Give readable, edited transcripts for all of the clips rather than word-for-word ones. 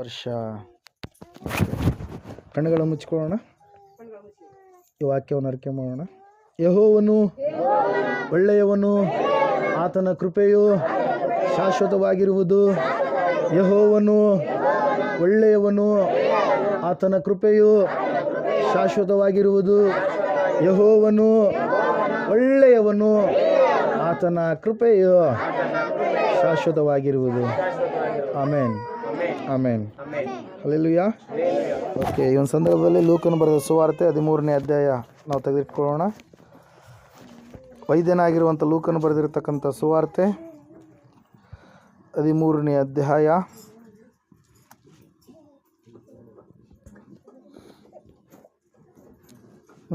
ವರ್ಷ. ಕಣ್ಣುಗಳು ಮುಚ್ಕೊಳ್ಳೋಣ, ಈ ವಾಕ್ಯವನ್ನು ಅರಿಕೆ ಮಾಡೋಣ. ಯೆಹೋವನು ಒಳ್ಳೆಯವನು, ಆತನ ಕೃಪೆಯು ಶಾಶ್ವತವಾಗಿರುವುದು. ಯೆಹೋವನು ಒಳ್ಳೆಯವನು, ಆತನ ಕೃಪೆಯು ಶಾಶ್ವತವಾಗಿರುವುದು. ಯೆಹೋವನು ಒಳ್ಳೆಯವನು, ಆತನ ಕೃಪೆಯು ಶಾಶ್ವತವಾಗಿರುವುದು. ಆಮೇನ್, ಆಮೇನ್, ಹಲ್ಲೆಲೂಯಾ. ಓಕೆ, ಈ ಒಂದು ಸಂದರ್ಭದಲ್ಲಿ ಲೂಕನು ಬರೆದ ಸುವಾರ್ತೆ 13ನೇ ಅಧ್ಯಾಯ ನಾವು ತೆಗೆದಿಟ್ಕೊಳ್ಳೋಣ. ವೈದ್ಯನಾಗಿರುವಂಥ ಲೂಕನು ಬರೆದಿರತಕ್ಕಂಥ ಸುವಾರ್ತೆ 13ನೇ ಅಧ್ಯಾಯ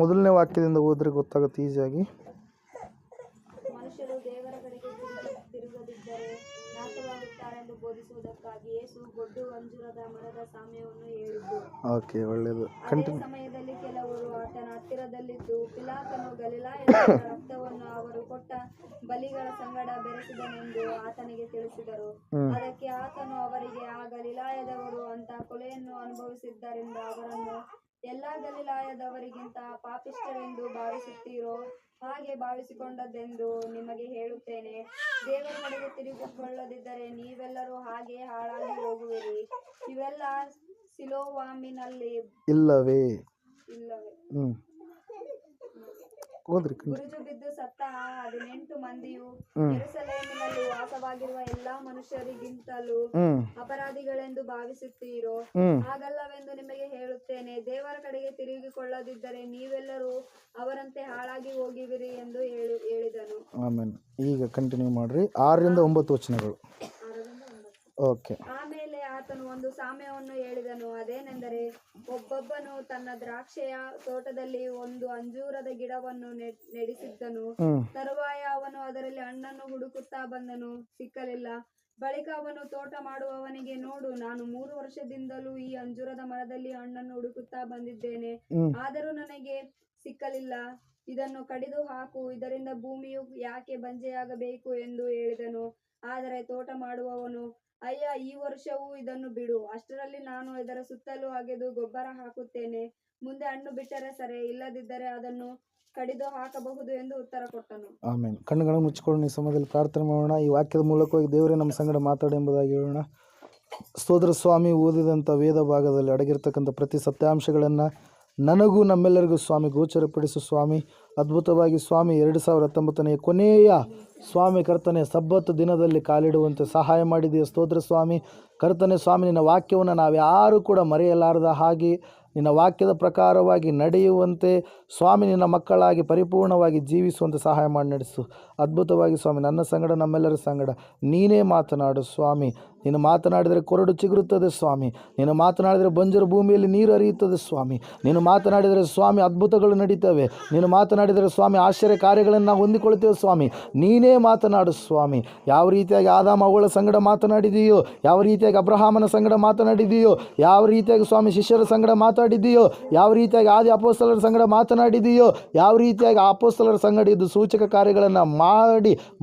ಮೊದಲನೇ ವಾಕ್ಯದಿಂದ ಓದ್ರೆ ಗೊತ್ತಾಗುತ್ತೆ ಈಸಿಯಾಗಿ. ಮನುಷ್ಯರು ದೇವರ ಕಡೆಗೆ ತಿರುಗದಿದ್ದರೆ ನಾಶವಾಗುತ್ತಾರೆಂದು ಬೋಧಿಸುವುದಕ್ಕಾಗಿ ಯೇಸು ಗೊಡ್ಡು ಅಂಜೂರದ ಮರದ ಸಾಮ್ಯವನ್ನು ಹೇಳಿದ್ದು. ಓಕೆ, ಒಳ್ಳೆಯದು. ಅದೇ ಸಮಯದಲ್ಲಿ ಕೆಲವರು ಆತನ ಹತ್ತಿರದಲ್ಲಿದ್ದು, ಪಿಲಾತನು ಗಲಿಲಾಯದ ರಕ್ತವನ್ನು ಅವರು ಕೊಟ್ಟ ಬಲಿಗಳ ಸಂಗಡ ಬೆರೆಸಿದನೆಂದು ಆತನಿಗೆ ತಿಳಿಸಿದರು. ಅದಕ್ಕೆ ಆತನು ಅವರಿಗೆ, ಆ ಗಲಿಲಾಯದವರು ಅಂತ ಕೊಲೆಯನ್ನು ಅನುಭವಿಸಿದ್ದರಿಂದ ಅವರನ್ನು ಎಲ್ಲಾ ಗಲಿಲಾಯದವರಿಗಿಂತ ಪಾಪಿಷ್ಠರೆಂದು ಭಾವಿಸುತ್ತೀರೋ ಹಾಗೆ ಭಾವಿಸಿಕೊಂಡದ್ದೆಂದು ನಿಮಗೆ ಹೇಳುತ್ತೇನೆ. ದೇವರ ಕಡೆಗೆ ತಿರುಗಿಕೊಳ್ಳದಿದ್ದರೆ ನೀವೆಲ್ಲರೂ ಹಾಗೆ ಹಾಳಾಗಿ ಹೋಗುವಿರಿ. ಇವೆಲ್ಲ ಸಿಲೋವಾಮಿನಲ್ಲಿ ಇಲ್ಲವೇ ಗುರುಜು ಬಿದ್ದು ಸತ್ತ 18 ಮಂದಿಯು ಯೆರೂಸಲೇಮಿನಲ್ಲಿ ವಾಸವಾಗಿರುವ ಎಲ್ಲಾ ಮನುಷ್ಯರಿಗಿಂತಲೂ ಅಪರಾಧಿಗಳೆಂದು ಭಾವಿಸುತ್ತೀರೋ? ಹಾಗಲ್ಲವೆಂದು ನಿಮಗೆ ಹೇಳುತ್ತೇನೆ. ದೇವರ ಕಡೆಗೆ ತಿರುಗಿಕೊಳ್ಳದಿದ್ದರೆ ನೀವೆಲ್ಲರೂ ಅವರಂತೆ ಹಾಳಾಗಿ ಹೋಗುವಿರಿ ಎಂದು ಹೇಳಿದನು. ಆಮೆನ್. ಈಗ ಕಂಟಿನ್ಯೂ ಮಾಡ್ರಿ, 6ರಿಂದ 9 ವಚನಗಳು. ಓಕೆ. ಆಮೇಲೆ ಆತನು ಒಂದು ಸಾಮ್ಯವನ್ನು ಹೇಳಿದನು. ಅದೇನೆಂದರೆ, ಒಬ್ಬೊಬ್ಬನು ತನ್ನ ದ್ರಾಕ್ಷೆಯ ತೋಟದಲ್ಲಿ ಒಂದು ಅಂಜೂರದ ಗಿಡವನ್ನು ನೆಡಿಸಿದ್ದನು. ತರುವಾಯ ಅವನು ಅದರಲ್ಲಿ ಹಣ್ಣನ್ನು ಹುಡುಕುತ್ತಾ ಬಂದನು, ಸಿಕ್ಕಲಿಲ್ಲ. ಬಳಿಕ ಅವನು ತೋಟ ಮಾಡುವವನಿಗೆ, ನೋಡು, ನಾನು 3 ವರ್ಷದಿಂದಲೂ ಈ ಅಂಜೂರದ ಮರದಲ್ಲಿ ಹಣ್ಣನ್ನು ಹುಡುಕುತ್ತಾ ಬಂದಿದ್ದೇನೆ, ಆದರೂ ನನಗೆ ಸಿಕ್ಕಲಿಲ್ಲ. ಇದನ್ನು ಕಡಿದು ಹಾಕು, ಇದರಿಂದ ಭೂಮಿಯು ಯಾಕೆ ಬಂಜೆಯಾಗಬೇಕು ಎಂದು ಹೇಳಿದನು. ಆದರೆ ತೋಟ ಮಾಡುವವನು, ಅಯ್ಯ, ಈ ವರ್ಷವೂ ಇದನ್ನು ಬಿಡು, ಅಷ್ಟರಲ್ಲಿ ನಾನು ಇದರ ಸುತ್ತಲೂ ಅಗೆದು ಗೊಬ್ಬರ ಹಾಕುತ್ತೇನೆ. ಮುಂದೆ ಹಣ್ಣು ಬಿಟ್ಟರೆ ಸರಿ, ಇಲ್ಲದಿದ್ದರೆ ಅದನ್ನು ಕಡಿದು ಹಾಕಬಹುದು ಎಂದು ಉತ್ತರ ಕೊಟ್ಟನು. ಆಮೇನ್. ಕಣ್ಣುಗಳನ್ನು ಮುಚ್ಚಿಕೊಂಡು ಈ ಸಮಯದಲ್ಲಿ ಪ್ರಾರ್ಥನೆ ಮಾಡೋಣ. ಈ ವಾಕ್ಯದ ಮೂಲಕವಾಗಿ ದೇವರೇ ನಮ್ಮ ಸಂಗಡ ಮಾತಾಡಿ ಎಂಬುದಾಗಿ ಹೇಳೋಣ. ಸ್ತೋತ್ರ ಸ್ವಾಮಿ, ಓದಿದಂಥ ವೇದ ಭಾಗದಲ್ಲಿ ಅಡಗಿರ್ತಕ್ಕಂಥ ಪ್ರತಿ ಸತ್ಯಾಂಶಗಳನ್ನು ನನಗೂ ನಮ್ಮೆಲ್ಲರಿಗೂ ಸ್ವಾಮಿ ಗೋಚರಪಡಿಸು ಸ್ವಾಮಿ. ಅದ್ಭುತವಾಗಿ ಸ್ವಾಮಿ 2019ನೇ ಕೊನೆಯ ಸ್ವಾಮಿ ಕರ್ತನೆ ಸಬ್ಬತ್ ದಿನದಲ್ಲಿ ಕಾಲಿಡುವಂತೆ ಸಹಾಯ ಮಾಡಿದೆಯಾ. ಸ್ತೋತ್ರ ಸ್ವಾಮಿ. ಕರ್ತನೆ ಸ್ವಾಮಿ, ನಿನ್ನ ವಾಕ್ಯವನ್ನು ನಾವು ಯಾರೂ ಕೂಡ ಮರೆಯಲಾರದ ಹಾಗೆ ನಿನ್ನ ವಾಕ್ಯದ ಪ್ರಕಾರವಾಗಿ ನಡೆಯುವಂತೆ ಸ್ವಾಮಿ, ನಿನ್ನ ಮಕ್ಕಳಾಗಿ ಪರಿಪೂರ್ಣವಾಗಿ ಜೀವಿಸುವಂತೆ ಸಹಾಯ ಮಾಡಿ ನಡೆಸು. ಅದ್ಭುತವಾಗಿ ಸ್ವಾಮಿ, ನನ್ನ ಸಂಗಡ ನಮ್ಮೆಲ್ಲರ ಸಂಗಡ ನೀನೇ ಮಾತನಾಡು ಸ್ವಾಮಿ. ನೀನು ಮಾತನಾಡಿದರೆ ಕೊರಡು ಚಿಗುರುತ್ತದೆ ಸ್ವಾಮಿ. ನೀನು ಮಾತನಾಡಿದರೆ ಬಂಜರು ಭೂಮಿಯಲ್ಲಿ ನೀರು ಹರಿಯುತ್ತದೆ ಸ್ವಾಮಿ. ನೀನು ಮಾತನಾಡಿದರೆ ಸ್ವಾಮಿ ಅದ್ಭುತಗಳು ನಡೀತವೆ. ನೀನು ಮಾತನಾಡಿದರೆ ಸ್ವಾಮಿ ಆಶ್ಚರ್ಯ ಕಾರ್ಯಗಳನ್ನು ನಾವು ಹೊಂದಿಕೊಳ್ತೇವೆ ಸ್ವಾಮಿ. ನೀನೇ ಮಾತನಾಡು ಸ್ವಾಮಿ. ಯಾವ ರೀತಿಯಾಗಿ ಆದಾಮ ಅವಳ ಸಂಗಡ ಮಾತನಾಡಿದೆಯೋ, ಯಾವ ರೀತಿಯಾಗಿ ಅಬ್ರಹಾಮನ ಸಂಗಡ ಮಾತನಾಡಿದೆಯೋ, ಯಾವ ರೀತಿಯಾಗಿ ಸ್ವಾಮಿ ಶಿಷ್ಯರ ಸಂಗಡ ಮಾತಾಡಿದೆಯೋ, ಯಾವ ರೀತಿಯಾಗಿ ಆದಿ ಅಪೊಸ್ತಲರ ಸಂಗಡ ಮಾತನಾಡಿದೆಯೋ, ಯಾವ ರೀತಿಯಾಗಿ ಅಪೊಸ್ತಲರ ಸಂಗಡ ಇದ್ದು ಸೂಚಕ ಕಾರ್ಯಗಳನ್ನು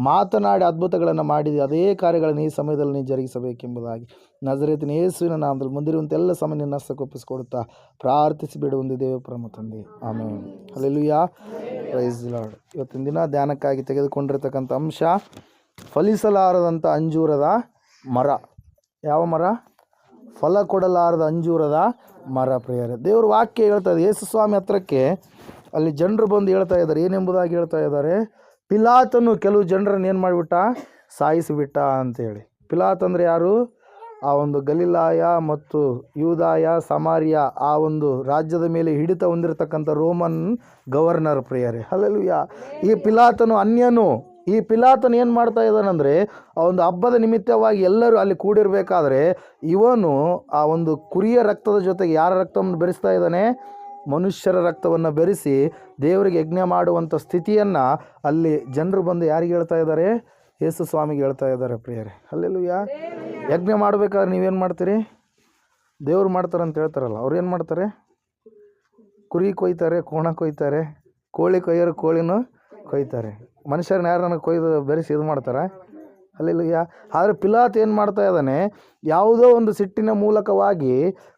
ಮಾತನಾಡಿ ಅದ್ಭುತಗಳನ್ನು ಮಾಡಿದೆಯೋ, ಅದೇ ಕಾರ್ಯಗಳನ್ನು ಈ ಸಮಯದಲ್ಲಿ ನೀನು ಜರುಗಿಸಬೇಕೆಂಬುದಾಗಿ ನಜರೇತಿನ ಯೇಸುವಿನ ನಾಮದಲ್ಲಿ ಮುಂದಿರುವಂಥ ಎಲ್ಲ ಸಮಯ ನಿನ್ನ ಹಸ್ತಕ್ಕೊಪ್ಪಿಸಿಕೊಡುತ್ತಾ ಪ್ರಾರ್ಥಿಸಿ ಬಿಡುವಂದಿದ್ದೇವೆ ಪರಮ ತಂದೆ. Amen. Hallelujah. Praise the Lord. ಇವತ್ತಿನ ದಿನ ಧ್ಯಾನಕ್ಕಾಗಿ ತೆಗೆದುಕೊಂಡಿರ್ತಕ್ಕಂಥ ಅಂಶ ಫಲಿಸಲಾರದಂಥ ಅಂಜೂರದ ಮರ. ಯಾವ ಮರ? ಫಲ ಕೊಡಲಾರದ ಅಂಜೂರದ ಮರ. ಪ್ರಿಯರೇ, ದೇವ್ರ ವಾಕ್ಯ ಹೇಳ್ತಾ ಇದೆ. ಯೇಸು ಸ್ವಾಮಿ ಹತ್ರಕ್ಕೆ ಅಲ್ಲಿ ಜನರು ಬಂದು ಹೇಳ್ತಾ ಇದ್ದಾರೆ, ಏನೆಂಬುದಾಗಿ ಹೇಳ್ತಾ ಇದ್ದಾರೆ. ಪಿಲಾತನು ಕೆಲವು ಜನರನ್ನು ಏನು ಮಾಡಿಬಿಟ್ಟ? ಸಾಯಿಸಿಬಿಟ್ಟ ಅಂತೇಳಿ. ಪಿಲಾತ್ ಅಂದರೆ ಯಾರು? ಆ ಒಂದು ಗಲಿಲಾಯ ಮತ್ತು ಯೂದಾಯ ಸಮಾರ್ಯ ಆ ಒಂದು ರಾಜ್ಯದ ಮೇಲೆ ಹಿಡಿತ ಹೊಂದಿರತಕ್ಕಂಥ ರೋಮನ್ ಗವರ್ನರ್. ಪ್ರಿಯರೇ, ಹಲ್ಲೆಲೂಯಾ. ಈ ಪಿಲಾತನು ಅನ್ಯನು. ಈ ಪಿಲಾತನು ಏನು ಮಾಡ್ತಾ ಇದ್ದಾನಂದರೆ, ಆ ಒಂದು ಹಬ್ಬದ ನಿಮಿತ್ತವಾಗಿ ಎಲ್ಲರೂ ಅಲ್ಲಿ ಕೂಡಿರಬೇಕಾದ್ರೆ ಇವನು ಆ ಒಂದು ಕುರಿಯ ರಕ್ತದ ಜೊತೆಗೆ ಯಾರ ರಕ್ತವನ್ನು ಬೆರೆಸ್ತಾ ಇದ್ದಾನೆ? ಮನುಷ್ಯರ ರಕ್ತವನ್ನು ಬೆರೆಸಿ ದೇವರಿಗೆ ಯಜ್ಞ ಮಾಡುವಂಥ ಸ್ಥಿತಿಯನ್ನು ಅಲ್ಲಿ ಜನರು ಬಂದು ಯಾರಿಗೆ ಹೇಳ್ತಾ ಇದ್ದಾರೆ? ಯೇಸು ಸ್ವಾಮಿಗೆ ಹೇಳ್ತಾ ಇದ್ದಾರೆ. ಪ್ರಿಯರೇ, ಹಲ್ಲೆಲೂಯಾ. ಯಜ್ಞ ಮಾಡಬೇಕಾದ್ರೆ ನೀವೇನು ಮಾಡ್ತೀರಿ? ದೇವ್ರು ಮಾಡ್ತಾರಂತ ಹೇಳ್ತಾರಲ್ಲ, ಅವ್ರು ಏನು ಮಾಡ್ತಾರೆ? ಕುರಿ ಕೊಯ್ತಾರೆ, ಕೋಣ ಕೊಯ್ತಾರೆ, ಕೋಳಿ ಕೊಯ್ಯೋರು ಕೋಳಿನೂ ಕೊಯ್ತಾರೆ. ಮನುಷ್ಯರನ್ನ ಯಾರನ್ನ ಕೊಯ್ದು ಬೆರೆಸಿ ಇದು ಮಾಡ್ತಾರೆ? ಹಲ್ಲೆಲೂಯಾ. ಆದರೆ ಪಿಲಾತ್ ಏನು ಮಾಡ್ತಾ ಇದ್ದಾನೆ, ಯಾವುದೋ ಒಂದು ಸಿಟ್ಟಿನ ಮೂಲಕವಾಗಿ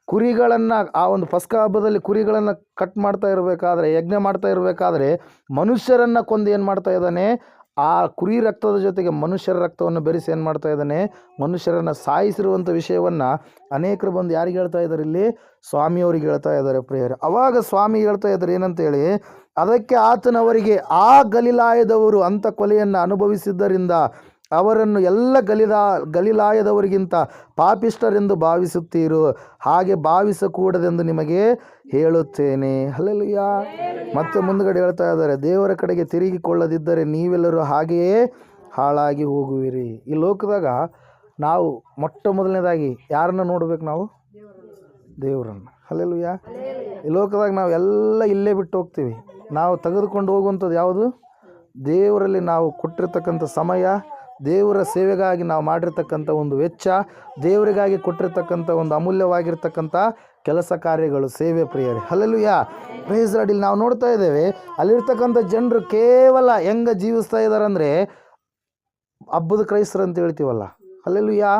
ಕುರಿಗಳನ್ನು, ಆ ಒಂದು ಪಸ್ಕ ಹಬ್ಬದಲ್ಲಿ ಕುರಿಗಳನ್ನು ಕಟ್ ಮಾಡ್ತಾ ಇರಬೇಕಾದ್ರೆ, ಯಜ್ಞ ಮಾಡ್ತಾ ಇರಬೇಕಾದ್ರೆ ಮನುಷ್ಯರನ್ನು ಕೊಂದು ಏನು ಮಾಡ್ತಾ ಇದ್ದಾನೆ, ಆ ಕುರಿ ರಕ್ತದ ಜೊತೆಗೆ ಮನುಷ್ಯರ ರಕ್ತವನ್ನು ಬೆರೆಸಿ ಏನು ಮಾಡ್ತಾ ಇದ್ದಾನೆ, ಮನುಷ್ಯರನ್ನು ಸಾಯಿಸಿರುವಂಥ ವಿಷಯವನ್ನು ಅನೇಕರು ಬಂದು ಯಾರಿಗೆ ಹೇಳ್ತಾ ಇದ್ದಾರೆ, ಇಲ್ಲಿ ಸ್ವಾಮಿಯವರಿಗೆ ಹೇಳ್ತಾ ಇದ್ದಾರೆ ಪ್ರಿಯರೇ. ಅವಾಗ ಸ್ವಾಮಿ ಹೇಳ್ತಾ ಇದ್ದಾರೆ ಏನಂತೇಳಿ, ಅದಕ್ಕೆ ಆತನವರಿಗೆ, ಆ ಗಲಿಲಾಯದವರು ಅಂಥ ಕೊಲೆಯನ್ನು ಅನುಭವಿಸಿದ್ದರಿಂದ ಅವರನ್ನು ಎಲ್ಲ ಗಲಿಲಾಯದವರಿಗಿಂತ ಪಾಪಿಷ್ಠರೆಂದು ಭಾವಿಸುತ್ತೀರೋ, ಹಾಗೆ ಭಾವಿಸಕೂಡದೆಂದು ನಿಮಗೆ ಹೇಳುತ್ತೇನೆ. ಹಲ್ಲೆಲೂಯಾ. ಮತ್ತೆ ಮುಂದುಗಡೆ ಹೇಳ್ತಾ ಇದ್ದಾರೆ, ದೇವರ ಕಡೆಗೆ ತಿರುಗಿಕೊಳ್ಳದಿದ್ದರೆ ನೀವೆಲ್ಲರೂ ಹಾಗೆಯೇ ಹಾಳಾಗಿ ಹೋಗುವಿರಿ. ಈ ಲೋಕದಾಗ ನಾವು ಮೊಟ್ಟ ಮೊದಲನೇದಾಗಿ ಯಾರನ್ನು ನೋಡ್ಬೇಕು, ನಾವು ದೇವರನ್ನು. ಹಲ್ಲೆಲೂಯಾ. ಈ ಲೋಕದಾಗ ನಾವು ಎಲ್ಲ ಇಲ್ಲೇ ಬಿಟ್ಟು ಹೋಗ್ತೀವಿ. ನಾವು ತೆಗೆದುಕೊಂಡು ಹೋಗುವಂಥದ್ದು ಯಾವುದು, ದೇವರಲ್ಲಿ ನಾವು ಕೊಟ್ಟಿರ್ತಕ್ಕಂಥ ಸಮಯ, ದೇವರ ಸೇವೆಗಾಗಿ ನಾವು ಮಾಡಿರ್ತಕ್ಕಂಥ ಒಂದು ವೆಚ್ಚ, ದೇವರಿಗಾಗಿ ಕೊಟ್ಟಿರ್ತಕ್ಕಂಥ ಒಂದು ಅಮೂಲ್ಯವಾಗಿರ್ತಕ್ಕಂಥ ಕೆಲಸ ಕಾರ್ಯಗಳು, ಸೇವೆ ಪ್ರಿಯರೇ. ಹಲ್ಲೆಲೂಯಾ. Praise Lord. ಇಲ್ಲಿ ನಾವು ನೋಡ್ತಾ ಇದ್ದೇವೆ, ಅಲ್ಲಿರ್ತಕ್ಕಂಥ ಜನರು ಕೇವಲ ಹೆಂಗೆ ಜೀವಿಸ್ತಾ ಇದ್ದಾರೆ ಅಂದರೆ, ಹಬ್ಬದ ಕ್ರೈಸ್ತರು ಅಂತ ಹೇಳ್ತೀವಲ್ಲ. ಹಲ್ಲೆಲೂಯಾ.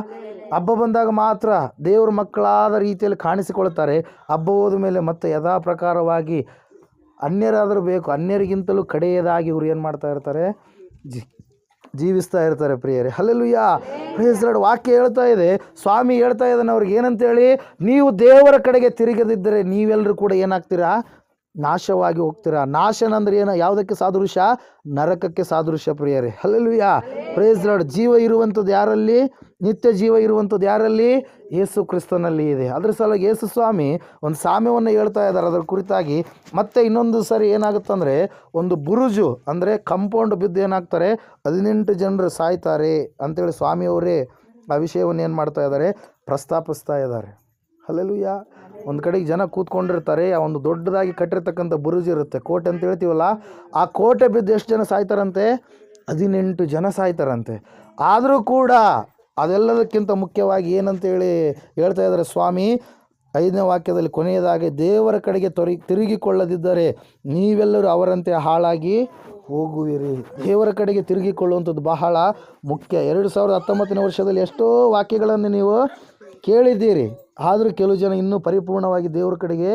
ಹಬ್ಬ ಬಂದಾಗ ಮಾತ್ರ ದೇವ್ರ ಮಕ್ಕಳಾದ ರೀತಿಯಲ್ಲಿ ಕಾಣಿಸಿಕೊಳ್ತಾರೆ. ಹಬ್ಬ ಹೋದ ಮೇಲೆ ಮತ್ತೆ ಯಥಾ ಪ್ರಕಾರವಾಗಿ ಅನ್ಯರಾದರೂ ಬೇಕು, ಅನ್ಯರಿಗಿಂತಲೂ ಕಡೆಯದಾಗಿ ಇವರು ಏನು ಮಾಡ್ತಾ ಇರ್ತಾರೆ, ಜೀವಿಸ್ತಾ ಇರ್ತಾರೆ ಪ್ರಿಯರೇ. ಹಲ್ಲೆಲೂಯಾ. Praise Lord. ವಾಕ್ಯ ಹೇಳ್ತಾ ಇದೆ, ಸ್ವಾಮಿ ಹೇಳ್ತಾ ಇದ್ದಾನೆ ಅವ್ರಿಗೆ ಏನಂತೇಳಿ, ನೀವು ದೇವರ ಕಡೆಗೆ ತಿರುಗದಿದ್ದರೆ ನೀವೆಲ್ಲರೂ ಕೂಡ ಏನಾಗ್ತೀರಾ, ನಾಶವಾಗಿ ಹೋಗ್ತೀರಾ. ನಾಶನಂದ್ರೆ ಏನು, ಯಾವುದಕ್ಕೆ ಸಾದೃಶ್ಯ, ನರಕಕ್ಕೆ ಸಾದೃಶ್ಯ ಪ್ರಿಯರೇ. ಹಲ್ಲೆಲೂಯಾ. Praise Lord. ಜೀವ ಇರುವಂಥದ್ದು ಯಾರಲ್ಲಿ, ನಿತ್ಯ ಜೀವ ಇರುವಂಥದ್ದು ಯಾರಲ್ಲಿ, ಯೇಸು ಕ್ರಿಸ್ತನಲ್ಲಿ ಇದೆ. ಅದ್ರ ಸಲುವಾಗಿ ಯೇಸು ಸ್ವಾಮಿ ಒಂದು ಸಾಮ್ಯವನ್ನು ಹೇಳ್ತಾ ಇದ್ದಾರೆ ಅದರ ಕುರಿತಾಗಿ. ಮತ್ತೆ ಇನ್ನೊಂದು ಸರಿ ಏನಾಗುತ್ತಂದರೆ, ಒಂದು ಬುರುಜು ಅಂದರೆ ಕಂಪೌಂಡ್ ಬಿದ್ದು ಏನಾಗ್ತಾರೆ, 18 ಜನರು ಸಾಯ್ತಾರೆ ಅಂತೇಳಿ ಸ್ವಾಮಿಯವರೇ ಆ ವಿಷಯವನ್ನು ಏನು ಮಾಡ್ತಾ ಇದ್ದಾರೆ, ಪ್ರಸ್ತಾಪಿಸ್ತಾ ಇದ್ದಾರೆ. ಹಲ್ಲೆಲೂಯಾ. ಒಂದು ಕಡೆಗೆ ಜನ ಕೂತ್ಕೊಂಡಿರ್ತಾರೆ, ಆ ಒಂದು ದೊಡ್ಡದಾಗಿ ಕಟ್ಟಿರ್ತಕ್ಕಂಥ ಬುರುಜು ಇರುತ್ತೆ, ಕೋಟೆ ಅಂತ ಹೇಳ್ತೀವಲ್ಲ, ಆ ಕೋಟೆ ಬಿದ್ದು ಎಷ್ಟು ಜನ ಸಾಯ್ತಾರಂತೆ, 18 ಜನ ಸಾಯ್ತಾರಂತೆ. ಆದರೂ ಕೂಡ ಅದೆಲ್ಲದಕ್ಕಿಂತ ಮುಖ್ಯವಾಗಿ ಏನಂತೇಳಿ ಹೇಳ್ತಾ ಇದ್ದಾರೆ ಸ್ವಾಮಿ 5ನೇ ವಾಕ್ಯದಲ್ಲಿ, ಕೊನೆಯದಾಗಿ ದೇವರ ಕಡೆಗೆ ತಿರುಗಿಕೊಳ್ಳದಿದ್ದರೆ ನೀವೆಲ್ಲರೂ ಅವರಂತೆ ಹಾಳಾಗಿ ಹೋಗುವಿರಿ. ದೇವರ ಕಡೆಗೆ ತಿರುಗಿಕೊಳ್ಳುವಂಥದ್ದು ಬಹಳ ಮುಖ್ಯ. 2019ನೇ ವರ್ಷದಲ್ಲಿ ಎಷ್ಟೋ ವಾಕ್ಯಗಳನ್ನು ನೀವು ಕೇಳಿದ್ದೀರಿ, ಆದರೂ ಕೆಲವು ಜನ ಇನ್ನೂ ಪರಿಪೂರ್ಣವಾಗಿ ದೇವರ ಕಡೆಗೆ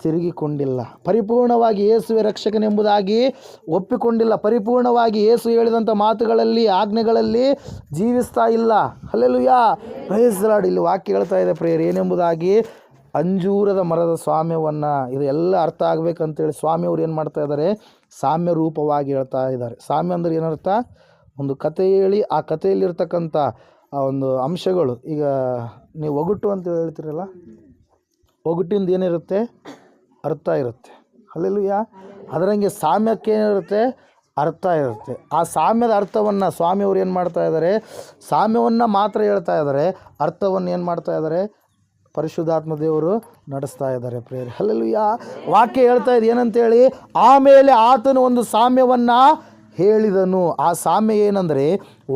ತಿರುಗಿಕೊಂಡಿಲ್ಲ, ಪರಿಪೂರ್ಣವಾಗಿ ಯೇಸುವೆ ರಕ್ಷಕನೆಂಬುದಾಗಿ ಒಪ್ಪಿಕೊಂಡಿಲ್ಲ, ಪರಿಪೂರ್ಣವಾಗಿ ಯೇಸು ಹೇಳಿದಂಥ ಮಾತುಗಳಲ್ಲಿ, ಆಜ್ಞೆಗಳಲ್ಲಿ ಜೀವಿಸ್ತಾ ಇಲ್ಲ. ಹಲ್ಲೆಲೂಯಾ. Praise Lord. ಇಲ್ಲಿ ವಾಕ್ಯ ಹೇಳ್ತಾ ಇದೆ ಪ್ರಿಯರೇ, ಏನೆಂಬುದಾಗಿ, ಅಂಜೂರದ ಮರದ ಸಾಮ್ಯವನ್ನು, ಇದು ಎಲ್ಲ ಅರ್ಥ ಆಗಬೇಕಂತೇಳಿ ಸ್ವಾಮಿಯವರು ಏನು ಮಾಡ್ತಾ ಇದ್ದಾರೆ, ಸಾಮ್ಯ ರೂಪವಾಗಿ ಹೇಳ್ತಾ ಇದ್ದಾರೆ. ಸಾಮ್ಯ ಅಂದರೆ ಏನರ್ಥ, ಒಂದು ಕತೆ ಹೇಳಿ ಆ ಕಥೆಯಲ್ಲಿರ್ತಕ್ಕಂಥ ಆ ಒಂದು ಅಂಶಗಳು. ಈಗ ನೀವು ಒಗಟು ಅಂತ ಹೇಳ್ತೀರಲ್ಲ, ಒಗಟಿಂದ ಏನಿರುತ್ತೆ, ಅರ್ಥ ಇರುತ್ತೆ. ಹಲ್ಲೆಲೂಯಾ. ಅದರಂಗೆ ಸಾಮ್ಯಕ್ಕೆ ಏನಿರುತ್ತೆ, ಅರ್ಥ ಇರುತ್ತೆ. ಆ ಸಾಮ್ಯದ ಅರ್ಥವನ್ನು ಸ್ವಾಮಿಯವರು ಏನು ಮಾಡ್ತಾ ಇದ್ದಾರೆ, ಸಾಮ್ಯವನ್ನು ಮಾತ್ರ ಹೇಳ್ತಾ ಇದ್ದಾರೆ, ಅರ್ಥವನ್ನು ಏನು ಮಾಡ್ತಾ ಇದ್ದಾರೆ, ಪರಿಶುದ್ಧಾತ್ಮ ದೇವರು ನಡೆಸ್ತಾ ಇದ್ದಾರೆ ಪ್ರಿಯರೇ. ಹಲ್ಲೆಲೂಯಾ. ವಾಕ್ಯ ಹೇಳ್ತಾ ಇದೆ ಏನಂತೇಳಿ, ಆಮೇಲೆ ಆತನು ಒಂದು ಸಾಮ್ಯವನ್ನು ಹೇಳಿದನು. ಆ ಸಾಮ್ಯ ಏನಂದರೆ,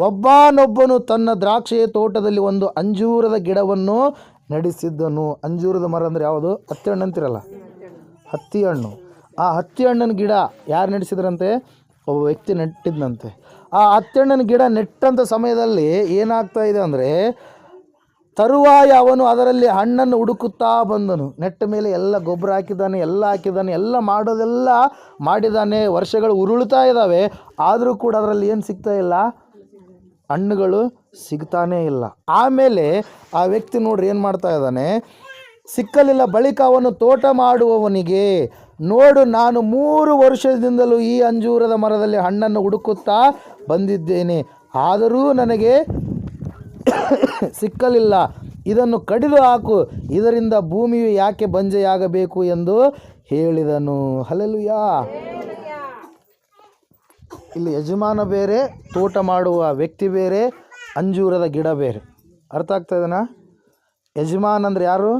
ಒಬ್ಬನೊಬ್ಬನು ತನ್ನ ದ್ರಾಕ್ಷಿಯ ತೋಟದಲ್ಲಿ ಒಂದು ಅಂಜೂರದ ಗಿಡವನ್ನು ನಡೆಸಿದ್ದನು. ಅಂಜೂರದ ಮರ ಅಂದರೆ ಯಾವುದು, ಹತ್ತಿ ಹಣ್ಣು ಅಂತಿರಲ್ಲ, ಹತ್ತಿ ಹಣ್ಣು. ಆ ಹತ್ತಿ ಹಣ್ಣಿನ ಗಿಡ ಯಾರು ನಡೆಸಿದ್ರಂತೆ, ಒಬ್ಬ ವ್ಯಕ್ತಿ ನೆಟ್ಟಿದ್ದಂತೆ. ಆ ಹತ್ತಿ ಹಣ್ಣಿನ ಗಿಡ ನೆಟ್ಟಂಥ ಸಮಯದಲ್ಲಿ ಏನಾಗ್ತಾ ಇದೆ ಅಂದರೆ, ತರುವಾಯ ಅವನು ಅದರಲ್ಲಿ ಹಣ್ಣನ್ನು ಹುಡುಕುತ್ತಾ ಬಂದನು. ನೆಟ್ಟ ಮೇಲೆ ಎಲ್ಲ ಗೊಬ್ಬರ ಹಾಕಿದ್ದಾನೆ, ಎಲ್ಲ ಮಾಡೋದೆಲ್ಲ ಮಾಡಿದ್ದಾನೆ, ವರ್ಷಗಳು ಉರುಳ್ತಾ ಇದ್ದಾವೆ, ಆದರೂ ಕೂಡ ಅದರಲ್ಲಿ ಏನು ಸಿಗ್ತಾ ಇಲ್ಲ, ಹಣ್ಣುಗಳು ಸಿಗ್ತಾನೇ ಇಲ್ಲ. ಆಮೇಲೆ ಆ ವ್ಯಕ್ತಿ ನೋಡ್ರಿ ಏನು ಮಾಡ್ತಾ ಇದ್ದಾನೆ, ಸಿಕ್ಕಲಿಲ್ಲ. ಬಳಿಕ ಅವನು ತೋಟ ಮಾಡುವವನಿಗೆ, ನೋಡು, ನಾನು 3 ವರ್ಷದಿಂದಲೂ ಈ ಅಂಜೂರದ ಮರದಲ್ಲಿ ಹಣ್ಣನ್ನು ಹುಡುಕುತ್ತಾ ಬಂದಿದ್ದೇನೆ, ಆದರೂ ನನಗೆ ಸಿಕ್ಕಲಿಲ್ಲ. ಇದನ್ನು ಕಡಿದು ಹಾಕು, ಇದರಿಂದ ಭೂಮಿಯು ಯಾಕೆ ಬಂಜೆಯಾಗಬೇಕು ಎಂದು ಹೇಳಿದನು. ಹಲ್ಲೆಲೂಯಾ. ಇಲ್ಲಿ ಯಜಮಾನ ಬೇರೆ, ತೋಟ ಮಾಡುವ ವ್ಯಕ್ತಿ ಬೇರೆ, ಅಂಜೂರದ ಗಿಡ ಬೇರೆ. ಅರ್ಥ ಆಗ್ತಾ ಇದೆನಾ? ಯಜಮಾನ ಅಂದರೆ ಯಾರು,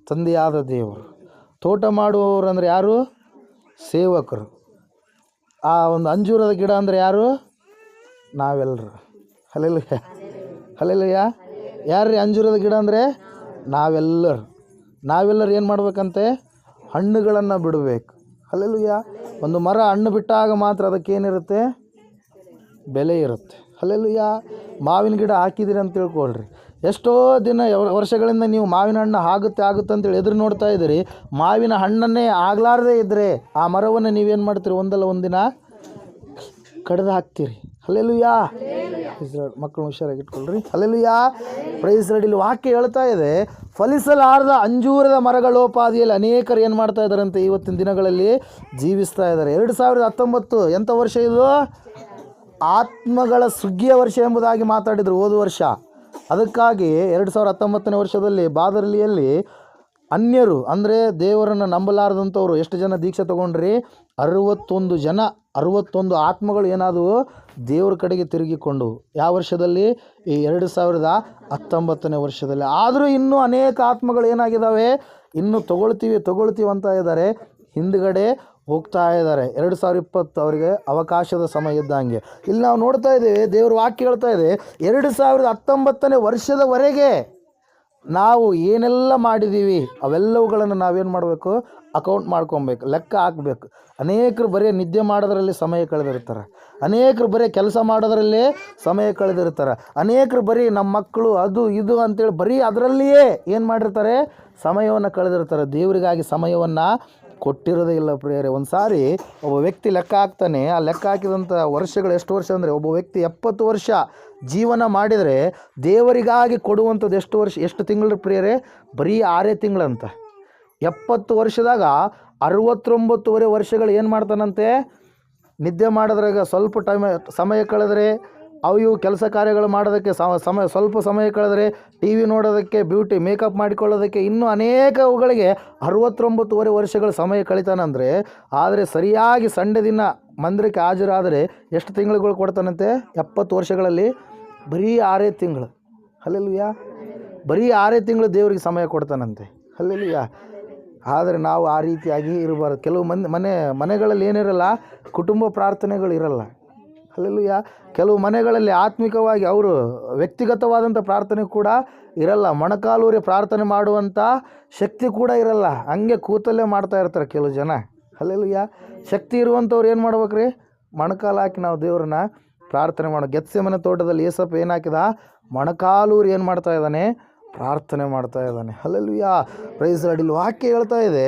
ತಂದೆಯಾದ ದೇವರು. ತೋಟ ಮಾಡುವವರು ಅಂದರೆ ಯಾರು, ಸೇವಕರು. ಆ ಒಂದು ಅಂಜೂರದ ಗಿಡ ಅಂದರೆ ಯಾರು, ನಾವೆಲ್ಲರೂ. ಹಲ್ಲೆಲೂಯಾ. ಹಲ್ಲೆಲೂಯಾ. ಯಾರ್ರೀ ಅಂಜೂರದ ಗಿಡ ಅಂದರೆ, ನಾವೆಲ್ಲರೂ ಏನು ಮಾಡ್ಬೇಕಂತೆ, ಹಣ್ಣುಗಳನ್ನು ಬಿಡಬೇಕು. ಹಲ್ಲೆಲೂಯಾ. ಒಂದು ಮರ ಹಣ್ಣು ಬಿಟ್ಟಾಗ ಮಾತ್ರ ಅದಕ್ಕೇನಿರುತ್ತೆ, ಬೆಲೆ ಇರುತ್ತೆ. ಅಲ್ಲೆಲ್ಲೂಯ್ಯ. ಮಾವಿನ ಗಿಡ ಹಾಕಿದ್ದೀರಿ ಅಂತ ತಿಳ್ಕೊಳ್ರಿ. ಎಷ್ಟೋ ದಿನ ವರ್ಷಗಳಿಂದ ನೀವು ಮಾವಿನ ಹಣ್ಣು ಆಗುತ್ತೆ ಅಂತೇಳಿ ಎದುರು ನೋಡ್ತಾ ಇದ್ದೀರಿ. ಮಾವಿನ ಹಣ್ಣನ್ನೇ ಆಗಲಾರದೇ ಇದ್ದರೆ ಆ ಮರವನ್ನು ನೀವೇನು ಮಾಡ್ತೀರಿ? ಒಂದಲ್ಲ ಒಂದಿನ ಕಡ್ದು ಹಾಕ್ತೀರಿ. ಅಲ್ಲೆಲ್ಲೂಯ್ಯ. ಮಕ್ಕಳು ಹುಷಾರಾಗಿ ಇಟ್ಕೊಳ್ರಿ. ಅಲ್ಲೆಲ್ಲೂಯ್ಯ. Price Lord. ಇಲ್ಲಿ ವಾಕ್ಯ ಹೇಳ್ತಾ ಇದೆ, ಫಲಿಸಲಾರದ ಅಂಜೂರದ ಮರಗಳೋಪಾದಿಯಲ್ಲಿ ಅನೇಕರು ಏನು ಮಾಡ್ತಾ ಇದ್ದಾರಂತೆ ಇವತ್ತಿನ ದಿನಗಳಲ್ಲಿ ಜೀವಿಸ್ತಾ ಇದ್ದಾರೆ. 2019 ಎಂಥ ವರ್ಷ ಇದು? ಆತ್ಮಗಳ ಸುಗ್ಗಿಯ ವರ್ಷ ಎಂಬುದಾಗಿ ಮಾತಾಡಿದರು ಹೋದ ವರ್ಷ. ಅದಕ್ಕಾಗಿ 2019ನೇ ವರ್ಷದಲ್ಲಿ ಬಾದರಳ್ಳಿಯಲ್ಲಿ ಅನ್ಯರು ಅಂದರೆ ದೇವರನ್ನು ನಂಬಲಾರದಂಥವ್ರು ಎಷ್ಟು ಜನ ದೀಕ್ಷೆ ತೊಗೊಂಡ್ರಿ? 61 ಜನ, 61 ಆತ್ಮಗಳು ಏನಾದವು? ದೇವ್ರ ಕಡೆಗೆ ತಿರುಗಿಕೊಂಡು. ಯಾವ ವರ್ಷದಲ್ಲಿ? ಈ 2019ನೇ ವರ್ಷದಲ್ಲಿ. ಆದರೂ ಇನ್ನೂ ಅನೇಕ ಆತ್ಮಗಳು ಏನಾಗಿದ್ದಾವೆ? ಇನ್ನೂ ತಗೊಳ್ತೀವಿ ಅಂತ ಇದ್ದಾರೆ, ಹಿಂದ್ಗಡೆ ಹೋಗ್ತಾ ಇದ್ದಾರೆ. 2020 ಅವರಿಗೆ ಅವಕಾಶದ ಸಮಯ ಇದ್ದಂಗೆ. ಇಲ್ಲಿ ನಾವು ನೋಡ್ತಾ ಇದ್ದೇವೆ, ದೇವ್ರ ವಾಕ್ಯ ಹೇಳ್ತಾ ಇದೆ, 2019ನೇ ವರ್ಷದವರೆಗೆ ನಾವು ಏನೆಲ್ಲ ಮಾಡಿದ್ದೀವಿ ಅವೆಲ್ಲವುಗಳನ್ನು ನಾವೇನು ಮಾಡಬೇಕು? ಅಕೌಂಟ್ ಮಾಡ್ಕೊಬೇಕು, ಲೆಕ್ಕ ಹಾಕಬೇಕು. ಅನೇಕರು ಬರೀ ನಿದ್ದೆ ಮಾಡೋದ್ರಲ್ಲಿ ಸಮಯ ಕಳೆದಿರ್ತಾರೆ. ಅನೇಕರು ಬರೀ ಕೆಲಸ ಮಾಡೋದ್ರಲ್ಲೇ ಸಮಯ ಕಳೆದಿರ್ತಾರೆ. ಅನೇಕರು ಬರೀ ನಮ್ಮ ಮಕ್ಕಳು ಅದು ಇದು ಅಂತೇಳಿ ಬರೀ ಅದರಲ್ಲಿಯೇ ಏನು ಮಾಡಿರ್ತಾರೆ? ಸಮಯವನ್ನು ಕಳೆದಿರ್ತಾರೆ. ದೇವರಿಗಾಗಿ ಸಮಯವನ್ನು ಕೊಟ್ಟಿರೋದೇ ಇಲ್ಲ ಪ್ರಿಯರೇ. ಒಂದು ಸಾರಿ ಒಬ್ಬ ವ್ಯಕ್ತಿ ಲೆಕ್ಕ ಹಾಕ್ತಾನೆ. ಆ ಲೆಕ್ಕ ಹಾಕಿದಂಥ ವರ್ಷಗಳು ಎಷ್ಟು ವರ್ಷ ಅಂದರೆ, ಒಬ್ಬ ವ್ಯಕ್ತಿ 70 ವರ್ಷ ಜೀವನ ಮಾಡಿದರೆ ದೇವರಿಗಾಗಿ ಕೊಡುವಂಥದ್ದು ಎಷ್ಟು ವರ್ಷ, ಎಷ್ಟು ತಿಂಗಳು ಪ್ರಿಯರೇ? ಬರೀ 6 ತಿಂಗಳಂತ. 70 ವರ್ಷದಾಗ 69 ವರ್ಷಗಳು ಏನು ಮಾಡ್ತಾನಂತೆ? ನಿದ್ದೆ ಮಾಡೋದ್ರಾಗ ಸ್ವಲ್ಪ ಸಮಯ ಕಳೆದ್ರೆ, ಅವು ಕೆಲಸ ಕಾರ್ಯಗಳು ಮಾಡೋದಕ್ಕೆ ಸ್ವಲ್ಪ ಸಮಯ ಕಳೆದ್ರೆ, ಟಿ ವಿ ನೋಡೋದಕ್ಕೆ, ಬ್ಯೂಟಿ ಮೇಕಪ್ ಮಾಡಿಕೊಳ್ಳೋದಕ್ಕೆ, ಇನ್ನೂ ಅನೇಕ ಅವುಗಳಿಗೆ 69 ವರ್ಷಗಳ ಸಮಯ ಕಳೀತಾನಂದರೆ, ಆದರೆ ಸರಿಯಾಗಿ ಸಂಡೆ ದಿನ ಮಂದಿರಕ್ಕೆ ಹಾಜರಾದರೆ ಎಷ್ಟು ತಿಂಗಳುಗಳು ಕೊಡ್ತಾನಂತೆ? 70 ವರ್ಷಗಳಲ್ಲಿ ಬರೀ 6 ತಿಂಗಳು. ಹಲ್ಲೆಲೂಯಾ. ಬರೀ 6 ತಿಂಗಳು ದೇವರಿಗೆ ಸಮಯ ಕೊಡ್ತಾನಂತೆ. ಹಲ್ಲೆಲೂಯಾ. ಆದರೆ ನಾವು ಆ ರೀತಿಯಾಗಿ ಇರಬಾರ್ದು. ಕೆಲವು ಮನೆಗಳಲ್ಲಿ ಏನಿರಲ್ಲ? ಕುಟುಂಬ ಪ್ರಾರ್ಥನೆಗಳು ಇರಲ್ಲ. ಹಲ್ಲೆಲೂಯಾ. ಕೆಲವು ಮನೆಗಳಲ್ಲಿ ಆತ್ಮಿಕವಾಗಿ ಅವರು ವ್ಯಕ್ತಿಗತವಾದಂಥ ಪ್ರಾರ್ಥನೆ ಕೂಡ ಇರಲ್ಲ. ಮೊಣಕಾಲೂರಿ ಪ್ರಾರ್ಥನೆ ಮಾಡುವಂಥ ಶಕ್ತಿ ಕೂಡ ಇರಲ್ಲ. ಹಂಗೆ ಕೂತಲ್ಲೇ ಮಾಡ್ತಾ ಇರ್ತಾರೆ ಕೆಲವು ಜನ. ಹಲ್ಲೆಲೂಯಾ. ಶಕ್ತಿ ಇರುವಂಥವ್ರು ಏನು ಮಾಡ್ಬೇಕ್ರಿ? ಮೊಣಕಾಲು ಹಾಕಿ ನಾವು ದೇವ್ರನ್ನ ಪ್ರಾರ್ಥನೆ ಮಾಡೋ. ಗೆತ್ಸೆಮನೆ ತೋಟದಲ್ಲಿ ಏಸಪ್ಪ ಏನು ಹಾಕಿದ? ಮೊಣಕಾಲೂರಿ ಏನು ಮಾಡ್ತಾ ಇದ್ದಾನೆ? ಪ್ರಾರ್ಥನೆ ಮಾಡ್ತಾ ಇದ್ದಾನೆ. ಹಲ್ಲೆಲೂಯಾ. Praise Lord. ಇಲ್ಲಿ ವಾಕ್ಯ ಹೇಳ್ತಾ ಇದೆ,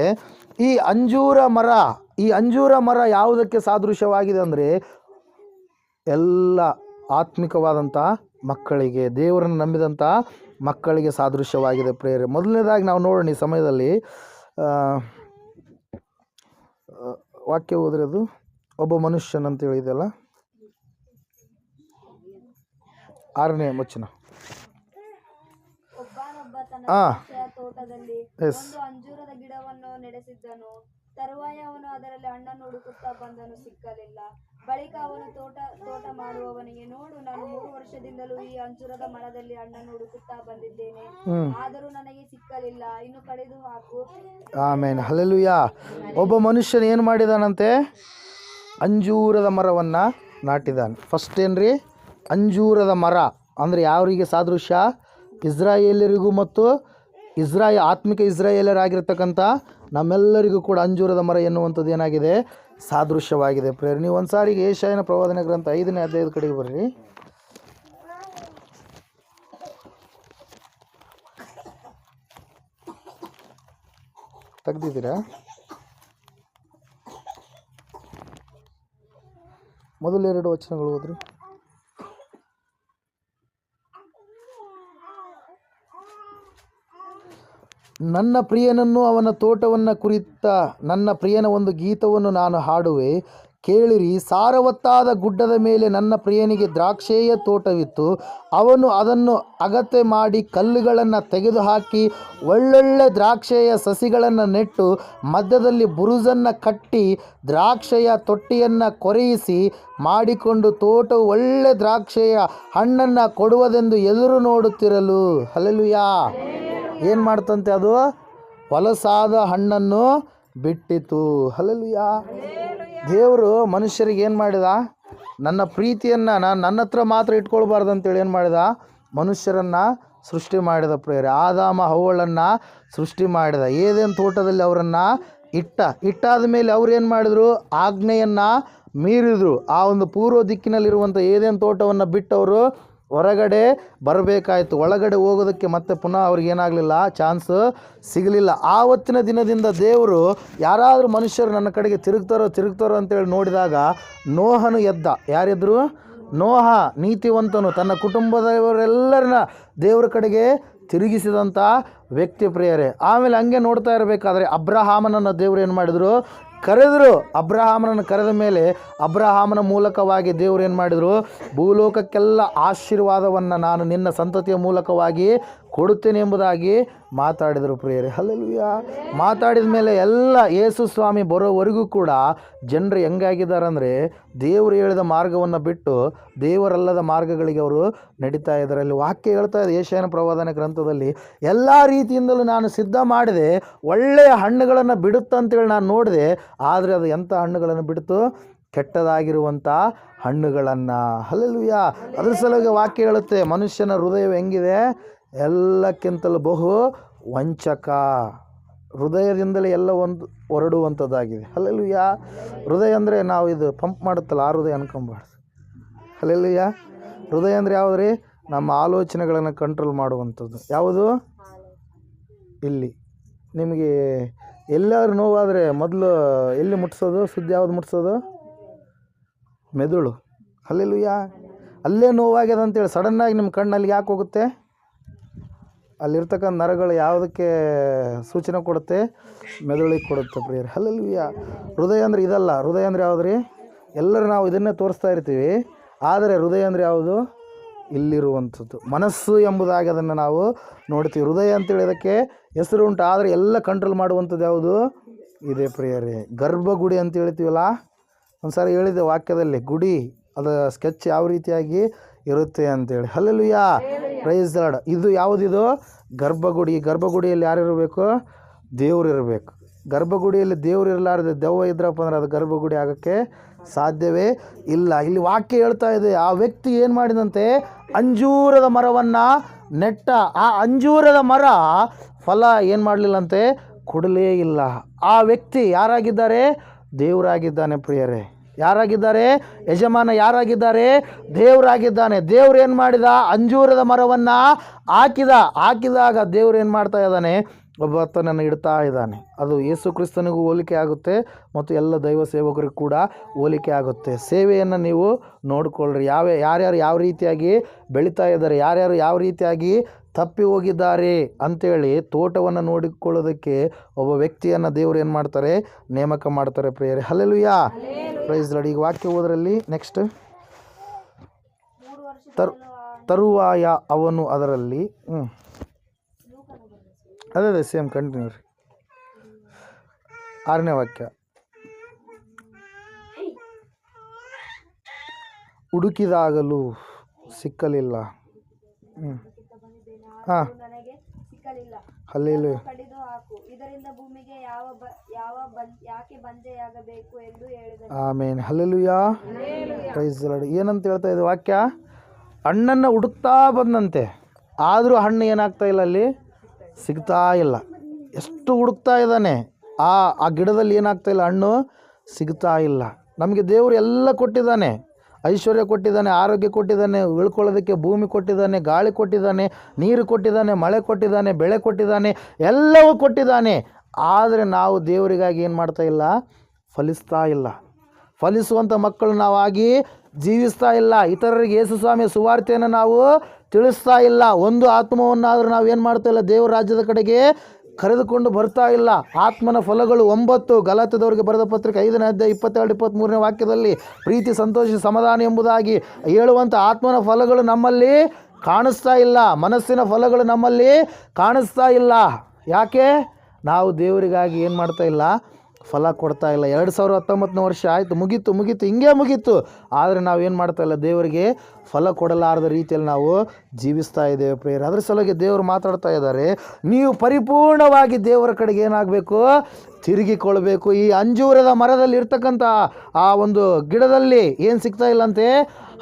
ಈ ಅಂಜೂರ ಮರ ಯಾವುದಕ್ಕೆ ಸಾದೃಶ್ಯವಾಗಿದೆ ಅಂದರೆ, ಎಲ್ಲ ಆತ್ಮಿಕವಾದಂಥ ಮಕ್ಕಳಿಗೆ, ದೇವರನ್ನು ನಂಬಿದಂಥ ಮಕ್ಕಳಿಗೆ ಸಾದೃಶ್ಯವಾಗಿದೆ ಪ್ರೇರೆ. ಮೊದಲನೇದಾಗಿ ನಾವು ನೋಡೋಣ ಈ ಸಮಯದಲ್ಲಿ ವಾಕ್ಯ ಓದ್ರಿ. ಅದು ಒಬ್ಬ ಮನುಷ್ಯನಂತ ಹೇಳಿದೆಯಲ್ಲ, 6ನೇ ವಚನ. ತೋಟದಲ್ಲಿ ಒಂದು ಅಂಜೂರದ ಗಿಡವನ್ನು ನೆಡೆಸಿದ್ದನು. ತರುವಾಯ ಅವನು ಅದರಲ್ಲಿ ಹಣ್ಣನ್ನು ಹುಡುಕುತ್ತಾ ಬಂದನು, ಸಿಕ್ಕಲಿಲ್ಲ. ಬಳಿಕ ಅವನು ತೋಟ ಮಾಡುವವನಿಗೆ, ನೋಡು, ನಾನು 3 ವರ್ಷದಿಂದಲೂ ಈ ಅಂಜೂರದ ಮರದಲ್ಲಿ ಹಣ್ಣನ್ನು ಹುಡುಕುತ್ತಾ ಬಂದಿದ್ದೇನೆ, ಆದರೂ ನನಗೆ ಸಿಕ್ಕಲಿಲ್ಲ. ಇನ್ನು ಕಡಿದು ಹಾಕು. ಆಮೇನ್. ಹಲ್ಲೆಲೂಯಾ. ಒಬ್ಬ ಮನುಷ್ಯನು ಏನು ಮಾಡಿದಾನಂತೆ? ಅಂಜೂರದ ಮರವನ್ನು ನಾಟಿದ್ದಾನೆ. ಫಸ್ಟ್ ಏನ್ರಿ? ಅಂಜೂರದ ಮರ ಅಂದರೆ ಯಾವರಿಗೆ ಸಾದೃಶ್ಯ? ಇಸ್ರಾಯೇಲರಿಗೂ ಮತ್ತು ಆತ್ಮಿಕ ಇಸ್ರಾಯೇಲರಾಗಿರ್ತಕ್ಕಂಥ ನಮ್ಮೆಲ್ಲರಿಗೂ ಕೂಡ ಅಂಜೂರದ ಮರ ಎನ್ನುವಂಥದ್ದು ಏನಾಗಿದೆ? ಸಾದೃಶ್ಯವಾಗಿದೆ ಪ್ರೇರಣೆ. ನೀವು ಒಂದು ಸಾರಿಗೆ ಯೆಶಾಯನ ಪ್ರವಾದನೆ ಗ್ರಂಥ 5ನೇ ಅಧ್ಯಾಯದ ಕಡೆಗೆ ಬರ್ರಿ. ತೆಗ್ದಿದ್ದೀರಾ? ಮೊದಲು 2 ವಚನಗಳು ಓದ್ರಿ. ನನ್ನ ಪ್ರಿಯನನ್ನು ಅವನ ತೋಟವನ್ನು ಕುರಿತ ನನ್ನ ಪ್ರಿಯನ ಒಂದು ಗೀತವನ್ನು ನಾನು ಹಾಡುವೆ, ಕೇಳಿರಿ. ಸಾರವತ್ತಾದ ಗುಡ್ಡದ ಮೇಲೆ ನನ್ನ ಪ್ರಿಯನಿಗೆ ದ್ರಾಕ್ಷೇಯ ತೋಟವಿತ್ತು. ಅವನು ಅದನ್ನು ಅಗತ್ಯ ಮಾಡಿ ಕಲ್ಲುಗಳನ್ನು ತೆಗೆದುಹಾಕಿ ಒಳ್ಳೊಳ್ಳೆ ದ್ರಾಕ್ಷೆಯ ಸಸಿಗಳನ್ನು ನೆಟ್ಟು ಮಧ್ಯದಲ್ಲಿ ಬುರುಜನ್ನು ಕಟ್ಟಿ ದ್ರಾಕ್ಷೆಯ ತೊಟ್ಟಿಯನ್ನು ಕೊರೆಯಿಸಿ ಮಾಡಿಕೊಂಡು ತೋಟವು ಒಳ್ಳೆ ದ್ರಾಕ್ಷೆಯ ಹಣ್ಣನ್ನು ಕೊಡುವುದೆಂದು ಎದುರು ನೋಡುತ್ತಿರಲು. ಹಲ್ಲೆಲೂಯಾ. ಏನು ಮಾಡ್ತಂತೆ? ಅದು ಹೊಲಸಾದ ಹಣ್ಣನ್ನು ಬಿಟ್ಟಿತು. ಹಲ್ಲೆಲೂಯಾ. ದೇವರು ಮನುಷ್ಯರಿಗೆ ಏನು ಮಾಡಿದ? ನನ್ನ ಪ್ರೀತಿಯನ್ನು ನನ್ನ ಹತ್ರ ಮಾತ್ರ ಇಟ್ಕೊಳ್ಬಾರ್ದು ಅಂತೇಳಿ ಏನು ಮಾಡಿದ? ಮನುಷ್ಯರನ್ನು ಸೃಷ್ಟಿ ಮಾಡಿದ ಪ್ರೇರೆ. ಆದಾಮ ಹವ್ವಳನ್ನು ಸೃಷ್ಟಿ ಮಾಡಿದ. ಏದೇನು ತೋಟದಲ್ಲಿ ಅವರನ್ನು ಇಟ್ಟಾದ ಮೇಲೆ ಅವ್ರು ಏನು ಮಾಡಿದ್ರು? ಆಜ್ಞೆಯನ್ನು ಮೀರಿದ್ರು. ಆ ಒಂದು ಪೂರ್ವ ದಿಕ್ಕಿನಲ್ಲಿರುವಂಥ ಏದೇನು ತೋಟವನ್ನು ಬಿಟ್ಟವರು ಹೊರಗಡೆ ಬರಬೇಕಾಯಿತು. ಒಳಗಡೆ ಹೋಗೋದಕ್ಕೆ ಮತ್ತೆ ಪುನಃ ಅವ್ರಿಗೆ ಏನಾಗಲಿಲ್ಲ, ಚಾನ್ಸ್ ಸಿಗಲಿಲ್ಲ. ಆವತ್ತಿನ ದಿನದಿಂದ ದೇವರು ಯಾರಾದರೂ ಮನುಷ್ಯರು ನನ್ನ ಕಡೆಗೆ ತಿರುಗ್ತಾರೋ ಅಂತೇಳಿ ನೋಡಿದಾಗ ನೋಹನು ಎದ್ದ. ಯಾರೆದ್ರು? ನೋಹ ನೀತಿವಂತನು, ತನ್ನ ಕುಟುಂಬದವರೆಲ್ಲರನ್ನ ದೇವರ ಕಡೆಗೆ ತಿರುಗಿಸಿದಂಥ ವ್ಯಕ್ತಿ ಪ್ರಿಯರೇ. ಆಮೇಲೆ ಹಂಗೆ ನೋಡ್ತಾ ಇರಬೇಕಾದ್ರೆ ಅಬ್ರಹಾಮನನ್ನು ದೇವರು ಏನು ಮಾಡಿದರು? ಕರೆದರು. ಅಬ್ರಹಾಮನನ್ನು ಕರೆದ ಮೇಲೆ ಅಬ್ರಹಾಮನ ಮೂಲಕವಾಗಿ ದೇವರು ಏನು ಮಾಡಿದರು? ಭೂಲೋಕಕ್ಕೆಲ್ಲ ಆಶೀರ್ವಾದವನ್ನು ನಾನು ನಿನ್ನ ಸಂತತಿಯ ಮೂಲಕವಾಗಿ ಕೊಡುತ್ತೇನೆ ಎಂಬುದಾಗಿ ಮಾತಾಡಿದರು ಪ್ರಿಯರೇ. ಹಲ್ಲೆಲೂಯಾ. ಮಾತಾಡಿದ ಮೇಲೆ ಎಲ್ಲ ಯೇಸು ಸ್ವಾಮಿ ಬರೋವರೆಗೂ ಕೂಡ ಜನರು ಹೆಂಗಾಗಿದ್ದಾರೆ ಅಂದರೆ, ದೇವರು ಹೇಳಿದ ಮಾರ್ಗವನ್ನು ಬಿಟ್ಟು ದೇವರಲ್ಲದ ಮಾರ್ಗಗಳಿಗೆ ಅವರು ನಡೀತಾ ಇದ್ದಾರೆ. ಅಲ್ಲಿ ವಾಕ್ಯ ಹೇಳ್ತಾ ಇದೆ ಯೆಶಾಯನ ಪ್ರವಾದನ ಗ್ರಂಥದಲ್ಲಿ, ಎಲ್ಲ ರೀತಿಯಿಂದಲೂ ನಾನು ಸಿದ್ಧ ಮಾಡಿದೆ, ಒಳ್ಳೆಯ ಹಣ್ಣುಗಳನ್ನು ಬಿಡುತ್ತಂತೇಳಿ ನಾನು ನೋಡಿದೆ, ಆದರೆ ಅದು ಎಂಥ ಹಣ್ಣುಗಳನ್ನು ಬಿಡ್ತು? ಕೆಟ್ಟದಾಗಿರುವಂಥ ಹಣ್ಣುಗಳನ್ನು. ಹಲ್ಲೆಲೂಯಾ. ಅದ್ರ ಸಲುವಾಗಿ ವಾಕ್ಯ ಹೇಳುತ್ತೆ, ಮನುಷ್ಯನ ಹೃದಯ ಹೆಂಗಿದೆ? ಎಲ್ಲಕ್ಕಿಂತಲೂ ಬಹು ವಂಚಕ. ಹೃದಯದಿಂದಲೇ ಎಲ್ಲ ಒಂದು ಹೊರಡುವಂಥದ್ದಾಗಿದೆ. ಹಲ್ಲೆಲೂಯಾ. ಹೃದಯ ಅಂದರೆ ನಾವು ಇದು ಪಂಪ್ ಮಾಡುತ್ತಲ್ಲ, ಆ ಹೃದಯ ಅನ್ಕೊಂಬಾರ್ದು. ಹಲ್ಲೆಲೂಯಾ. ಹೃದಯ ಅಂದರೆ ಯಾವುದು ರೀ? ನಮ್ಮ ಆಲೋಚನೆಗಳನ್ನು ಕಂಟ್ರೋಲ್ ಮಾಡುವಂಥದ್ದು. ಯಾವುದು? ಇಲ್ಲಿ ನಿಮಗೆ ಎಲ್ಲಾದ್ರೂ ನೋವಾದರೆ ಮೊದಲು ಎಲ್ಲಿ ಮುಟ್ಸೋದು? ಸುದ್ದಿ ಯಾವುದು ಮುಟ್ಸೋದು? ಮೆದುಳು. ಹಲ್ಲೆಲೂಯಾ. ಅಲ್ಲೇ ನೋವಾಗ್ಯದ ಅಂತೇಳಿ ಸಡನ್ನಾಗಿ ನಿಮ್ಮ ಕಣ್ಣಲ್ಲಿ ಯಾಕೆ ಹೋಗುತ್ತೆ? ಅಲ್ಲಿರ್ತಕ್ಕಂಥ ನರಗಳು ಯಾವುದಕ್ಕೆ ಸೂಚನೆ ಕೊಡುತ್ತೆ? ಮೆದುಳಿಗೆ ಕೊಡುತ್ತೆ ಪ್ರಿಯರೇ. ಹಲ್ಲೆಲೂಯಾ. ಹೃದಯ ಅಂದರೆ ಇದಲ್ಲ. ಹೃದಯ ಅಂದರೆ ಯಾವುದು ರೀ? ಎಲ್ಲರೂ ನಾವು ಇದನ್ನೇ ತೋರಿಸ್ತಾ ಇರ್ತೀವಿ, ಆದರೆ ಹೃದಯ ಅಂದರೆ ಯಾವುದು? ಇಲ್ಲಿರುವಂಥದ್ದು ಮನಸ್ಸು ಎಂಬುದಾಗಿ ಅದನ್ನು ನಾವು ನೋಡ್ತೀವಿ. ಹೃದಯ ಅಂತೇಳಿ ಅದಕ್ಕೆ ಹೆಸರು ಉಂಟು, ಆದರೆ ಎಲ್ಲ ಕಂಟ್ರೋಲ್ ಮಾಡುವಂಥದ್ದು ಯಾವುದು? ಇದೆ ಪ್ರಿಯರೇ. ಗರ್ಭಗುಡಿ ಅಂತ ಹೇಳ್ತೀವಲ್ಲ, ಒಂದು ಸಾರಿ ಹೇಳಿದೆ ವಾಕ್ಯದಲ್ಲಿ, ಗುಡಿ ಅದರ ಸ್ಕೆಚ್ ಯಾವ ರೀತಿಯಾಗಿ ಇರುತ್ತೆ ಅಂತೇಳಿ. ಹಲ್ಲೆಲೂಯಾ. Praise the Lord. ಇದು ಯಾವುದಿದು? ಗರ್ಭಗುಡಿ. ಗರ್ಭಗುಡಿಯಲ್ಲಿ ಯಾರಿರಬೇಕು? ದೇವ್ರು ಇರಬೇಕು. ಗರ್ಭಗುಡಿಯಲ್ಲಿ ದೇವ್ರು ಇರಲಾರದೆ ದೆವ್ವ ಇದ್ರಪ್ಪ ಅಂದ್ರೆ ಅದು ಗರ್ಭಗುಡಿ ಆಗೋಕ್ಕೆ ಸಾಧ್ಯವೇ ಇಲ್ಲ. ಇಲ್ಲಿ ವಾಕ್ಯ ಹೇಳ್ತಾ ಇದೆ, ಆ ವ್ಯಕ್ತಿ ಏನು ಮಾಡಿದಂತೆ? ಅಂಜೂರದ ಮರವನ್ನು ನೆಟ್ಟ. ಆ ಅಂಜೂರದ ಮರ ಫಲ ಏನು ಮಾಡಲಿಲ್ಲಂತೆ? ಕೊಡಲೇ ಇಲ್ಲ. ಆ ವ್ಯಕ್ತಿ ಯಾರಾಗಿದ್ದಾರೆ? ದೇವರಾಗಿದ್ದಾನೆ ಪ್ರಿಯರೇ. ಯಾರಾಗಿದ್ದಾರೆ? ಯಜಮಾನ ಯಾರಾಗಿದ್ದಾರೆ? ದೇವರಾಗಿದ್ದಾನೆ. ದೇವ್ರು ಏನು ಮಾಡಿದ? ಅಂಜೂರದ ಮರವನ್ನು ಹಾಕಿದಾಗ ದೇವ್ರು ಏನು ಮಾಡ್ತಾ ಇದ್ದಾನೆ? ಒಬ್ಬತನನ್ನು ಇಡ್ತಾ ಇದ್ದಾನೆ. ಅದು ಯೇಸು ಕ್ರಿಸ್ತನಿಗೂ ಹೋಲಿಕೆ ಆಗುತ್ತೆ ಮತ್ತು ಎಲ್ಲ ದೈವ ಸೇವಕರಿಗೂ ಕೂಡ ಹೋಲಿಕೆ ಆಗುತ್ತೆ. ಸೇವೆಯನ್ನು ನೀವು ನೋಡಿಕೊಳ್ಳ್ರಿ. ಯಾರ್ಯಾರು ಯಾವ ರೀತಿಯಾಗಿ ಬೆಳೀತಾ ಇದ್ದಾರೆ, ಯಾರ್ಯಾರು ಯಾವ ರೀತಿಯಾಗಿ ತಪ್ಪಿ ಹೋಗಿದ್ದಾರೆ ಅಂಥೇಳಿ ತೋಟವನ್ನು ನೋಡಿಕೊಳ್ಳೋದಕ್ಕೆ ಒಬ್ಬ ವ್ಯಕ್ತಿಯನ್ನು ದೇವರು ಏನು ಮಾಡ್ತಾರೆ? ನೇಮಕ ಮಾಡ್ತಾರೆ ಪ್ರಿಯರೇ. ಹಲ್ಲೆಲೂಯಾ. Praise Lord. ಈಗ ವಾಕ್ಯ ಓದರಲ್ಲಿ ನೆಕ್ಸ್ಟ್. ತರುವಾಯ ಅವನು ಅದರಲ್ಲಿ ಅದೇ ಸೇಮ್ ಕಂಟಿನ್ಯೂ ರೀ. 6ನೇ ವಾಕ್ಯ. ಹುಡುಕಿದಾಗಲೂ ಸಿಕ್ಕಲಿಲ್ಲ. ಹಾಂ. Hallelujah. Amen. Hallelujah. Praise the Lord. ಏನಂತ ಹೇಳ್ತಾ ಇದೆ ವಾಕ್ಯ? ಹಣ್ಣನ್ನು ಹುಡುಕ್ತಾ ಬಂದಂತೆ, ಆದರೂ ಹಣ್ಣು ಏನಾಗ್ತಾ ಇಲ್ಲ, ಅಲ್ಲಿ ಸಿಗ್ತಾ ಇಲ್ಲ. ಎಷ್ಟು ಹುಡುಕ್ತಾ ಇದ್ದಾನೆ, ಆ ಗಿಡದಲ್ಲಿ ಏನಾಗ್ತಾ ಇಲ್ಲ, ಹಣ್ಣು ಸಿಗ್ತಾ ಇಲ್ಲ. ನಮಗೆ ದೇವರು ಎಲ್ಲ ಕೊಟ್ಟಿದ್ದಾನೆ. ಐಶ್ವರ್ಯ ಕೊಟ್ಟಿದ್ದಾನೆ, ಆರೋಗ್ಯ ಕೊಟ್ಟಿದ್ದಾನೆ, ಉಳ್ಕೊಳ್ಳೋದಕ್ಕೆ ಭೂಮಿ ಕೊಟ್ಟಿದ್ದಾನೆ, ಗಾಳಿ ಕೊಟ್ಟಿದ್ದಾನೆ, ನೀರು ಕೊಟ್ಟಿದ್ದಾನೆ, ಮಳೆ ಕೊಟ್ಟಿದ್ದಾನೆ, ಬೆಳೆ ಕೊಟ್ಟಿದ್ದಾನೆ, ಎಲ್ಲವೂ ಕೊಟ್ಟಿದ್ದಾನೆ. ಆದರೆ ನಾವು ದೇವರಿಗಾಗಿ ಏನು ಮಾಡ್ತಾ ಇಲ್ಲ? ಫಲಿಸ್ತಾ ಇಲ್ಲ. ಫಲಿಸುವಂಥ ಮಕ್ಕಳು ನಾವಾಗಿ ಜೀವಿಸ್ತಾ ಇಲ್ಲ. ಇತರರಿಗೆ ಯೇಸು ಸ್ವಾಮಿಯ ಸುವಾರ್ತೆಯನ್ನು ನಾವು ತಿಳಿಸ್ತಾ ಇಲ್ಲ. ಒಂದು ಆತ್ಮವನ್ನಾದರೂ ನಾವು ಏನು ಮಾಡ್ತಾ ಇಲ್ಲ? ದೇವರ ರಾಜ್ಯದ ಕಡೆಗೆ ಕರೆದುಕೊಂಡು ಬರ್ತಾ ಇಲ್ಲ. ಆತ್ಮನ ಫಲಗಳು 9 ಗಲಾತ್ಯದವರಿಗೆ ಬರೆದ ಪತ್ರಿಕೆ 5ನೇ ಅಧ್ಯಾಯ 22-23ನೇ ವಾಕ್ಯದಲ್ಲಿ ಪ್ರೀತಿ, ಸಂತೋಷ, ಸಮಾಧಾನ ಎಂಬುದಾಗಿ ಹೇಳುವಂಥ ಆತ್ಮನ ಫಲಗಳು ನಮ್ಮಲ್ಲಿ ಕಾಣಿಸ್ತಾ ಇಲ್ಲ. ಮನಸ್ಸಿನ ಫಲಗಳು ನಮ್ಮಲ್ಲಿ ಕಾಣಿಸ್ತಾ ಇಲ್ಲ. ಯಾಕೆ? ನಾವು ದೇವರಿಗಾಗಿ ಏನು ಮಾಡ್ತಾ ಇಲ್ಲ? ಫಲ ಕೊಡ್ತಾ ಇಲ್ಲ. 2019ನೇ ವರ್ಷ ಆಯಿತು, ಮುಗೀತು, ಹಿಂಗೇ ಮುಗೀತು. ಆದರೆ ನಾವೇನು ಮಾಡ್ತಾ ಇಲ್ಲ? ದೇವರಿಗೆ ಫಲ ಕೊಡಲಾರದ ರೀತಿಯಲ್ಲಿ ನಾವು ಜೀವಿಸ್ತಾ ಇದ್ದೇವೆ ಪ್ರಿಯರೇ. ಅದ್ರ ಸಲುವಾಗಿ ದೇವರು ಮಾತಾಡ್ತಾ ಇದ್ದಾರೆ, ನೀವು ಪರಿಪೂರ್ಣವಾಗಿ ದೇವರ ಕಡೆಗೆ ಏನಾಗಬೇಕು? ತಿರುಗಿಕೊಳ್ಬೇಕು. ಈ ಅಂಜೂರದ ಮರದಲ್ಲಿ ಇರ್ತಕ್ಕಂಥ ಆ ಒಂದು ಗಿಡದಲ್ಲಿ ಏನು ಸಿಗ್ತಾ ಇಲ್ಲಂತೆ?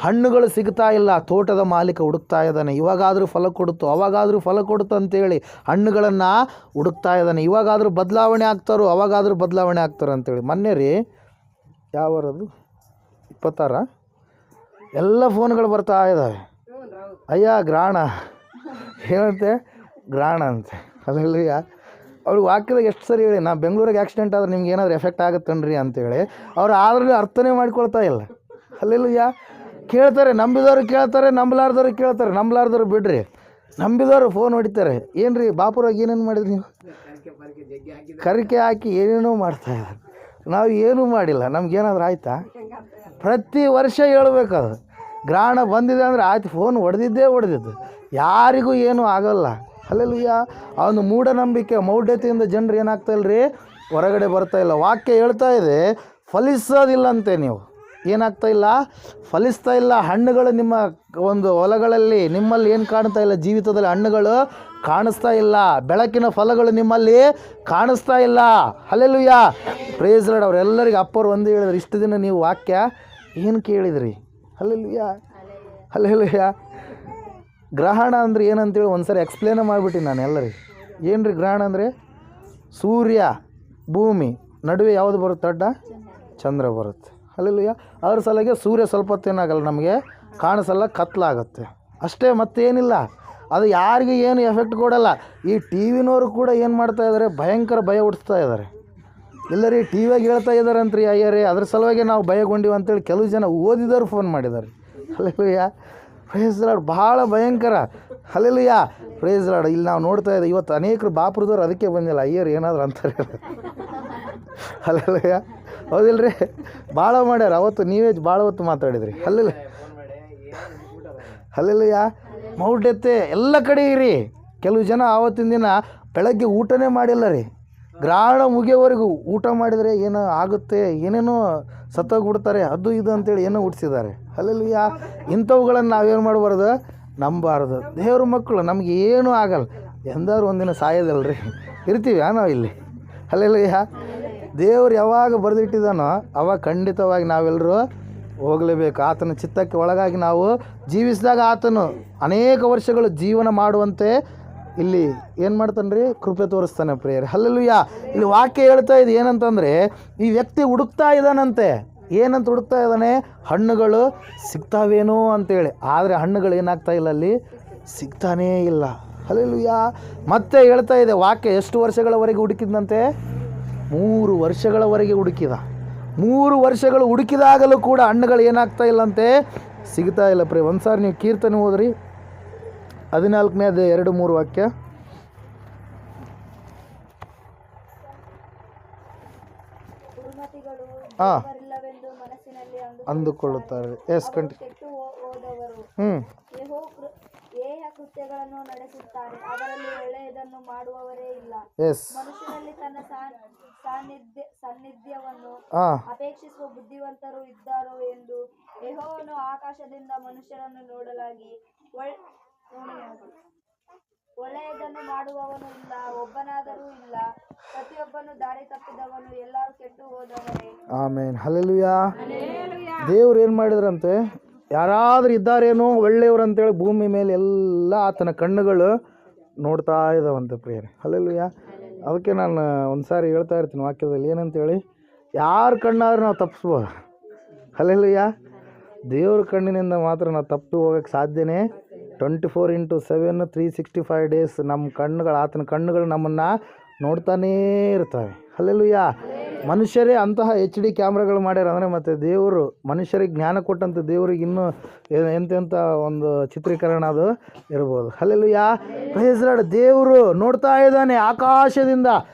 ಹಣ್ಣುಗಳು ಸಿಗ್ತಾ ಇಲ್ಲ. ತೋಟದ ಮಾಲೀಕ ಹುಡುಕ್ತಾ ಇದ್ದಾನೆ. ಇವಾಗಾದರೂ ಫಲ ಕೊಡುತ್ತೋ, ಅವಾಗಾದರೂ ಫಲ ಕೊಡುತ್ತೋ ಅಂತೇಳಿ ಹಣ್ಣುಗಳನ್ನು ಹುಡುಕ್ತಾ ಇದ್ದಾನೆ. ಇವಾಗಾದರೂ ಬದಲಾವಣೆ ಆಗ್ತಾರೋ, ಅವಾಗಾದರೂ ಬದಲಾವಣೆ ಆಗ್ತಾರೋ ಅಂತೇಳಿ. ಮೊನ್ನೆ ರೀ ಯಾವರದು 26 ಎಲ್ಲ ಫೋನ್ಗಳು ಬರ್ತಾ ಇದ್ದಾವೆ. ಅಯ್ಯ ಗ್ರಹಣ ಏನಂತೆ, ಗ್ರಹಣ ಅಂತೆ. ಅಲ್ಲೆಲ್ಲ ಅವ್ರಿಗೆ ವಾಕ್ಯದಾಗ ಎಷ್ಟು ಸರಿ ಹೇಳಿ, ನಾ ಬೆಂಗಳೂರಿಗೆ ಆಕ್ಸಿಡೆಂಟ್ ಆದ್ರೆ ನಿಮ್ಗೆ ಏನಾದರೂ ಎಫೆಕ್ಟ್ ಆಗುತ್ತನ್ರಿ ಅಂತೇಳಿ ಅವ್ರು ಆದ್ರೂ ಅರ್ಥನೇ ಮಾಡ್ಕೊಳ್ತಾ ಇಲ್ಲ. ಅಲ್ಲೆಲ್ಲ ಕೇಳ್ತಾರೆ, ನಂಬಿದವ್ರು ಕೇಳ್ತಾರೆ, ನಂಬಲಾರ್ದವ್ರು ಕೇಳ್ತಾರೆ. ನಂಬಲಾರ್ದವ್ರು ಬಿಡ್ರಿ, ನಂಬಿದವರು ಫೋನ್ ಹೊಡಿತಾರೆ. ಏನು ರೀ ಬಾಪುರಾಗ ಏನೇನು ಮಾಡಿದ್ರಿ ನೀವು? ಕರಿಕೆ ಹಾಕಿ ಏನೇನೋ ಮಾಡ್ತಾಯಿದ್ದಾರೆ. ನಾವು ಏನೂ ಮಾಡಿಲ್ಲ, ನಮ್ಗೇನಾದ್ರೂ ಆಯಿತಾ? ಪ್ರತಿ ವರ್ಷ ಹೇಳ್ಬೇಕದು. ಗ್ರಹಣ ಬಂದಿದೆ ಅಂದರೆ ಆಯ್ತು, ಫೋನ್ ಹೊಡೆದಿದ್ದು, ಯಾರಿಗೂ ಏನೂ ಆಗೋಲ್ಲ. ಅಲ್ಲೆಲ್ಲೂಯ್ಯ. ಆ ಒಂದು ಮೂಢನಂಬಿಕೆ ಮೌಢ್ಯತೆಯಿಂದ ಜನರು ಏನಾಗ್ತಾಯಿಲ್ಲ ಹೊರಗಡೆ ಬರ್ತಾಯಿಲ್ಲ. ವಾಕ್ಯ ಹೇಳ್ತಾ ಇದೆ ಫಲಿಸೋದಿಲ್ಲಂತೆ. ನೀವು ಏನಾಗ್ತಾಯಿಲ್ಲ, ಫಲಿಸ್ತಾ ಇಲ್ಲ. ಹಣ್ಣುಗಳು ನಿಮ್ಮ ಒಂದು ಹೊಲಗಳಲ್ಲಿ ನಿಮ್ಮಲ್ಲಿ ಏನು ಕಾಣ್ತಾ ಇಲ್ಲ, ಜೀವಿತದಲ್ಲಿ ಹಣ್ಣುಗಳು ಕಾಣಿಸ್ತಾ ಇಲ್ಲ, ಬೆಳಕಿನ ಫಲಗಳು ನಿಮ್ಮಲ್ಲಿ ಕಾಣಿಸ್ತಾ ಇಲ್ಲ. Hallelujah, praise lord. ಅವರೆಲ್ಲರಿಗೆ ಅಪ್ಪರು ಒಂದೇ ಹೇಳಿದ್ರು, ಇಷ್ಟು ದಿನ ನೀವು ವಾಕ್ಯ ಏನು ಕೇಳಿದ್ರಿ? Hallelujah, hallelujah. ಗ್ರಹಣ ಅಂದರೆ ಏನಂತೇಳಿ ಒಂದು ಸರಿ ಎಕ್ಸ್ಪ್ಲೇನ್ ಮಾಡಿಬಿಟ್ಟಿನಿ ನಾನು ಎಲ್ಲರಿಗೆ. ಏನು ರೀ ಗ್ರಹಣ ಅಂದರೆ? ಸೂರ್ಯ ಭೂಮಿ ನಡುವೆ ಯಾವುದು ಬರುತ್ತೆ ಅಡ್ಡ? ಚಂದ್ರ ಬರುತ್ತೆ. ಹಲ್ಲೆಲೂಯಾ. ಅದ್ರ ಸಲಗೆ ಸೂರ್ಯ ಸ್ವಲ್ಪ ಹೊತ್ತೇನಾಗಲ್ಲ, ನಮಗೆ ಕಾಣಿಸಲ್ಲ, ಕತ್ಲಾಗುತ್ತೆ ಅಷ್ಟೇ, ಮತ್ತೇನಿಲ್ಲ. ಅದು ಯಾರಿಗೂ ಏನು ಎಫೆಕ್ಟ್ ಕೊಡಲ್ಲ. ಈ ಟಿ ವಿನವರು ಕೂಡ ಏನು ಮಾಡ್ತಾ ಇದ್ದಾರೆ, ಭಯಂಕರ ಭಯ ಹುಟ್ಟಿಸ್ತಾ ಇದ್ದಾರೆ. ಇಲ್ಲ ರೀ ಟಿ ವಿಯಾಗ ಹೇಳ್ತಾ ಇದ್ದಾರೆ ಅಂತ್ರಿ ಅಯ್ಯರೇ, ಅದ್ರ ಸಲುವಾಗಿ ನಾವು ಭಯಗೊಂಡಿವಿ ಅಂತೇಳಿ ಕೆಲವು ಜನ ಓದಿದವರು ಫೋನ್ ಮಾಡಿದ್ದಾರೆ. Hallelujah, praise Lord. ಭಾಳ ಭಯಂಕರ. Hallelujah, praise Lord. ಇಲ್ಲಿ ನಾವು ನೋಡ್ತಾ ಇದ್ದೀವಿ ಇವತ್ತು ಅನೇಕರು ಬಾಪುರದವ್ರು ಅದಕ್ಕೆ ಬಂದಿಲ್ಲ, ಅಯ್ಯರು ಏನಾದ್ರು ಅಂತಾರೆ. ಹಲ್ಲೆಲೂಯಾ, ಹೌದಿಲ್ರಿ? ಭಾಳ ಮಾಡ್ಯಾರ. ಅವತ್ತು ನೀವೇ ಭಾಳ ಹೊತ್ತು ಮಾತಾಡಿದ್ರಿ. ಹಲ್ಲೆಲೂಯಾ. ಮೌಢ್ಯತೆ ಎಲ್ಲ ಕಡೆ ಇರಿ. ಕೆಲವು ಜನ ಆವತ್ತಿನ ದಿನ ಬೆಳಗ್ಗೆ ಊಟನೇ ಮಾಡಿಲ್ಲ ರೀ. ಗ್ರಹಣ ಮುಗಿಯೋವರೆಗೂ ಊಟ ಮಾಡಿದರೆ ಏನೋ ಆಗುತ್ತೆ, ಏನೇನೋ ಸತ್ತೋಗ್ಬಿಡ್ತಾರೆ, ಅದು ಇದು ಅಂತೇಳಿ ಏನೋ ಹುಟ್ಟಿಸಿದ್ದಾರೆ. ಹಲ್ಲೆಲೂಯಾ. ಇಂಥವುಗಳನ್ನು ನಾವೇನು ಮಾಡಬಾರ್ದು, ನಂಬಾರ್ದು. ದೇವ್ರ ಮಕ್ಕಳು ನಮ್ಗೆ ಏನೂ ಆಗಲ್ಲ. ಎಂದಾದ್ರು ಒಂದಿನ ಸಾಯೋದಲ್ರಿ, ಇರ್ತೀವಿ ನಾವು ಇಲ್ಲಿ. ಹಲ್ಲೆಲೂಯಾ. ದೇವ್ರು ಯಾವಾಗ ಬರೆದಿಟ್ಟಿದ್ದಾನೋ ಅವಾಗ ಖಂಡಿತವಾಗಿ ನಾವೆಲ್ಲರೂ ಹೋಗಲೇಬೇಕು. ಆತನ ಚಿತ್ತಕ್ಕೆ ಒಳಗಾಗಿ ನಾವು ಜೀವಿಸಿದಾಗ ಆತನು ಅನೇಕ ವರ್ಷಗಳು ಜೀವನ ಮಾಡುವಂತೆ ಇಲ್ಲಿ ಏನು ಮಾಡ್ತಾನೆ ರೀ, ಕೃಪೆ ತೋರಿಸ್ತಾನೆ ಪ್ರಿಯರೇ. ಹಲ್ಲೆಲೂಯಾ. ಇಲ್ಲಿ ವಾಕ್ಯ ಹೇಳ್ತಾ ಇದೆ ಏನಂತಂದರೆ, ಈ ವ್ಯಕ್ತಿ ಹುಡುಕ್ತಾ ಇದ್ದಾನಂತೆ. ಏನಂತ ಹುಡುಕ್ತಾ ಇದ್ದಾನೆ? ಹಣ್ಣುಗಳು ಸಿಗ್ತಾವೇನೋ ಅಂತೇಳಿ. ಆದರೆ ಹಣ್ಣುಗಳು ಏನಾಗ್ತಾ ಇಲ್ಲ, ಅಲ್ಲಿ ಸಿಗ್ತಾನೇ ಇಲ್ಲ. ಹಲ್ಲೆಲೂಯಾ. ಮತ್ತೆ ಹೇಳ್ತಾ ಇದೆ ವಾಕ್ಯ, ಎಷ್ಟು ವರ್ಷಗಳವರೆಗೆ ಹುಡುಕಿದ್ನಂತೆ? 3 ವರ್ಷಗಳವರೆಗೆ ಹುಡುಕಿದ. 3 ವರ್ಷಗಳು ಹುಡುಕಿದಾಗಲೂ ಕೂಡ ಹಣ್ಣುಗಳು ಏನಾಗ್ತಾ ಇಲ್ಲಂತೆ, ಸಿಗ್ತಾ ಇಲ್ಲ. ಒಂದು ಸಾರಿ ನೀವು ಕೀರ್ತನೆ ಓದ್ರಿ, 14ನೇ ಅಧ್ಯಾಯ 2-3 ವಾಕ್ಯ. ಅಂದುಕೊಳ್ಳುತ್ತಾರೆ. ಎಸ್ ಕಂಟಿ ಕೃತ್ಯಗಳನ್ನು ನಡೆಸುತ್ತಾರೆ, ಅದರಲ್ಲಿ ಒಳ್ಳೆಯದನ್ನು ಮಾಡುವವರೇ ಇಲ್ಲ. ಎಸ್, ಮನುಷ್ಯನಲ್ಲಿ ತನ್ನ ಸಾನ್ನಿಧ್ಯವನ್ನು ಅಪೇಕ್ಷಿಸುವ ಬುದ್ಧಿವಂತರು ಇದ್ದಾರೋ ಎಂದು ಯೆಹೋವನು ಆಕಾಶದಿಂದ ಮನುಷ್ಯರನ್ನು ನೋಡಲಾಗಿ ಒಳ್ಳೆಯದನ್ನು ಮಾಡುವವನು ಇಲ್ಲ, ಒಬ್ಬನಾದರೂ ಇಲ್ಲ. ಪ್ರತಿಯೊಬ್ಬನು ದಾರಿ ತಪ್ಪಿದವನು, ಎಲ್ಲರೂ ಕೆಟ್ಟು ಹೋದವರೇ. ಆಮೇನ್. ಹಲ್ಲೆಲೂಯಾ. ದೇವ್ರು ಏನು ಮಾಡಿದ್ರಂತೆ, ಯಾರಾದರೂ ಇದ್ದಾರೇನೋ ಒಳ್ಳೆಯವರು ಅಂತೇಳಿ ಭೂಮಿ ಮೇಲೆ ಎಲ್ಲ ಆತನ ಕಣ್ಣುಗಳು ನೋಡ್ತಾ ಇದ್ದಾವಂತೆ ಪ್ರಿಯರೇ. ಹಲ್ಲೆಲೂಯಾ. ಅದಕ್ಕೆ ನಾನು ಒಂದು ಸಾರಿ ಹೇಳ್ತಾ ಇರ್ತೀನಿ ವಾಕ್ಯದಲ್ಲಿ ಏನಂತೇಳಿ, ಯಾರ ಕಣ್ಣಾದ್ರೂ ನಾವು ತಪ್ಪಿಸ್ಬೋದು. ಹಲ್ಲೆಲೂಯಾ. ದೇವ್ರ ಕಣ್ಣಿನಿಂದ ಮಾತ್ರ ನಾವು ತಪ್ಪಿ ಹೋಗೋಕ್ಕೆ ಸಾಧ್ಯನೇ. 24/7 365 ಡೇಸ್ ನಮ್ಮ ಕಣ್ಣುಗಳು, ಆತನ ಕಣ್ಣುಗಳು ನಮ್ಮನ್ನು ನೋಡ್ತಾನೇ ಇರ್ತವೆ. ಹಲ್ಲೆಲೂಯಾ. ಮನುಷ್ಯರೇ ಅಂತಹ HD ಕ್ಯಾಮ್ರಾಗಳು ಮಾಡ್ಯಾರ ಅಂದರೆ ಮತ್ತು ದೇವರು ಮನುಷ್ಯರಿಗೆ ಜ್ಞಾನ ಕೊಟ್ಟಂಥ ದೇವ್ರಿಗೆ ಇನ್ನೂ ಎಂತೆಂಥ ಒಂದು ಚಿತ್ರೀಕರಣ ಅದು ಇರ್ಬೋದು. ಹಲ್ಲೆಲೂಯಾ. Praise Lord. ದೇವರು ನೋಡ್ತಾ ಇದ್ದಾನೆ ಆಕಾಶದಿಂದ.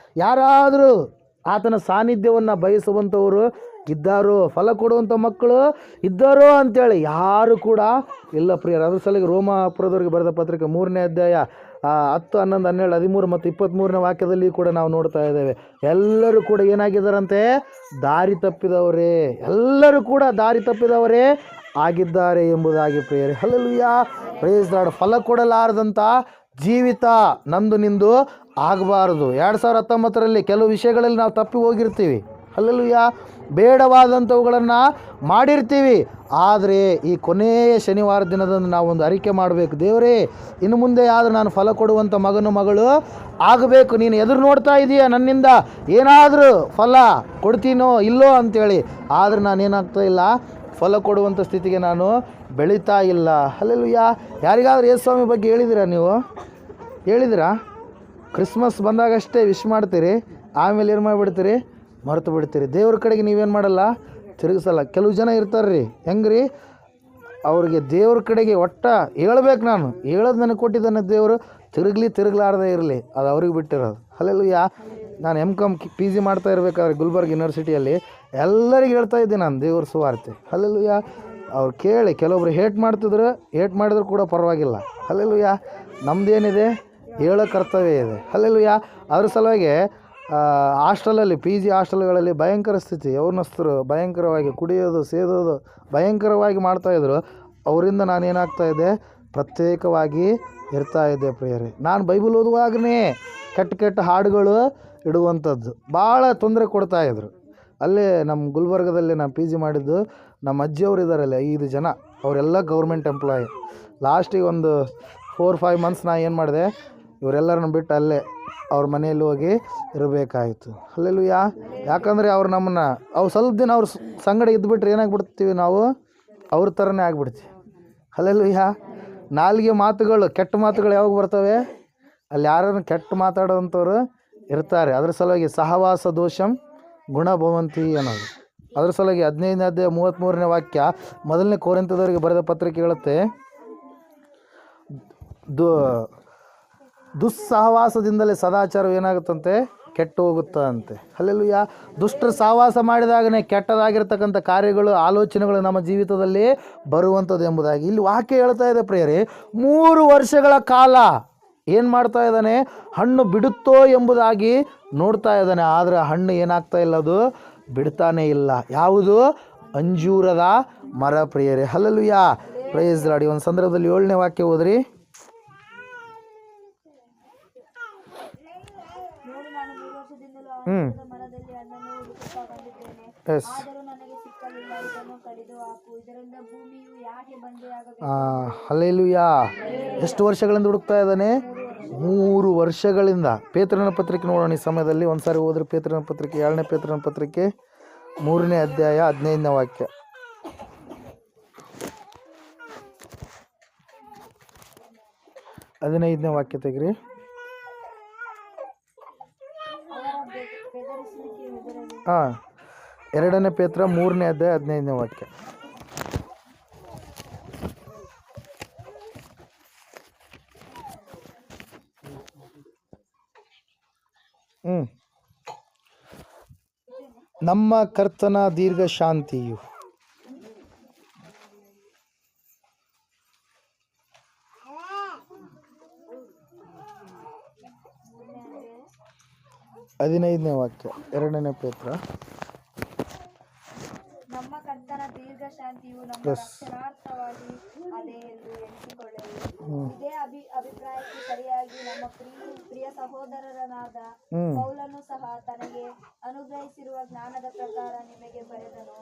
ಯಾರಾದರೂ ಆತನ ಸಾನ್ನಿಧ್ಯವನ್ನು ಬಯಸುವಂಥವರು ಇದ್ದಾರೋ, ಫಲ ಕೊಡುವಂಥ ಮಕ್ಕಳು ಇದ್ದಾರೋ ಅಂಥೇಳಿ ಯಾರು ಕೂಡ ಇಲ್ಲ ಪ್ರಿಯರು. ಅದ್ರ ಸಲುವಾಗಿ ರೋಮಾಪುರದವ್ರಿಗೆ ಬರೆದ ಪತ್ರಿಕೆ 3ನೇ ಅಧ್ಯಾಯ 10, 11, 12, 13 ಮತ್ತು 23ನೇ ವಾಕ್ಯದಲ್ಲಿ ಕೂಡ ನಾವು ನೋಡ್ತಾ ಇದ್ದೇವೆ. ಎಲ್ಲರೂ ಕೂಡ ಏನಾಗಿದ್ದಾರಂತೆ, ದಾರಿ ತಪ್ಪಿದವರೇ. ಎಲ್ಲರೂ ಕೂಡ ದಾರಿ ತಪ್ಪಿದವರೇ ಆಗಿದ್ದಾರೆ ಎಂಬುದಾಗಿ ಪ್ರಿಯರೇ. ಹಲ್ಲೆಲೂಯಾ. Praise Lord. ಫಲ ಕೊಡಲಾರದಂಥ ಜೀವಿತ ನಂದು ನಿಂದು ಆಗಬಾರ್ದು. 2019ರಲ್ಲಿ ಕೆಲವು ವಿಷಯಗಳಲ್ಲಿ ನಾವು ತಪ್ಪಿ ಹೋಗಿರ್ತೀವಿ. ಹಲ್ಲೆಲೂಯಾ. ಬೇಡವಾದಂಥವುಗಳನ್ನು ಮಾಡಿರ್ತೀವಿ. ಆದರೆ ಈ ಕೊನೆಯ ಶನಿವಾರ ದಿನದಂದು ನಾವು ಒಂದು ಅರಿಕೆ ಮಾಡಬೇಕು. ದೇವರೇ, ಇನ್ನು ಮುಂದೆ ಆದರೂ ನಾನು ಫಲ ಕೊಡುವಂಥ ಮಗನು ಮಗಳು ಆಗಬೇಕು. ನೀನು ಎದುರು ನೋಡ್ತಾ ಇದೀಯ, ನನ್ನಿಂದ ಏನಾದರೂ ಫಲ ಕೊಡ್ತೀನೋ ಇಲ್ಲೋ ಅಂಥೇಳಿ. ಆದರೆ ನಾನೇನಾಗ್ತಾ ಇಲ್ಲ, ಫಲ ಕೊಡುವಂಥ ಸ್ಥಿತಿಗೆ ನಾನು ಬೆಳೀತಾ ಇಲ್ಲ. ಹಲ್ಲೆಲೂಯಾ. ಯಾರಿಗಾದ್ರೂ ಯೇಸು ಸ್ವಾಮಿ ಬಗ್ಗೆ ಹೇಳಿದಿರಾ ನೀವು? ಹೇಳಿದಿರಾ? ಕ್ರಿಸ್ಮಸ್ ಬಂದಾಗಷ್ಟೇ ವಿಶ್ ಮಾಡ್ತೀರಿ, ಆಮೇಲೆ ಏನು ಮಾಡಿಬಿಡ್ತೀರಿ? ಮರೆತು ಬಿಡ್ತೀರಿ. ದೇವ್ರ ಕಡೆಗೆ ನೀವೇನು ಮಾಡಲ್ಲ? ತಿರುಗಿಸಲ್ಲ. ಕೆಲವು ಜನ ಇರ್ತಾರೆ ರೀ, ಹೆಂಗೆ ರೀ, ಅವ್ರಿಗೆ ದೇವ್ರ ಕಡೆಗೆ ಹೇಳ್ಬೇಕು, ನಾನು ಹೇಳೋದು ನನಗೆ ಕೊಟ್ಟಿದ್ದಾನೆ ದೇವರು, ತಿರುಗಲಾರ್ದೇ ಇರಲಿ, ಅದು ಅವ್ರಿಗೆ ಬಿಟ್ಟಿರೋದು. ಹಲ್ಲೆಲೂಯಾ. ನಾನು MCom PG ಮಾಡ್ತಾ ಇರಬೇಕಾದ್ರೆ ಗುಲ್ಬರ್ಗ ಯೂನಿವರ್ಸಿಟಿಯಲ್ಲಿ ಎಲ್ಲರಿಗೆ ಹೇಳ್ತಾ ಇದ್ದೆ ನಾನು ದೇವ್ರ ಸುವಾರ್ತೆ. ಹಲ್ಲೆಲೂಯಾ. ಅವ್ರು ಕೇಳಿ, ಕೆಲವೊಬ್ರು ಹೇಟ್ ಮಾಡಿದ್ರು ಕೂಡ ಪರವಾಗಿಲ್ಲ. ಹಲ್ಲೆಲೂಯಾ. ನಮ್ಮದೇನಿದೆ? ಹೇಳೋ ಕರ್ತವ್ಯ ಇದೆ. ಹಲ್ಲೆಲೂಯಾ. ಅದ್ರ ಸಲುವಾಗಿ ಹಾಸ್ಟೆಲಲ್ಲಿ PG ಹಾಸ್ಟೆಲ್ಗಳಲ್ಲಿ ಭಯಂಕರ ಸ್ಥಿತಿ, ಯೌವನಸ್ಥರು ಭಯಂಕರವಾಗಿ ಕುಡಿಯೋದು ಸೇದೋದು ಭಯಂಕರವಾಗಿ ಮಾಡ್ತಾಯಿದ್ರು. ಅವರಿಂದ ನಾನೇನಾಗ್ತಾಯಿದ್ದೆ? ಪ್ರತ್ಯೇಕವಾಗಿ ಇರ್ತಾಯಿದ್ದೆ ಪ್ರಿಯರೇ. ನಾನು ಬೈಬಲ್ ಓದುವಾಗಲೇ ಕೆಟ್ಟ ಹಾಡುಗಳು ಇಡುವಂಥದ್ದು ಭಾಳ ತೊಂದರೆ ಕೊಡ್ತಾಯಿದ್ರು. ಅಲ್ಲೇ ನಮ್ಮ ಗುಲ್ಬರ್ಗದಲ್ಲಿ ನಾನು PG ಮಾಡಿದ್ದು, ನಮ್ಮ ಅಜ್ಜಿಯವರು ಇದ್ದಾರಲ್ಲ 5 ಜನ, ಅವರೆಲ್ಲ ಗೌರ್ಮೆಂಟ್ ಎಂಪ್ಲಾಯಿ. ಲಾಸ್ಟಿಗೆ ಒಂದು 4-5 ಮಂತ್ಸ್ ನಾನು ಏನು ಮಾಡಿದೆ, ಇವರೆಲ್ಲರನ್ನು ಬಿಟ್ಟು ಅಲ್ಲೇ ಅವ್ರ ಮನೆಯಲ್ಲಿ ಹೋಗಿ ಇರಬೇಕಾಯಿತು. ಹಲ್ಲೆಲೂಯಾ. ಯಾಕಂದರೆ ಅವ್ರು ಸ್ವಲ್ಪ ದಿನ ಅವ್ರ ಸಂಗಡ ಇದ್ದುಬಿಟ್ರೆ ಏನಾಗ್ಬಿಡ್ತೀವಿ ನಾವು? ಅವ್ರ ಥರನೇ ಆಗಿಬಿಡ್ತೀವಿ. ಹಲ್ಲೆಲೂಯಾ. ನಾಲ್ಗೆ ಮಾತುಗಳು, ಕೆಟ್ಟ ಮಾತುಗಳು ಯಾವಾಗ ಬರ್ತವೆ? ಅಲ್ಲಿ ಯಾರನ್ನು ಕೆಟ್ಟ ಮಾತಾಡೋವಂಥವ್ರು ಇರ್ತಾರೆ. ಅದ್ರ ಸಲುವಾಗಿ ಸಹವಾಸ ದೋಷಂ ಗುಣಭವಂತಿ ಅನ್ನೋದು. ಅದ್ರ ಸಲುವಾಗಿ 15ನೇ ಅಧ್ಯಾಯ 33ನೇ ವಾಕ್ಯ 1ನೇ ಕೊರಿಂಥದವರಿಗೆ ಬರೆದ ಪತ್ರಿಕೆ ಹೇಳುತ್ತೆ, ದುಸ್ಸಹವಾಸದಿಂದಲೇ ಸದಾಚಾರವು ಏನಾಗುತ್ತಂತೆ? ಕೆಟ್ಟು ಹೋಗುತ್ತಂತೆ. ಹಲ್ಲೆಲೂಯಾ. ದುಷ್ಟರ ಸಹವಾಸ ಮಾಡಿದಾಗನೇ ಕೆಟ್ಟದಾಗಿರ್ತಕ್ಕಂಥ ಕಾರ್ಯಗಳು, ಆಲೋಚನೆಗಳು ನಮ್ಮ ಜೀವಿತದಲ್ಲಿ ಬರುವಂಥದ್ದು ಎಂಬುದಾಗಿ ಇಲ್ಲಿ ವಾಕ್ಯ ಹೇಳ್ತಾ ಇದೆ ಪ್ರಿಯರೇ. 3 ವರ್ಷಗಳ ಕಾಲ ಏನು ಮಾಡ್ತಾ ಇದ್ದಾನೆ? ಹಣ್ಣು ಬಿಡುತ್ತೋ ಎಂಬುದಾಗಿ ನೋಡ್ತಾ ಇದ್ದಾನೆ. ಆದರೆ ಹಣ್ಣು ಏನಾಗ್ತಾ ಇಲ್ಲ, ಅದು ಬಿಡ್ತಾನೇ ಇಲ್ಲ. ಯಾವುದು? ಅಂಜೂರದ ಮರ ಪ್ರಿಯರೇ. ಹಲ್ಲೆಲೂಯಾ. Praise Lord. ಒಂದು ಸಂದರ್ಭದಲ್ಲಿ 7ನೇ ವಾಕ್ಯ ಓದ್ರಿ. ಎಸ್. ಹಲ್ಲೆಲೂಯಾ. ಎಷ್ಟು ವರ್ಷಗಳಿಂದ ಹುಡುಕ್ತಾ ಇದ್ದಾನೆ? 3 ವರ್ಷಗಳಿಂದ. ಪೇತ್ರನ ಪತ್ರಿಕೆ ನೋಡೋಣ ಈ ಸಮಯದಲ್ಲಿ. ಒಂದು ಸಾರಿ ಓದ್ರಿ ಪೇತ್ರನ ಪತ್ರಿಕೆ, 2ನೇ ಪೇತ್ರನ ಪತ್ರಿಕೆ 3ನೇ ಅಧ್ಯಾಯ 15ನೇ ವಾಕ್ಯ. ಹದಿನೈದನೇ ವಾಕ್ಯ ತೆಗ್ರಿ. ಹಾಂ, 2ನೇ ಪೇತ್ರ 3ನೇ ಅಧ್ಯಾಯ 15ನೇ ವಾಕ್ಯ. ನಮ್ಮ ಕರ್ತನ ದೀರ್ಘ ಶಾಂತಿಯು ಹದಿನೈದನೇ ವಾಕ್ಯ, 2ನೇ ಪೇತ್ರ. ನಮ್ಮ ಕರ್ತನ ದೀರ್ಘ ಶಾಂತಿಯು ನಮ್ಮ ರಕ್ಷಣಾರ್ಥವಾಗಿ ಅದೇ ಎಂದು ಎಣಿಸಿಕೊಳ್ಳಲಿ. ಇದೇ ಅಭಿಪ್ರಾಯಕ್ಕೆ ಸರಿಯಾಗಿ ನಮ್ಮ ಪ್ರಿಯ ಸಹೋದರನಾದ ಪೌಲನು ಸಹ ತನಗೆ ಅನುಗ್ರಹಿಸಿರುವ ಜ್ಞಾನದ ಪ್ರಕಾರ ನಿಮಗೆ ಬರೆದನು.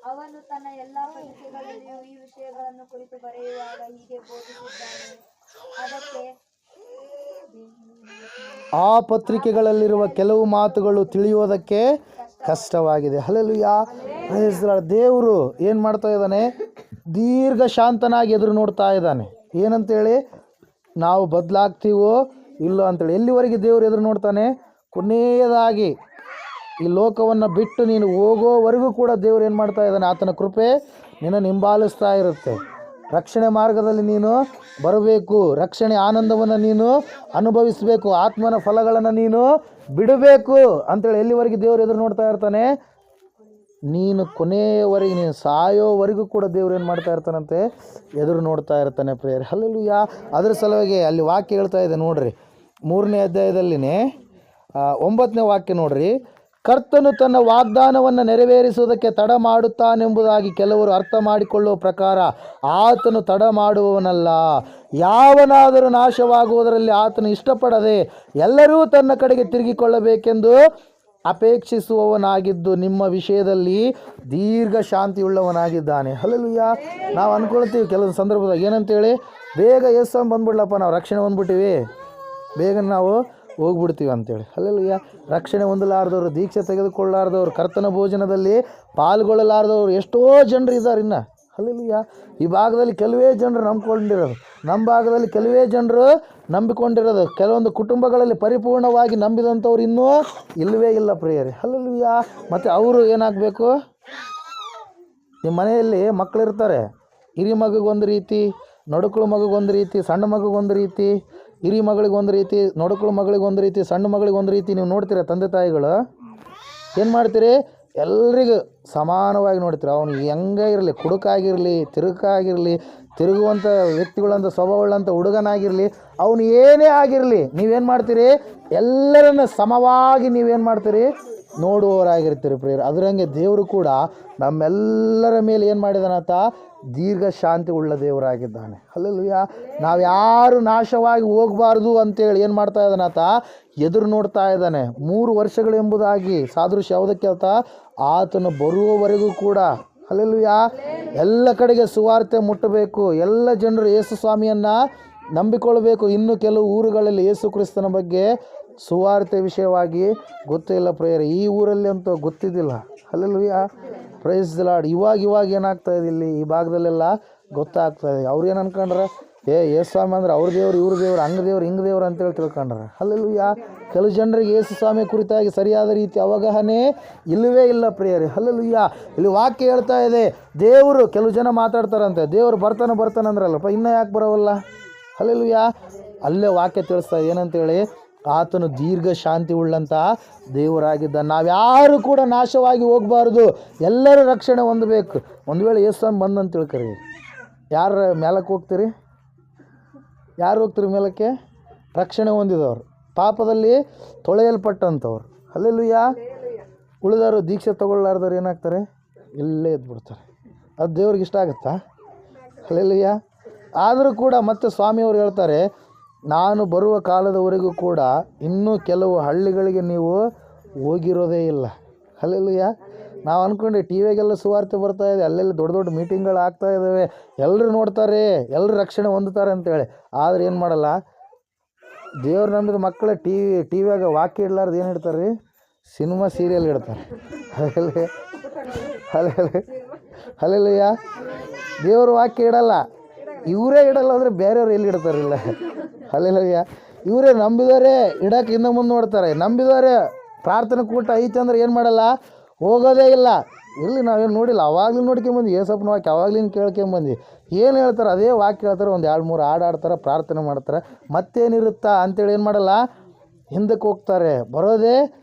ಅವನು ತನ್ನ ಎಲ್ಲಾ ಪತ್ರಿಕೆಗಳಲ್ಲಿಯೂ ಈ ವಿಷಯಗಳನ್ನು ಕುರಿತು ಬರೆಯುವಾಗ ಹೀಗೆ ಬೋಧಿಸಿದ್ದಾನೆ. ಅದಕ್ಕೆ ಆ ಪತ್ರಿಕೆಗಳಲ್ಲಿರುವ ಕೆಲವು ಮಾತುಗಳು ತಿಳಿಯೋದಕ್ಕೆ ಕಷ್ಟವಾಗಿದೆ. ಹಲ್ಲೆಲೂಯಾ. ದೇವರು ಏನು ಮಾಡ್ತಾ ಇದ್ದಾನೆ? ದೀರ್ಘ ಶಾಂತನಾಗಿ ಎದುರು ನೋಡ್ತಾ ಇದ್ದಾನೆ. ಏನಂತೇಳಿ? ನಾವು ಬದಲಾಗ್ತೀವೋ ಇಲ್ಲೋ ಅಂತೇಳಿ. ಎಲ್ಲಿವರೆಗೆ ದೇವರು ಎದುರು ನೋಡ್ತಾನೆ? ಕೊನೆಯದಾಗಿ ಈ ಲೋಕವನ್ನು ಬಿಟ್ಟು ನೀನು ಹೋಗೋವರೆಗೂ ಕೂಡ ದೇವರು ಏನು ಮಾಡ್ತಾ ಇದ್ದಾನೆ? ಆತನ ಕೃಪೆ ನಿನ್ನ ಹಿಂಬಾಲಿಸ್ತಾ ಇರುತ್ತೆ. ರಕ್ಷಣೆ ಮಾರ್ಗದಲ್ಲಿ ನೀನು ಬರಬೇಕು. ರಕ್ಷಣೆ ಆನಂದವನ್ನು ನೀನು ಅನುಭವಿಸಬೇಕು. ಆತ್ಮನ ಫಲಗಳನ್ನು ನೀನು ಬಿಡಬೇಕು ಅಂತೇಳಿ ಎಲ್ಲಿವರೆಗೆ ದೇವರು ಎದುರು ನೋಡ್ತಾ ಇರ್ತಾನೆ? ನೀನು ಕೊನೆಯವರೆಗೆ, ನೀನು ಸಾಯೋವರೆಗೂ ಕೂಡ ದೇವ್ರು ಏನು ಮಾಡ್ತಾ ಇರ್ತಾನಂತೆ? ಎದುರು ನೋಡ್ತಾ ಇರ್ತಾನೆ ಪ್ರೇಯರ್. ಹಲ್ಲೆಲೂಯಾ. ಅದ್ರ ಸಲುವಾಗಿ ಅಲ್ಲಿ ವಾಕ್ಯ ಹೇಳ್ತಾ ಇದೆ ನೋಡ್ರಿ, 3ನೇ ಅಧ್ಯಾಯದಲ್ಲಿನೇ 9ನೇ ವಾಕ್ಯ ನೋಡ್ರಿ. ಕರ್ತನು ತನ್ನ ವಾಗ್ದಾನವನ್ನು ನೆರವೇರಿಸುವುದಕ್ಕೆ ತಡ ಮಾಡುತ್ತಾನೆಂಬುದಾಗಿ ಕೆಲವರು ಅರ್ಥ ಮಾಡಿಕೊಳ್ಳುವ ಪ್ರಕಾರ ಆತನು ತಡ ಮಾಡುವವನಲ್ಲ. ಯಾವನಾದರೂ ನಾಶವಾಗುವುದರಲ್ಲಿ ಆತನು ಇಷ್ಟಪಡದೆ ಎಲ್ಲರೂ ತನ್ನ ಕಡೆಗೆ ತಿರುಗಿಕೊಳ್ಳಬೇಕೆಂದು ಅಪೇಕ್ಷಿಸುವವನಾಗಿದ್ದು ನಿಮ್ಮ ವಿಷಯದಲ್ಲಿ ದೀರ್ಘ ಶಾಂತಿಯುಳ್ಳವನಾಗಿದ್ದಾನೆ. ಹಲ್ಲೆಲೂಯಾ. ನಾವು ಅಂದ್ಕೊಳ್ತೀವಿ ಕೆಲವು ಸಂದರ್ಭದಾಗ ಏನಂತೇಳಿ, ಬೇಗ ಯೇಸು ಬಂದ್ಬಿಡ್ಲಪ್ಪ, ನಾವು ರಕ್ಷಣೆ ಹೊಂದ್ಬಿಟ್ಟಿವಿ, ಬೇಗ ನಾವು ಹೋಗ್ಬಿಡ್ತೀವಿ ಅಂತೇಳಿ. ಹಲ್ಲೆಲೂಯಾ. ರಕ್ಷಣೆ ಹೊಂದಲಾರ್ದವ್ರು, ದೀಕ್ಷೆ ತೆಗೆದುಕೊಳ್ಳಾರ್ದವ್ರು, ಕರ್ತನ ಭೋಜನದಲ್ಲಿ ಪಾಲ್ಗೊಳ್ಳಲಾರ್ದವ್ರು ಎಷ್ಟೋ ಜನರು ಇದ್ದಾರೆ ಇನ್ನು. ಹಲ್ಲೆಲೂಯಾ. ಈ ಭಾಗದಲ್ಲಿ ಕೆಲವೇ ಜನರು ನಂಬಿಕೊಂಡಿರೋದು, ನಮ್ಮ ಭಾಗದಲ್ಲಿ ಕೆಲವೇ ಜನರು ನಂಬಿಕೊಂಡಿರೋದು, ಕೆಲವೊಂದು ಕುಟುಂಬಗಳಲ್ಲಿ ಪರಿಪೂರ್ಣವಾಗಿ ನಂಬಿದಂಥವ್ರು ಇನ್ನೂ ಇಲ್ಲವೇ ಇಲ್ಲ ಪ್ರಿಯರೇ. ಹಲ್ಲೆಲೂಯಾ. ಮತ್ತು ಅವರು ಏನಾಗಬೇಕು, ನಿಮ್ಮ ಮನೆಯಲ್ಲಿ ಮಕ್ಕಳಿರ್ತಾರೆ, ಹಿರಿ ಮಗುಗೊಂದು ರೀತಿ, ನಡುಕಳು ಮಗುಗೊಂದು ರೀತಿ, ಸಣ್ಣ ಮಗುಗೊಂದು ರೀತಿ, ಹಿರಿ ಮಗಳಿಗೊಂದು ರೀತಿ, ನಡುಕಳು ಮಗಳಿಗೊಂದು ರೀತಿ, ಸಣ್ಣ ಮಗಳಿಗೊಂದು ರೀತಿ. ನೀವು ನೋಡ್ತೀರ ತಂದೆ ತಾಯಿಗಳು ಏನು ಮಾಡ್ತೀರಿ, ಎಲ್ರಿಗೂ ಸಮಾನವಾಗಿ ನೋಡ್ತೀರಿ. ಅವನು ಹೆಂಗೆ ಇರಲಿ, ಕುಡುಕಾಗಿರಲಿ, ತಿರುಕಾಗಿರಲಿ, ತಿರುಗುವಂಥ ವ್ಯಕ್ತಿಗಳಂಥ ಸ್ವಭಾವಗಳಂಥ ಹುಡುಗನಾಗಿರಲಿ, ಅವನು ಏನೇ ಆಗಿರಲಿ, ನೀವೇನು ಮಾಡ್ತೀರಿ, ಎಲ್ಲರನ್ನ ಸಮವಾಗಿ ನೀವೇನು ಮಾಡ್ತೀರಿ, ನೋಡುವವರಾಗಿರ್ತೀರಿ ಪ್ರಿಯರು. ಅದರಂಗೆ ದೇವರು ಕೂಡ ನಮ್ಮೆಲ್ಲರ ಮೇಲೆ ಏನು ಮಾಡಿದಾನಂತ, ದೀರ್ಘ ಶಾಂತಿ ಉಳ್ಳ ದೇವರಾಗಿದ್ದಾನೆ. ಹಲ್ಲೆಲೂಯಾ. ನಾವು ಯಾರು ನಾಶವಾಗಿ ಹೋಗಬಾರ್ದು ಅಂತೇಳಿ ಏನು ಮಾಡ್ತಾ ಇದ್ದಾನಂತ, ಎದುರು ನೋಡ್ತಾ ಇದ್ದಾನೆ. 3 ವರ್ಷಗಳೆಂಬುದಾಗಿ ಸಾದೃಶ್ಯ ಯಾವುದಕ್ಕೆ ಅಂತ, ಆತನು ಬರುವವರೆಗೂ ಕೂಡ ಹಲ್ಲೆಲೂಯಾ ಎಲ್ಲ ಕಡೆಗೆ ಸುವಾರ್ತೆ ಮುಟ್ಟಬೇಕು, ಎಲ್ಲ ಜನರು ಯೇಸು ಸ್ವಾಮಿಯನ್ನು ನಂಬಿಕೊಳ್ಬೇಕು. ಇನ್ನು ಕೆಲವು ಊರುಗಳಲ್ಲಿ ಯೇಸು ಕ್ರಿಸ್ತನ ಬಗ್ಗೆ ಸುವಾರ್ತೆ ವಿಷಯವಾಗಿ ಗೊತ್ತಿಲ್ಲ ಪ್ರೇಯರ್. ಈ ಊರಲ್ಲಿ ಅಂತೂ ಗೊತ್ತಿದ್ದಿಲ್ಲ. ಹಲ್ಲೆಲೂಯಾ. Praise the Lord. ಇವಾಗ ಏನಾಗ್ತಾ ಇದೆ ಇಲ್ಲಿ ಈ ಭಾಗದಲ್ಲೆಲ್ಲ ಗೊತ್ತಾಗ್ತಾ ಇದೆ. ಅವ್ರು ಏನು ಅನ್ಕೊಂಡ್ರೆ, ಯೇಸು ಸ್ವಾಮಿ ಅಂದ್ರೆ ಅವ್ರ ದೇವ್ರು, ಇವ್ರ ದೇವ್ರು, ಹಂಗೆ ದೇವ್ರು, ಹಿಂಗೆ ದೇವ್ರು ಅಂತೇಳಿ ತಿಳ್ಕೊಂಡ್ರೆ. ಹಲ್ಲೆಲೂಯಾ. ಕೆಲವು ಜನರಿಗೆ ಯೇಸು ಸ್ವಾಮಿ ಕುರಿತಾಗಿ ಸರಿಯಾದ ರೀತಿ ಅವಗಾಹನೆ ಇಲ್ಲವೇ ಇಲ್ಲ ಪ್ರಿಯರೇ. ಹಲ್ಲೆಲೂಯಾ. ಇಲ್ಲಿ ವಾಕ್ಯ ಹೇಳ್ತಾ ಇದೆ, ದೇವರು, ಕೆಲವು ಜನ ಮಾತಾಡ್ತಾರಂತೆ, ದೇವರು ಬರ್ತಾನೆ ಅಂದ್ರಲ್ಲಪ್ಪ, ಇನ್ನೂ ಯಾಕೆ ಬರೋವಲ್ಲ. ಹಲ್ಲೆಲೂಯಾ. ಅಲ್ಲೇ ವಾಕ್ಯ ತಿಳಿಸ್ತಾ ಇದೆ ಏನಂತೇಳಿ, ಆತನು ದೀರ್ಘ ಶಾಂತಿ ಉಳ್ಳಂಥ ದೇವರಾಗಿದ್ದ. ನಾವ್ಯಾರು ಕೂಡ ನಾಶವಾಗಿ ಹೋಗಬಾರ್ದು, ಎಲ್ಲರೂ ರಕ್ಷಣೆ ಹೊಂದಬೇಕು. ಒಂದು ವೇಳೆ ಯೇಸು ಸ್ವಾಮಿ ಬಂದಂತ ತಿಳ್ಕರಿ, ಯಾರು ಮೇಲಕ್ಕೆ ಹೋಗ್ತೀರಿ, ಯಾರು ಹೋಗ್ತೀರಿ ಮೇಲಕ್ಕೆ? ರಕ್ಷಣೆ ಹೊಂದಿದವರು, ಪಾಪದಲ್ಲಿ ತೊಳೆಯಲ್ಪಟ್ಟಂಥವ್ರು. ಹಲ್ಲೆಲೂಯಾ. ಉಳಿದವರು ದೀಕ್ಷೆ ತಗೊಳ್ಳಾರ್ದವ್ರು ಏನಾಗ್ತಾರೆ, ಇಲ್ಲೇ ಎದ್ಬಿಡ್ತಾರೆ. ಅದು ದೇವ್ರಿಗೆ ಇಷ್ಟ ಆಗುತ್ತಾ? ಹಲ್ಲೆಲೂಯಾ. ಆದರೂ ಕೂಡ ಮತ್ತೆ ಸ್ವಾಮಿಯವರು ಹೇಳ್ತಾರೆ, ನಾನು ಬರುವ ಕಾಲದವರೆಗೂ ಕೂಡ ಇನ್ನೂ ಕೆಲವು ಹಳ್ಳಿಗಳಿಗೆ ನೀವು ಹೋಗಿರೋದೇ ಇಲ್ಲ. ಹಲ್ಲೆಲೂಯಾ. ನಾವು ಅಂದ್ಕೊಂಡೆ ಟಿ ವಿಗೆಲ್ಲ ಸುವಾರ್ತೆ ಬರ್ತಾ ಇದೆ, ಅಲ್ಲೆಲ್ಲ ದೊಡ್ಡ ದೊಡ್ಡ ಮೀಟಿಂಗ್ಗಳು ಆಗ್ತಾ ಇದ್ದಾವೆ, ಎಲ್ಲರೂ ನೋಡ್ತಾರೆ, ಎಲ್ಲರೂ ರಕ್ಷಣೆ ಹೊಂದುತ್ತಾರೆ ಅಂತೇಳಿ. ಆದರೆ ಏನು ಮಾಡಲ್ಲ, ದೇವ್ರು ನಂಬಿದ ಮಕ್ಕಳೇ ಟಿ ವಿಯಾಗ ವಾಕ್ಯ ಇಡ್ಲಾರ್ದು ಏನು ಇಡ್ತಾರೆ ರೀ, ಸಿನಿಮಾ ಸೀರಿಯಲ್ ಇಡ್ತಾರೆ. ಹಲ್ಲೆಲೂಯಾ. ದೇವ್ರ ವಾಕ್ಯ ಇಡಲ್ಲ, ಇವರೇ ಇಡಲ್ಲ ಅಂದರೆ ಬೇರೆಯವ್ರು ಎಲ್ಲಿ ಇಡ್ತಾರಿಲ್ಲ. ಹಲ್ಲೆಲೂಯಾ. ಇವರೇ ನಂಬಿದವರೇ ಇಡಕ್ಕೆ ಹಿಂದೆ ಮುಂದೆ ನೋಡ್ತಾರೆ. ನಂಬಿದವರೇ ಪ್ರಾರ್ಥನೆ ಕೂಟ ಐತೆ ಅಂದ್ರೆ ಏನು ಮಾಡಲ್ಲ, ಹೋಗೋದೇ ಇಲ್ಲ. ಇಲ್ಲಿ ನಾವೇನು ನೋಡಿಲ್ಲ, ಅವಾಗಲೂ ನೋಡ್ಕೊಂಬಂದು ಏಸಪ್ಪನ ವಾಕ್ಯ ಅವಾಗ್ಲಿನ ಕೇಳ್ಕೊಂಬಂದು ಏನು ಹೇಳ್ತಾರೆ, ಅದೇ ವಾಕ್ಯ ಹೇಳ್ತಾರೆ. ಒಂದು 2-3 ಹಾಡು ಆಡ್ತಾರೆ, ಪ್ರಾರ್ಥನೆ ಮಾಡ್ತಾರೆ, ಮತ್ತೇನಿರುತ್ತಾ ಅಂತೇಳಿ ಏನು ಮಾಡಲ್ಲ, ಹಿಂದಕ್ಕೆ ಹೋಗ್ತಾರೆ, ಬರೋದೇ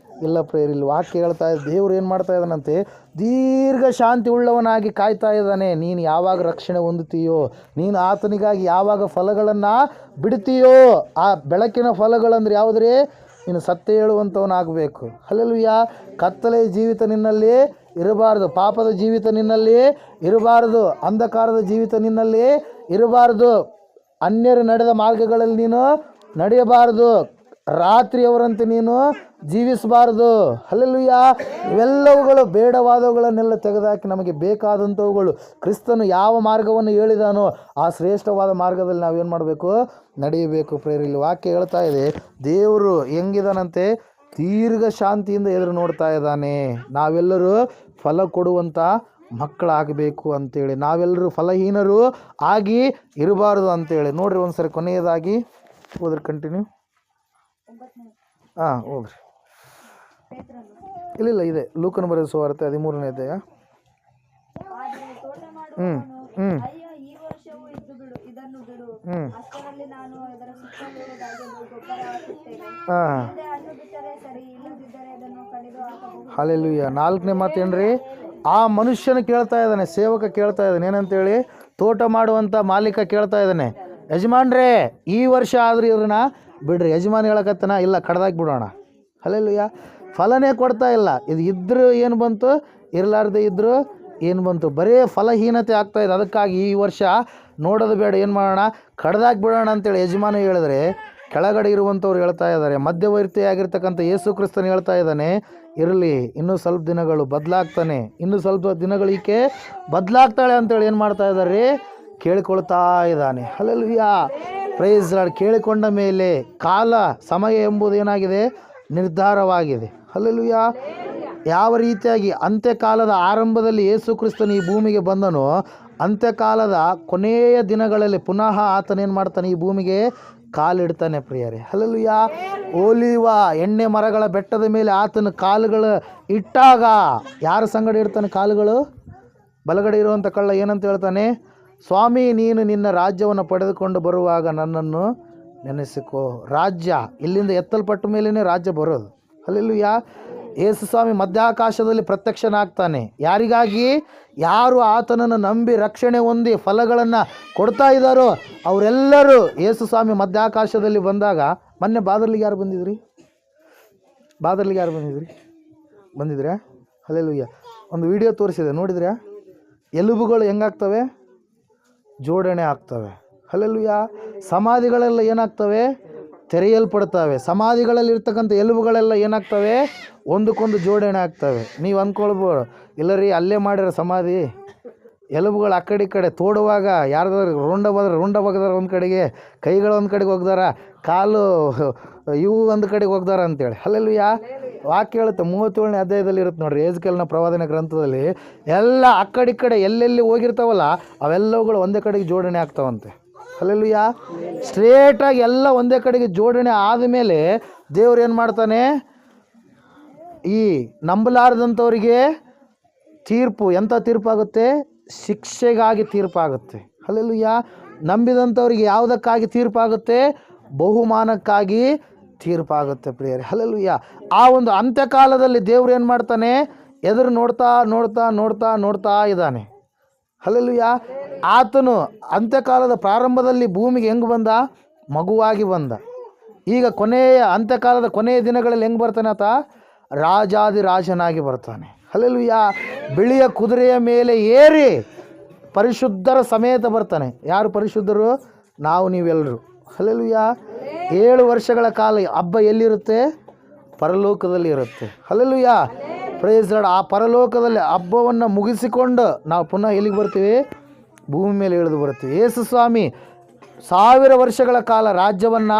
ಇಲ್ಲ ಪ್ರೇಯರ್. ಇಲ್ಲಿ ವಾಕ್ಯ ಹೇಳ್ತಾ ಇದೆ, ದೇವ್ರು ಏನು ಮಾಡ್ತಾ ಇದ್ದಾನಂತೆ, ದೀರ್ಘ ಶಾಂತಿ ಉಳ್ಳವನಾಗಿ ಕಾಯ್ತಾ ಇದ್ದಾನೆ. ನೀನು ಯಾವಾಗ ರಕ್ಷಣೆ ಹೊಂದುತ್ತೀಯೋ, ನೀನು ಆತನಿಗಾಗಿ ಯಾವಾಗ ಫಲಗಳನ್ನು ಬಿಡ್ತೀಯೋ, ಆ ಬೆಳಕಿನ ಫಲಗಳಂದ್ರೆ ಯಾವುದ್ರಿ, ನೀನು ಸತ್ಯ ಹೇಳುವಂಥವನಾಗಬೇಕು. ಹಲ್ಲೆಲೂಯಾ. ಕತ್ತಲೆ ಜೀವಿತ ನಿನ್ನಲ್ಲಿ ಇರಬಾರ್ದು, ಪಾಪದ ಜೀವಿತ ನಿನ್ನಲ್ಲಿ ಇರಬಾರ್ದು, ಅಂಧಕಾರದ ಜೀವಿತ ನಿನ್ನಲ್ಲಿ ಇರಬಾರ್ದು, ಅನ್ಯರು ನಡೆದ ಮಾರ್ಗಗಳಲ್ಲಿ ನೀನು ನಡೆಯಬಾರ್ದು, ರಾತ್ರಿಯವರಂತೆ ನೀನು ಜೀವಿಸಬಾರ್ದು. ಹಲ್ಲೆಲೂಯಾ. ಇವೆಲ್ಲವುಗಳು ಬೇಡವಾದವುಗಳನ್ನೆಲ್ಲ ತೆಗೆದುಹಾಕಿ ನಮಗೆ ಬೇಕಾದಂಥವುಗಳು, ಕ್ರಿಸ್ತನು ಯಾವ ಮಾರ್ಗವನ್ನು ಹೇಳಿದಾನೋ ಆ ಶ್ರೇಷ್ಠವಾದ ಮಾರ್ಗದಲ್ಲಿ ನಾವೇನು ಮಾಡಬೇಕು, ನಡೆಯಬೇಕು ಪ್ರೇಯರ್. ಇಲ್ಲಿ ವಾಕ್ಯ ಹೇಳ್ತಾ ಇದೆ, ದೇವರು ಹೆಂಗಿದಾನಂತೆ, ದೀರ್ಘ ಶಾಂತಿಯಿಂದ ಎದುರು ನೋಡ್ತಾ ಇದ್ದಾನೆ. ನಾವೆಲ್ಲರೂ ಫಲ ಕೊಡುವಂಥ ಮಕ್ಕಳಾಗಬೇಕು ಅಂತೇಳಿ, ನಾವೆಲ್ಲರೂ ಫಲಹೀನರು ಆಗಿ ಇರಬಾರ್ದು ಅಂತೇಳಿ. ನೋಡ್ರಿ ಒಂದ್ಸರಿ ಕೊನೆಯದಾಗಿ ಹೋದ್ರಿ, ಕಂಟಿನ್ಯೂ. ಹೋಗ್ರಿ. ಇಲ್ಲ ಇದೆ ಲೂಕನ ಬರೆದ ಸುವಾರ್ತೆ 13ನೇ ಅಧ್ಯಾಯ. ಹಲ್ಲೆಲೂಯಾ. 4ನೇ ಮಾತೇನ್ರಿ, ಆ ಮನುಷ್ಯನ ಕೇಳ್ತಾ ಇದ್ದಾನೆ, ಸೇವಕ ಕೇಳ್ತಾ ಇದ್ದಾನೆ ಏನಂತೇಳಿ, ತೋಟ ಮಾಡುವಂಥ ಮಾಲೀಕ ಕೇಳ್ತಾ ಇದ್ದಾನೆ, ಯಜಮಾನ್ರೇ ಈ ವರ್ಷ ಆದ್ರೂ ಇವ್ರನ್ನ ಬಿಡ್ರಿ. ಯಜಮಾನ್ ಹೇಳಕತ್ತನ, ಇಲ್ಲ ಕಡ್ದಾಕಿ ಬಿಡೋಣ. ಹಲ್ಲೆಲೂಯಾ. ಫಲನೇ ಕೊಡ್ತಾ ಇಲ್ಲ. ಇದು ಇದ್ದರೂ ಏನು ಬಂತು, ಇರಲಾರ್ದೆ ಇದ್ದರೂ ಏನು ಬಂತು, ಬರೀ ಫಲಹೀನತೆ ಆಗ್ತಾಯಿದೆ. ಅದಕ್ಕಾಗಿ ಈ ವರ್ಷ ನೋಡೋದು ಬೇಡ, ಏನು ಮಾಡೋಣ, ಕಡ್ದಾಕಿ ಬಿಡೋಣ ಅಂತೇಳಿ ಯಜಮಾನ ಹೇಳಿದ್ರೆ, ಕೆಳಗಡೆ ಇರುವಂಥವ್ರು ಹೇಳ್ತಾ ಇದ್ದಾರೆ, ಮಧ್ಯವರ್ತಿಯಾಗಿರ್ತಕ್ಕಂಥ ಯೇಸು ಕ್ರಿಸ್ತನು ಹೇಳ್ತಾ ಇದ್ದಾನೆ, ಇರಲಿ ಇನ್ನೂ ಸ್ವಲ್ಪ ದಿನಗಳು ಬದಲಾಗ್ತಾನೆ, ಇನ್ನೂ ಸ್ವಲ್ಪ ದಿನಗಳು ಈಕೆ ಬದಲಾಗ್ತಾಳೆ ಅಂತೇಳಿ ಏನು ಮಾಡ್ತಾ ಇದ್ದಾರೆ ರೀ, ಕೇಳಿಕೊಳ್ತಾ ಇದ್ದಾನೆ. ಹಲ್ಲೆಲೂಯಾ. Praise lord. ಕೇಳಿಕೊಂಡ ಮೇಲೆ ಕಾಲ ಸಮಯ ಎಂಬುದು ಏನಾಗಿದೆ, ನಿರ್ಧಾರವಾಗಿದೆ. ಹಲ್ಲೆಲೂಯಾ. ಯಾವ ರೀತಿಯಾಗಿ ಅಂತ್ಯಕಾಲದ ಆರಂಭದಲ್ಲಿ ಯೇಸು ಕ್ರಿಸ್ತನು ಈ ಭೂಮಿಗೆ ಬಂದನೋ, ಅಂತ್ಯಕಾಲದ ಕೊನೆಯ ದಿನಗಳಲ್ಲಿ ಪುನಃ ಆತನೇನು ಮಾಡ್ತಾನೆ, ಈ ಭೂಮಿಗೆ ಕಾಲಿಡ್ತಾನೆ ಪ್ರಿಯರೇ. ಹಲ್ಲೆಲೂಯಾ. ಓಲಿವ ಎಣ್ಣೆ ಮರಗಳ ಬೆಟ್ಟದ ಮೇಲೆ ಆತನ ಕಾಲುಗಳು ಇಟ್ಟಾಗ ಯಾರ ಸಂಗಡ ಇಡ್ತಾನೆ ಕಾಲುಗಳು? ಬಲಗಡೆ ಇರುವಂಥ ಕಳ್ಳ ಏನಂತ ಹೇಳ್ತಾನೆ, ಸ್ವಾಮಿ ನೀನು ನಿನ್ನ ರಾಜ್ಯವನ್ನು ಪಡೆದುಕೊಂಡು ಬರುವಾಗ ನನ್ನನ್ನು ನೆನೆಸಿಕೋ. ರಾಜ್ಯ ಇಲ್ಲಿಂದ ಎತ್ತಲ್ಪಟ್ಟ ಮೇಲೇ ರಾಜ್ಯ ಬರೋದು. ಹಲ್ಲೆಲೂಯಾ. ಯೇಸು ಸ್ವಾಮಿ ಮಧ್ಯಾಕಾಶದಲ್ಲಿ ಪ್ರತ್ಯಕ್ಷನಾಗ್ತಾನೆ. ಯಾರಿಗಾಗಿ? ಯಾರು ಆತನನ್ನು ನಂಬಿ ರಕ್ಷಣೆ ಹೊಂದಿ ಫಲಗಳನ್ನು ಕೊಡ್ತಾ ಇದ್ದಾರೋ ಅವರೆಲ್ಲರೂ ಯೇಸು ಸ್ವಾಮಿ ಮಧ್ಯಾಕಾಶದಲ್ಲಿ ಬಂದಾಗ, ಮೊನ್ನೆ ಬಾದರ್ಲಿಗೆ ಯಾರು ಬಂದಿದ್ರಿ? ಬಾದರ್ಲಿಗೆ ಯಾರು ಬಂದಿದ್ರಾ? ಹಲ್ಲೆಲೂಯಾ. ಒಂದು ವಿಡಿಯೋ ತೋರಿಸಿದೆ, ನೋಡಿದ್ರಾ? ಎಲುಬುಗಳು ಹೆಂಗಾಗ್ತವೆ? ಜೋಡಣೆ ಆಗ್ತವೆ. ಹಲ್ಲೆಲೂಯಾ. ಸಮಾಧಿಗಳೆಲ್ಲ ಏನಾಗ್ತವೆ? ತೆರೆಯಲ್ಪಡ್ತವೆ. ಸಮಾಧಿಗಳಲ್ಲಿರ್ತಕ್ಕಂಥ ಎಲುಬುಗಳೆಲ್ಲ ಏನಾಗ್ತವೆ? ಒಂದಕ್ಕೊಂದು ಜೋಡಣೆ ಆಗ್ತವೆ. ನೀವು ಅಂದ್ಕೊಳ್ಬೋದು, ಇಲ್ಲ ರೀ ಅಲ್ಲೇ ಮಾಡಿರೋ ಸಮಾಧಿ, ಎಲುಬುಗಳು ಆ ಕಡೆ ಈ ಕಡೆ ತೋಡುವಾಗ ಯಾರ್ದಾರು ರುಂಡ ಬಗ್ದಾರ ಒಂದು ಕಡೆಗೆ, ಕೈಗಳು ಒಂದು ಕಡೆಗೆ ಹೋಗ್ದಾರ, ಕಾಲು ಇವು ಒಂದು ಕಡೆಗೆ ಹೋಗ್ದಾರ ಅಂತೇಳಿ. ಹಲ್ಲೆಲೂಯಾ. ವಾಕ್ಯ ಹೇಳುತ್ತೆ 37ನೇ ಅಧ್ಯಾಯದಲ್ಲಿ ಇರುತ್ತೆ ನೋಡ್ರಿ, ಯೆಹೆಜ್ಕೇಲನ ಪ್ರವಾದನೆ ಗ್ರಂಥದಲ್ಲಿ. ಎಲ್ಲ ಆ ಕಡೆ ಈ ಕಡೆ ಎಲ್ಲೆಲ್ಲಿ ಹೋಗಿರ್ತಾವಲ್ಲ ಅವೆಲ್ಲವುಗಳು ಒಂದೇ ಕಡೆಗೆ ಜೋಡಣೆ ಆಗ್ತಾವಂತೆ. ಹಲ್ಲೆಲೂಯಾ. ಸ್ಟ್ರೇಟಾಗಿ ಎಲ್ಲ ಒಂದೇ ಕಡೆಗೆ ಜೋಡಣೆ ಆದಮೇಲೆ ದೇವ್ರು ಏನು ಮಾಡ್ತಾನೆ, ಈ ನಂಬಲಾರದಂಥವರಿಗೆ ತೀರ್ಪು, ಎಂಥ ತೀರ್ಪಾಗುತ್ತೆ? ಶಿಕ್ಷೆಗಾಗಿ ತೀರ್ಪಾಗುತ್ತೆ. ಹಲ್ಲೆಲೂಯಾ. ನಂಬಿದಂಥವ್ರಿಗೆ ಯಾವುದಕ್ಕಾಗಿ ತೀರ್ಪಾಗುತ್ತೆ? ಬಹುಮಾನಕ್ಕಾಗಿ ತೀರ್ಪಾಗುತ್ತೆ ಪ್ರಿಯರೇ. ಹಲ್ಲೆಲೂಯಾ. ಆ ಒಂದು ಅಂತ್ಯಕಾಲದಲ್ಲಿ ದೇವ್ರು ಏನು ಮಾಡ್ತಾನೆ, ಎದುರು ನೋಡ್ತಾ ನೋಡ್ತಾ ನೋಡ್ತಾ ನೋಡ್ತಾ ಇದ್ದಾನೆ. ಹಲ್ಲೆಲೂಯಾ. ಆತನು ಅಂತ್ಯಕಾಲದ ಪ್ರಾರಂಭದಲ್ಲಿ ಭೂಮಿಗೆ ಹೆಂಗೆ ಬಂದ? ಮಗುವಾಗಿ ಬಂದ. ಈಗ ಅಂತ್ಯಕಾಲದ ಕೊನೆಯ ದಿನಗಳಲ್ಲಿ ಹೆಂಗೆ ಬರ್ತಾನೆ ಆತ? ರಾಜಾದಿರಾಜನಾಗಿ ಬರ್ತಾನೆ. ಹಲ್ಲೆಲೂಯಾ. ಬಿಳಿಯ ಕುದುರೆಯ ಮೇಲೆ ಏರಿ ಪರಿಶುದ್ಧರ ಸಮೇತ ಬರ್ತಾನೆ. ಯಾರು ಪರಿಶುದ್ಧರು? ನಾವು ನೀವೆಲ್ಲರೂ. ಹಲ್ಲೆಲೂಯಾ. 7 ವರ್ಷಗಳ ಕಾಲ ಹಬ್ಬ ಎಲ್ಲಿರುತ್ತೆ? ಪರಲೋಕದಲ್ಲಿ ಇರುತ್ತೆ. ಹಲ್ಲೆಲೂಯಾ. Praise Lord. ಆ ಪರಲೋಕದಲ್ಲಿ ಹಬ್ಬವನ್ನು ಮುಗಿಸಿಕೊಂಡು ನಾವು ಪುನಃ ಎಲ್ಲಿಗೆ ಬರ್ತೀವಿ? ಭೂಮಿ ಮೇಲೆ ಇಳಿದು ಬರ್ತೀವಿ. ಯೇಸು ಸ್ವಾಮಿ 1000 ವರ್ಷಗಳ ಕಾಲ ರಾಜ್ಯವನ್ನು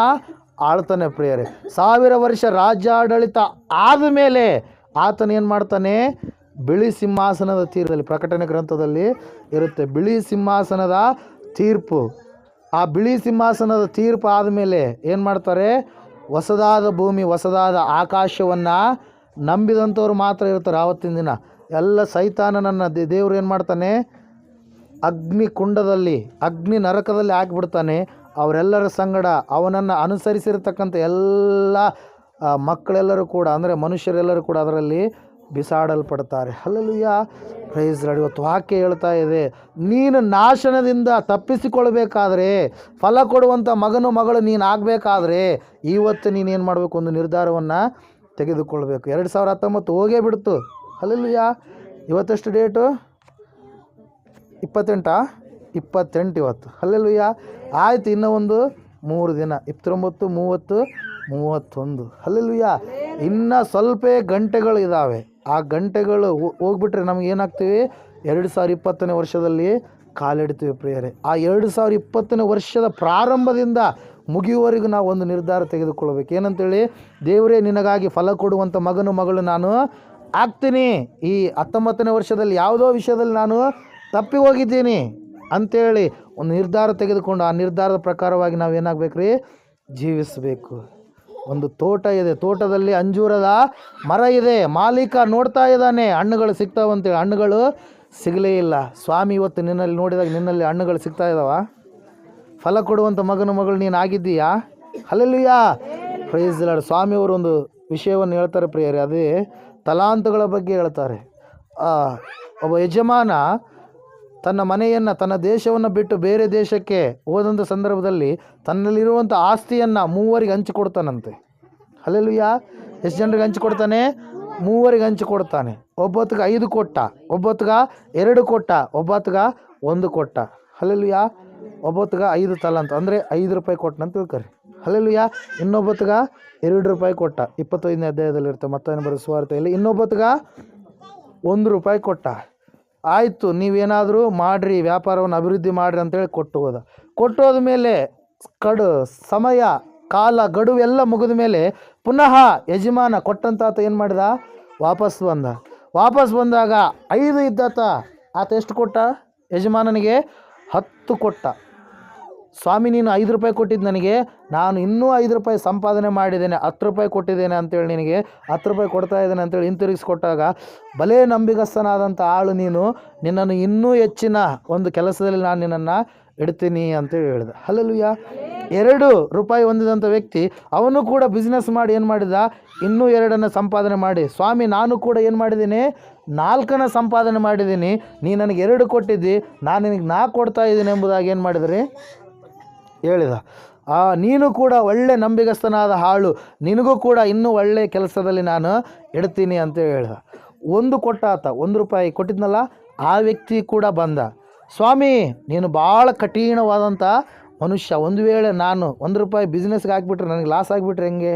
ಆಳ್ತಾನೆ ಪ್ರಿಯರೇ. 1000 ವರ್ಷ ರಾಜ್ಯಾಡಳಿತ ಆದಮೇಲೆ ಆತನ ಏನು ಮಾಡ್ತಾನೆ? ಬಿಳಿ ಸಿಂಹಾಸನದ ತೀರ್ಪಲ್ಲಿ, ಪ್ರಕಟಣೆ ಗ್ರಂಥದಲ್ಲಿ ಇರುತ್ತೆ ಬಿಳಿ ಸಿಂಹಾಸನದ ತೀರ್ಪು. ಆ ಬಿಳಿ ಸಿಂಹಾಸನದ ತೀರ್ಪು ಆದಮೇಲೆ ಏನು ಮಾಡ್ತಾರೆ? ಹೊಸದಾದ ಭೂಮಿ, ಹೊಸದಾದ ಆಕಾಶವನ್ನು ನಂಬಿದಂಥವ್ರು ಮಾತ್ರ ಇರ್ತಾರೆ. ಆವತ್ತಿನ ದಿನ ಎಲ್ಲ ಸೈತಾನನನ್ನು ದೇವ್ರು ಏನು ಮಾಡ್ತಾನೆ? ಅಗ್ನಿ ಕುಂಡದಲ್ಲಿ, ಅಗ್ನಿ ನರಕದಲ್ಲಿ ಹಾಕಿಬಿಡ್ತಾನೆ. ಅವರೆಲ್ಲರ ಸಂಗಡ ಅವನನ್ನು ಅನುಸರಿಸಿರ್ತಕ್ಕಂಥ ಎಲ್ಲ ಮಕ್ಕಳೆಲ್ಲರೂ ಕೂಡ, ಅಂದರೆ ಮನುಷ್ಯರೆಲ್ಲರೂ ಕೂಡ ಅದರಲ್ಲಿ ಬಿಸಾಡಲ್ಪಡ್ತಾರೆ. ಹಲ್ಲೆಲೂಯಾ. Praise lord. ಇವತ್ತು ವಾಕ್ಯ ಹೇಳ್ತಾ ಇದೆ, ನೀನು ನಾಶನದಿಂದ ತಪ್ಪಿಸಿಕೊಳ್ಬೇಕಾದ್ರೆ, ಫಲ ಕೊಡುವಂಥ ಮಗನು ಮಗಳು ನೀನು ಆಗಬೇಕಾದ್ರೆ ಇವತ್ತು ನೀನೇನು ಮಾಡಬೇಕು? ಒಂದು ನಿರ್ಧಾರವನ್ನು ತೆಗೆದುಕೊಳ್ಬೇಕು. 2019 ಹೋಗೇ ಬಿಡ್ತು. ಹಲ್ಲೆಲೂಯಾ. ಇವತ್ತೆಷ್ಟು ಡೇಟು? 28 ಇವತ್ತು. ಹಲ್ಲೆಲೂಯಾ. ಆಯಿತು, ಇನ್ನೂ ಒಂದು 3 ದಿನ, 29, 30, 31. ಹಲ್ಲೆಲೂಯಾ. ಇನ್ನು ಸ್ವಲ್ಪ ಗಂಟೆಗಳು ಇದ್ದಾವೆ. ಆ ಗಂಟೆಗಳು ಹೋಗ್ಬಿಟ್ರೆ ನಮ್ಗೆ ಏನಾಗ್ತೀವಿ? 2020ನೇ ವರ್ಷದಲ್ಲಿ ಕಾಲಿಡ್ತೀವಿ ಪ್ರಿಯರೇ. ಆ 2020ನೇ ವರ್ಷದ ಪ್ರಾರಂಭದಿಂದ ಮುಗಿಯುವವರೆಗೂ ನಾವು ಒಂದು ನಿರ್ಧಾರ ತೆಗೆದುಕೊಳ್ಬೇಕು. ಏನಂತೇಳಿ? ದೇವರೇ ನಿನಗಾಗಿ ಫಲ ಕೊಡುವಂಥ ಮಗನು ಮಗಳು ನಾನು ಆಗ್ತೀನಿ. ಈ 19ನೇ ವರ್ಷದಲ್ಲಿ ಯಾವುದೋ ವಿಷಯದಲ್ಲಿ ನಾನು ತಪ್ಪಿ ಹೋಗಿದ್ದೀನಿ ಅಂಥೇಳಿ ಒಂದು ನಿರ್ಧಾರ ತೆಗೆದುಕೊಂಡು ಆ ನಿರ್ಧಾರದ ಪ್ರಕಾರವಾಗಿ ನಾವು ಏನಾಗಬೇಕು ರೀ? ಜೀವಿಸಬೇಕು. ಒಂದು ತೋಟ ಇದೆ, ತೋಟದಲ್ಲಿ ಅಂಜೂರದ ಮರ ಇದೆ, ಮಾಲೀಕ ನೋಡ್ತಾ ಇದ್ದಾನೆ ಹಣ್ಣುಗಳು ಸಿಗ್ತಾವಂತೇಳಿ. ಹಣ್ಣುಗಳು ಸಿಗಲೇ ಇಲ್ಲ. ಸ್ವಾಮಿ ಇವತ್ತು ನಿನ್ನಲ್ಲಿ ನೋಡಿದಾಗ ನಿನ್ನಲ್ಲಿ ಹಣ್ಣುಗಳು ಸಿಗ್ತಾ ಇದ್ದಾವ? ಫಲ ಕೊಡುವಂಥ ಮಗನು ಮಗಳು ನೀನು ಆಗಿದ್ದೀಯಾ? ಹಲ್ಲೆಲೂಯಾ. Praise lord. ಸ್ವಾಮಿಯವರು ಒಂದು ವಿಷಯವನ್ನು ಹೇಳ್ತಾರೆ ಪ್ರಿಯರೇ, ಅದೇ ತಲಾಂತುಗಳ ಬಗ್ಗೆ ಹೇಳ್ತಾರೆ. ಒಬ್ಬ ಯಜಮಾನ ತನ್ನ ಮನೆಯನ್ನು, ತನ್ನ ದೇಶವನ್ನು ಬಿಟ್ಟು ಬೇರೆ ದೇಶಕ್ಕೆ ಹೋದಂಥ ಸಂದರ್ಭದಲ್ಲಿ ತನ್ನಲ್ಲಿರುವಂಥ ಆಸ್ತಿಯನ್ನು 3 ಹಂಚಿಕೊಡ್ತಾನಂತೆ. ಹಲ್ಲೆಲೂಯಾ. ಎಷ್ಟು ಜನರಿಗೆ ಹಂಚಿಕೊಡ್ತಾನೆ? 3 ಹಂಚಿಕೊಡ್ತಾನೆ. ಒಬ್ಬೊತ್ತಿಗೆ 5 ಕೊಟ್ಟ, ಒಬ್ಬೊತ್ತಿಗೆ 2 ಕೊಟ್ಟ, ಒಬ್ಬೊತ್ತಿಗೆ 1 ಕೊಟ್ಟ. ಹಲ್ಲೆಲೂಯಾ. ಒಬ್ಬೊತ್ತಿಗೆ 5 ತಲಾಂತು ಅಂದರೆ 5 ರೂಪಾಯಿ ಕೊಟ್ಟನಂತ ತಿಳ್ಕೊರಿ. ಹಲ್ಲೆಲೂಯಾ. ಇನ್ನೊಬ್ಬತ್ತಿಗೆ 2 ರೂಪಾಯಿ ಕೊಟ್ಟ. 25ನೇ ಅಧ್ಯಾಯದಲ್ಲಿ ಇರುತ್ತೆ ಮತ್ತಾಯನ ಬರೆದ ಸುವಾರ್ತೆಯಲ್ಲಿ. ಇನ್ನೊಬ್ಬತ್ತಿಗೆ 1 ರೂಪಾಯಿ ಕೊಟ್ಟ. ಆಯಿತು, ನೀವೇನಾದರೂ ಮಾಡಿರಿ, ವ್ಯಾಪಾರವನ್ನು ಅಭಿವೃದ್ಧಿ ಮಾಡಿರಿ ಅಂತೇಳಿ ಕೊಟ್ಟು ಹೋದ. ಕೊಟ್ಟು ಹೋದ ಮೇಲೆ ಸಮಯ ಕಾಲ ಗಡುವು ಎಲ್ಲ ಮುಗಿದ ಮೇಲೆ ಪುನಃ ಯಜಮಾನ ಕೊಟ್ಟಂತಾತ ಏನು ಮಾಡಿದ? ವಾಪಸ್ ಬಂದಾಗ 5 ಇದ್ದಾತ, ಆತ ಎಷ್ಟು ಕೊಟ್ಟ? ಯಜಮಾನನಿಗೆ 10 ಕೊಟ್ಟ. ಸ್ವಾಮಿ ನೀನು 5 ರೂಪಾಯಿ ಕೊಟ್ಟಿದ್ದು ನನಗೆ, ನಾನು ಇನ್ನೂ 5 ರೂಪಾಯಿ ಸಂಪಾದನೆ ಮಾಡಿದ್ದೇನೆ, 10 ರೂಪಾಯಿ ಕೊಟ್ಟಿದ್ದೇನೆ ಅಂತೇಳಿ ನಿನಗೆ 10 ರೂಪಾಯಿ ಕೊಡ್ತಾ ಇದ್ದೇನೆ ಅಂತೇಳಿ ಹಿಂತಿರುಗಿಸ್ಕೊಟ್ಟಾಗ, ಬಲೇ ನಂಬಿಗಸ್ತನಾದಂಥ ಆಳು ನೀನು, ನಿನ್ನನ್ನು ಇನ್ನೂ ಹೆಚ್ಚಿನ ಒಂದು ಕೆಲಸದಲ್ಲಿ ನಾನು ನಿನ್ನನ್ನು ಇಡ್ತೀನಿ ಅಂತೇಳಿ ಹೇಳಿದ. ಹಲ್ಲೆಲೂಯಾ. 2 ರೂಪಾಯಿ ಹೊಂದಿದಂಥ ವ್ಯಕ್ತಿ ಅವನು ಕೂಡ ಬಿಸ್ನೆಸ್ ಮಾಡಿ ಏನು ಮಾಡಿದ? ಇನ್ನೂ 2 ಸಂಪಾದನೆ ಮಾಡಿ, ಸ್ವಾಮಿ ನಾನು ಕೂಡ ಏನು ಮಾಡಿದ್ದೀನಿ? 4 ಸಂಪಾದನೆ ಮಾಡಿದ್ದೀನಿ, ನೀ ನನಗೆ 2 ಕೊಟ್ಟಿದ್ದಿ, ನಾನು ನಿನಗೆ 4 ಕೊಡ್ತಾ ಇದ್ದೀನಿ ಎಂಬುದಾಗಿ ಏನು ಮಾಡಿದ್ರಿ? ಹೇಳಿದ. ನೀನು ಕೂಡ ಒಳ್ಳೆ ನಂಬಿಗಸ್ತನಾದ ಆಳು, ನಿನಗೂ ಕೂಡ ಇನ್ನೂ ಒಳ್ಳೆ ಕೆಲಸದಲ್ಲಿ ನಾನು ಇಡ್ತೀನಿ ಅಂತ ಹೇಳಿದ. 1 ಕೊಟ್ಟ ಆತ, 1 ರೂಪಾಯಿ ಕೊಟ್ಟಿದ್ನಲ್ಲ, ಆ ವ್ಯಕ್ತಿ ಕೂಡ ಬಂದ. ಸ್ವಾಮಿ ನೀನು ಭಾಳ ಕಠಿಣವಾದಂಥ ಮನುಷ್ಯ, ಒಂದು ವೇಳೆ ನಾನು 1 ರೂಪಾಯಿ ಬಿಸ್ನೆಸ್ಗೆ ಹಾಕ್ಬಿಟ್ರೆ ನನಗೆ ಲಾಸ್ ಆಗಿಬಿಟ್ರೆ ಹೆಂಗೆ?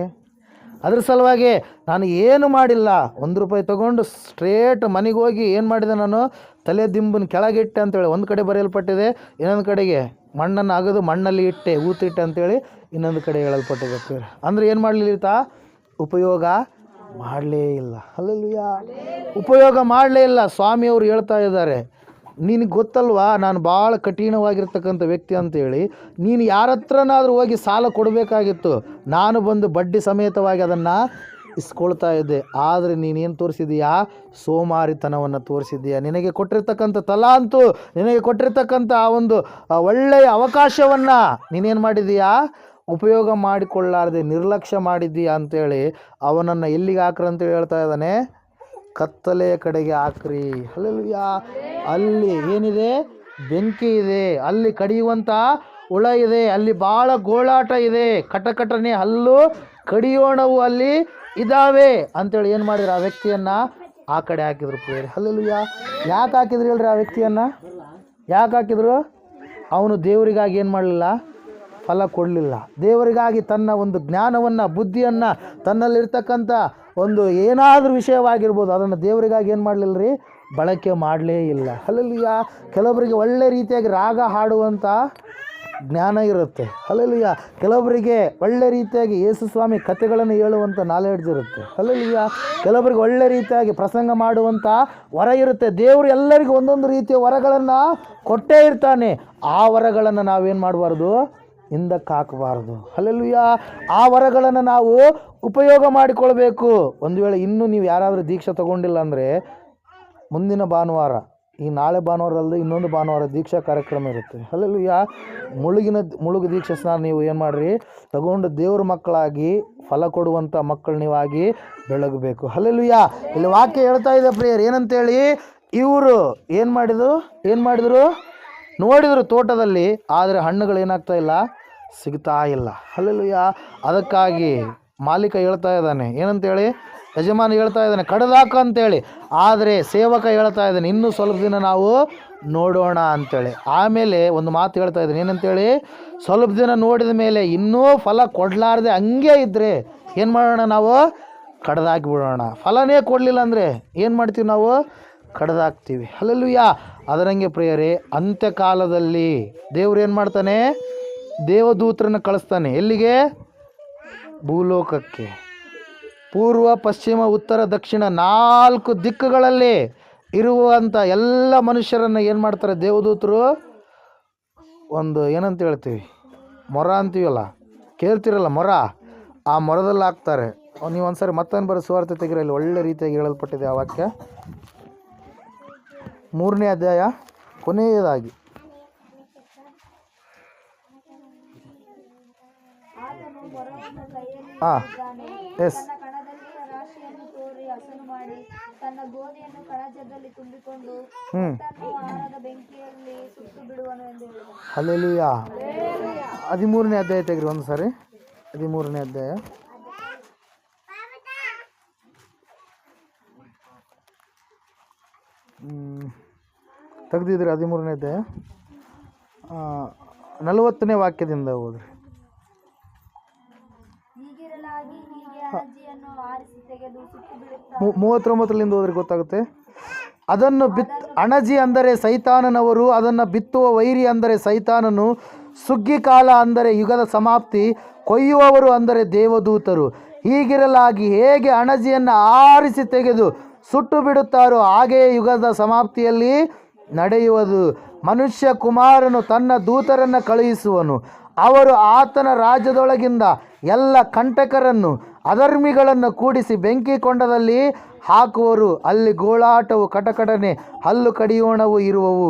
ಅದ್ರ ಸಲುವಾಗಿ ನಾನು ಏನು ಮಾಡಿಲ್ಲ, 1 ರೂಪಾಯಿ ತೊಗೊಂಡು ಸ್ಟ್ರೇಟ್ ಮನೆಗೆ ಹೋಗಿ ಏನು ಮಾಡಿದೆ? ನಾನು ತಲೆ ದಿಂಬನ ಕೆಳಗಿಟ್ಟೆ ಅಂತೇಳಿ ಒಂದು ಕಡೆ ಬರೆಯಲ್ಪಟ್ಟಿದೆ, ಇನ್ನೊಂದು ಕಡೆಗೆ ಮಣ್ಣನ್ನು ಅಗದು ಮಣ್ಣಲ್ಲಿ ಇಟ್ಟೆ ಊತಿಟ್ಟೆ ಅಂತೇಳಿ ಇನ್ನೊಂದು ಕಡೆ ಹೇಳಲ್ಪಟ್ಟಿದೆ. ಅಂದರೆ ಏನು ಮಾಡಲಿಲ್ಲ? ಉಪಯೋಗ ಮಾಡಲೇ ಇಲ್ಲ. ಹಲ್ಲೆಲೂಯಾ. ಉಪಯೋಗ ಮಾಡಲೇ ಇಲ್ಲ. ಸ್ವಾಮಿಯವರು ಹೇಳ್ತಾ ಇದ್ದಾರೆ, ನಿನಗೆ ಗೊತ್ತಲ್ವಾ ನಾನು ಭಾಳ ಕಠಿಣವಾಗಿರ್ತಕ್ಕಂಥ ವ್ಯಕ್ತಿ ಅಂತೇಳಿ, ನೀನು ಯಾರ ಹತ್ರನಾದರೂ ಹೋಗಿ ಸಾಲ ಕೊಡಬೇಕಾಗಿತ್ತು, ನಾನು ಬಂದು ಬಡ್ಡಿ ಸಮೇತವಾಗಿ ಅದನ್ನು ಇಸ್ಕೊಳ್ತಾ ಇದ್ದೆ. ಆದರೆ ನೀನೇನು ತೋರಿಸಿದೀಯಾ? ಸೋಮಾರಿತನವನ್ನು ತೋರಿಸಿದೀಯಾ. ನಿನಗೆ ಕೊಟ್ಟಿರ್ತಕ್ಕಂಥ ತಲಾಂತು, ನಿನಗೆ ಕೊಟ್ಟಿರ್ತಕ್ಕಂಥ ಆ ಒಂದು ಒಳ್ಳೆಯ ಅವಕಾಶವನ್ನು ನೀನೇನು ಮಾಡಿದೀಯಾ? ಉಪಯೋಗ ಮಾಡಿಕೊಳ್ಳಾರದೆ ನಿರ್ಲಕ್ಷ್ಯ ಮಾಡಿದ್ದೀಯಾ ಅಂತೇಳಿ ಅವನನ್ನು ಎಲ್ಲಿಗೆ ಹಾಕ್ರಿ ಅಂತೇಳಿ ಹೇಳ್ತಾ ಇದ್ದಾನೆ? ಕತ್ತಲೆಯ ಕಡೆಗೆ ಹಾಕ್ರಿ. ಹಲ್ಲೆಲೂಯಾ. ಅಲ್ಲಿ ಏನಿದೆ? ಬೆಂಕಿ ಇದೆ, ಅಲ್ಲಿ ಕಡಿಯುವಂಥ ಹುಳ ಇದೆ, ಅಲ್ಲಿ ಭಾಳ ಗೋಳಾಟ ಇದೆ, ಕಟಕಟನೆ ಹಲ್ಲು ಕಡಿಯೋಣವು ಅಲ್ಲಿ ಇದ್ದಾವೆ ಅಂತೇಳಿ ಏನು ಮಾಡಿದ್ರು? ಆ ವ್ಯಕ್ತಿಯನ್ನು ಆ ಕಡೆ ಹಾಕಿದ್ರು. ಪ್ರಿಯರೇ, ಹಲ್ಲೆಲೂಯಾ. ಯಾಕೆ ಹಾಕಿದ್ರು ಹೇಳ್ರಿ? ಆ ವ್ಯಕ್ತಿಯನ್ನು ಯಾಕೆ ಹಾಕಿದ್ರು? ಅವನು ದೇವರಿಗಾಗಿ ಏನು ಮಾಡಲಿಲ್ಲ? ಫಲ ಕೊಡಲಿಲ್ಲ. ದೇವರಿಗಾಗಿ ತನ್ನ ಒಂದು ಜ್ಞಾನವನ್ನು, ಬುದ್ಧಿಯನ್ನು, ತನ್ನಲ್ಲಿರ್ತಕ್ಕಂಥ ಒಂದು ಏನಾದರೂ ವಿಷಯವಾಗಿರ್ಬೋದು, ಅದನ್ನು ದೇವರಿಗಾಗಿ ಏನು ಮಾಡಲಿಲ್ಲ ರೀ? ಬಳಕೆ ಮಾಡಲೇ ಇಲ್ಲ. ಹಲ್ಲೆಲೂಯಾ. ಕೆಲವರಿಗೆ ಒಳ್ಳೆ ರೀತಿಯಾಗಿ ರಾಗ ಹಾಡುವಂಥ ಜ್ಞಾನ ಇರುತ್ತೆ. ಹಲ್ಲೆಲೂಯಾ. ಕೆಲವರಿಗೆ ಒಳ್ಳೆ ರೀತಿಯಾಗಿ ಯೇಸು ಸ್ವಾಮಿ ಕಥೆಗಳನ್ನು ಹೇಳುವಂಥ ನಾಲೆಡ್ಜ್ ಇರುತ್ತೆ. ಹಲ್ಲೆಲೂಯಾ. ಕೆಲವರಿಗೆ ಒಳ್ಳೆ ರೀತಿಯಾಗಿ ಪ್ರಸಂಗ ಮಾಡುವಂಥ ವರ ಇರುತ್ತೆ. ದೇವರು ಎಲ್ಲರಿಗೂ ಒಂದೊಂದು ರೀತಿಯ ವರಗಳನ್ನು ಕೊಟ್ಟೇ ಇರ್ತಾನೆ. ಆ ವರಗಳನ್ನು ನಾವೇನು ಮಾಡಬಾರ್ದು? ಹಿಂದಕ್ಕೆ ಹಾಕಬಾರ್ದು. ಹಲ್ಲೆಲೂಯಾ. ಆ ವರಗಳನ್ನು ನಾವು ಉಪಯೋಗ ಮಾಡಿಕೊಳ್ಬೇಕು. ಒಂದು ವೇಳೆ ಇನ್ನೂ ನೀವು ಯಾರಾದರೂ ದೀಕ್ಷೆ ತಗೊಂಡಿಲ್ಲ ಅಂದರೆ, ಮುಂದಿನ ಭಾನುವಾರ, ಈ ನಾಳೆ ಭಾನುವಾರ ಅಲ್ಲದೆ ಇನ್ನೊಂದು ಭಾನುವಾರ ದೀಕ್ಷಾ ಕಾರ್ಯಕ್ರಮ ಇರುತ್ತೆ. ಹಲ್ಲೆಲೂಯಾ. ಮುಳುಗು ದೀಕ್ಷಾ ಸ್ನಾನ ನೀವು ಏನು ಮಾಡಿರಿ? ತಗೊಂಡು ದೇವ್ರ ಮಕ್ಕಳಾಗಿ ಫಲ ಕೊಡುವಂಥ ಮಕ್ಕಳು ನೀವಾಗಿ ಬೆಳಗಬೇಕು. ಹಲ್ಲೆಲೂಯಾ. ಇಲ್ಲಿ ವಾಕ್ಯ ಹೇಳ್ತಾ ಇದೆ ಪ್ರಿಯರ್, ಏನಂತೇಳಿ? ಇವರು ಏನು ಮಾಡಿದರು? ನೋಡಿದರು ತೋಟದಲ್ಲಿ, ಆದರೆ ಹಣ್ಣುಗಳು ಏನಾಗ್ತಾ ಇಲ್ಲ? ಸಿಗ್ತಾ ಇಲ್ಲ. ಹಲ್ಲೆಲೂಯಾ. ಅದಕ್ಕಾಗಿ ಮಾಲೀಕ ಹೇಳ್ತಾ ಇದ್ದಾನೆ, ಏನಂತೇಳಿ? ಯಜಮಾನ ಹೇಳ್ತಾ ಇದ್ದಾನೆ ಕಡ್ದಾಕ ಅಂತೇಳಿ. ಆದರೆ ಸೇವಕ ಹೇಳ್ತಾ ಇದ್ದಾನೆ ಇನ್ನೂ ಸ್ವಲ್ಪ ದಿನ ನಾವು ನೋಡೋಣ ಅಂತೇಳಿ. ಆಮೇಲೆ ಒಂದು ಮಾತು ಹೇಳ್ತಾ ಇದ್ದಾನೆ, ಏನಂತೇಳಿ? ಸ್ವಲ್ಪ ದಿನ ನೋಡಿದ ಮೇಲೆ ಇನ್ನೂ ಫಲ ಕೊಡಲಾರ್ದೆ ಹಂಗೆ ಇದ್ದರೆ ಏನು ಮಾಡೋಣ? ನಾವು ಕಡ್ದಾಕಿ ಬಿಡೋಣ. ಫಲನೇ ಕೊಡಲಿಲ್ಲ ಅಂದರೆ ಏನು ಮಾಡ್ತೀವಿ? ನಾವು ಕಡ್ದಾಕ್ತೀವಿ. ಹಲ್ಲೆಲೂಯಾ. ಅದರಂಗೆ ಪ್ರಿಯರೇ, ಅಂತ್ಯಕಾಲದಲ್ಲಿ ದೇವ್ರು ಏನು ಮಾಡ್ತಾನೆ? ದೇವದೂತರನ್ನು ಕಳಿಸ್ತಾನೆ. ಎಲ್ಲಿಗೆ? ಭೂಲೋಕಕ್ಕೆ. ಪೂರ್ವ, ಪಶ್ಚಿಮ, ಉತ್ತರ, ದಕ್ಷಿಣ 4 ದಿಕ್ಕುಗಳಲ್ಲಿ ಇರುವಂಥ ಎಲ್ಲ ಮನುಷ್ಯರನ್ನು ಏನು ಮಾಡ್ತಾರೆ? ದೇವದೂತರು ಒಂದು ಏನಂತ ಹೇಳ್ತೀವಿ? ಮೊರ ಅಂತೀವಲ್ಲ, ಕೇಳ್ತಿರಲ್ಲ ಮೊರ, ಆ ಮೊರದಲ್ಲಿ ಹಾಕ್ತಾರೆ. ನೀವು ಒಂದ್ಸರಿ ಮತ್ತೊಂದು ಬರೋ ಸುವಾರ್ತೆ ತೆಗಿರಿ, ಅಲ್ಲಿ ಒಳ್ಳೆ ರೀತಿಯಾಗಿ ಹೇಳಲ್ಪಟ್ಟಿದೆ ಆ ವಾಕ್ಯ. 3ನೇ ಅಧ್ಯಾಯ ಕೊನೆಯದಾಗಿ. ಹಾಂ, ಎಸ್. ತನ್ನ ಗೋಧಿಯನ್ನು ಕಣಜದಲ್ಲಿ ತುಂಬಿಕೊಂಡು ಆರದ ಬೆಂಕಿಯಲ್ಲಿ ಸುಟ್ಟು ಬಿಡುವನು ಎಂದು ಹೇಳಿದನು. ಹಲ್ಲೆಲೂಯಾ. 13ನೇ ಅಧ್ಯಾಯ ತೆಗ್ರಿ ಒಂದು ಸಾರಿ. 13ನೇ ಅಧ್ಯಾಯ. ತೆಗ್ದಿದ್ರಿ 13ನೇ ಅಧ್ಯಾಯ 40ನೇ ವಾಕ್ಯದಿಂದ ಹೋದ್ರಿ. 39ರಿಂದ ಹೋದ್ರೆ ಗೊತ್ತಾಗುತ್ತೆ. ಅದನ್ನು ಅಣಜಿ ಅಂದರೆ ಸೈತಾನನವರು, ಅದನ್ನು ಬಿತ್ತುವ ವೈರಿ ಅಂದರೆ ಸೈತಾನನು ಸುಗ್ಗಿ ಕಾಲ ಅಂದರೆ ಯುಗದ ಸಮಾಪ್ತಿ, ಕೊಯ್ಯುವವರು ಅಂದರೆ ದೇವದೂತರು. ಹೀಗಿರಲಾಗಿ ಹೇಗೆ ಅಣಜಿಯನ್ನು ಆರಿಸಿ ತೆಗೆದು ಸುಟ್ಟು ಬಿಡುತ್ತಾರೋ ಹಾಗೆಯೇ ಯುಗದ ಸಮಾಪ್ತಿಯಲ್ಲಿ ನಡೆಯುವುದು. ಮನುಷ್ಯ ಕುಮಾರನು ತನ್ನ ದೂತರನ್ನು ಕಳುಹಿಸುವನು. ಅವರು ಆತನ ರಾಜ್ಯದೊಳಗಿಂದ ಎಲ್ಲ ಕಂಟಕರನ್ನು ಅಧರ್ಮಿಗಳನ್ನು ಕೂಡಿಸಿ ಬೆಂಕಿ ಕೊಂಡದಲ್ಲಿ ಹಾಕುವರು. ಅಲ್ಲಿ ಗೋಳಾಟವು, ಕಟಕಟನೆ, ಹಲ್ಲು ಕಡಿಯೋಣವು ಇರುವವು.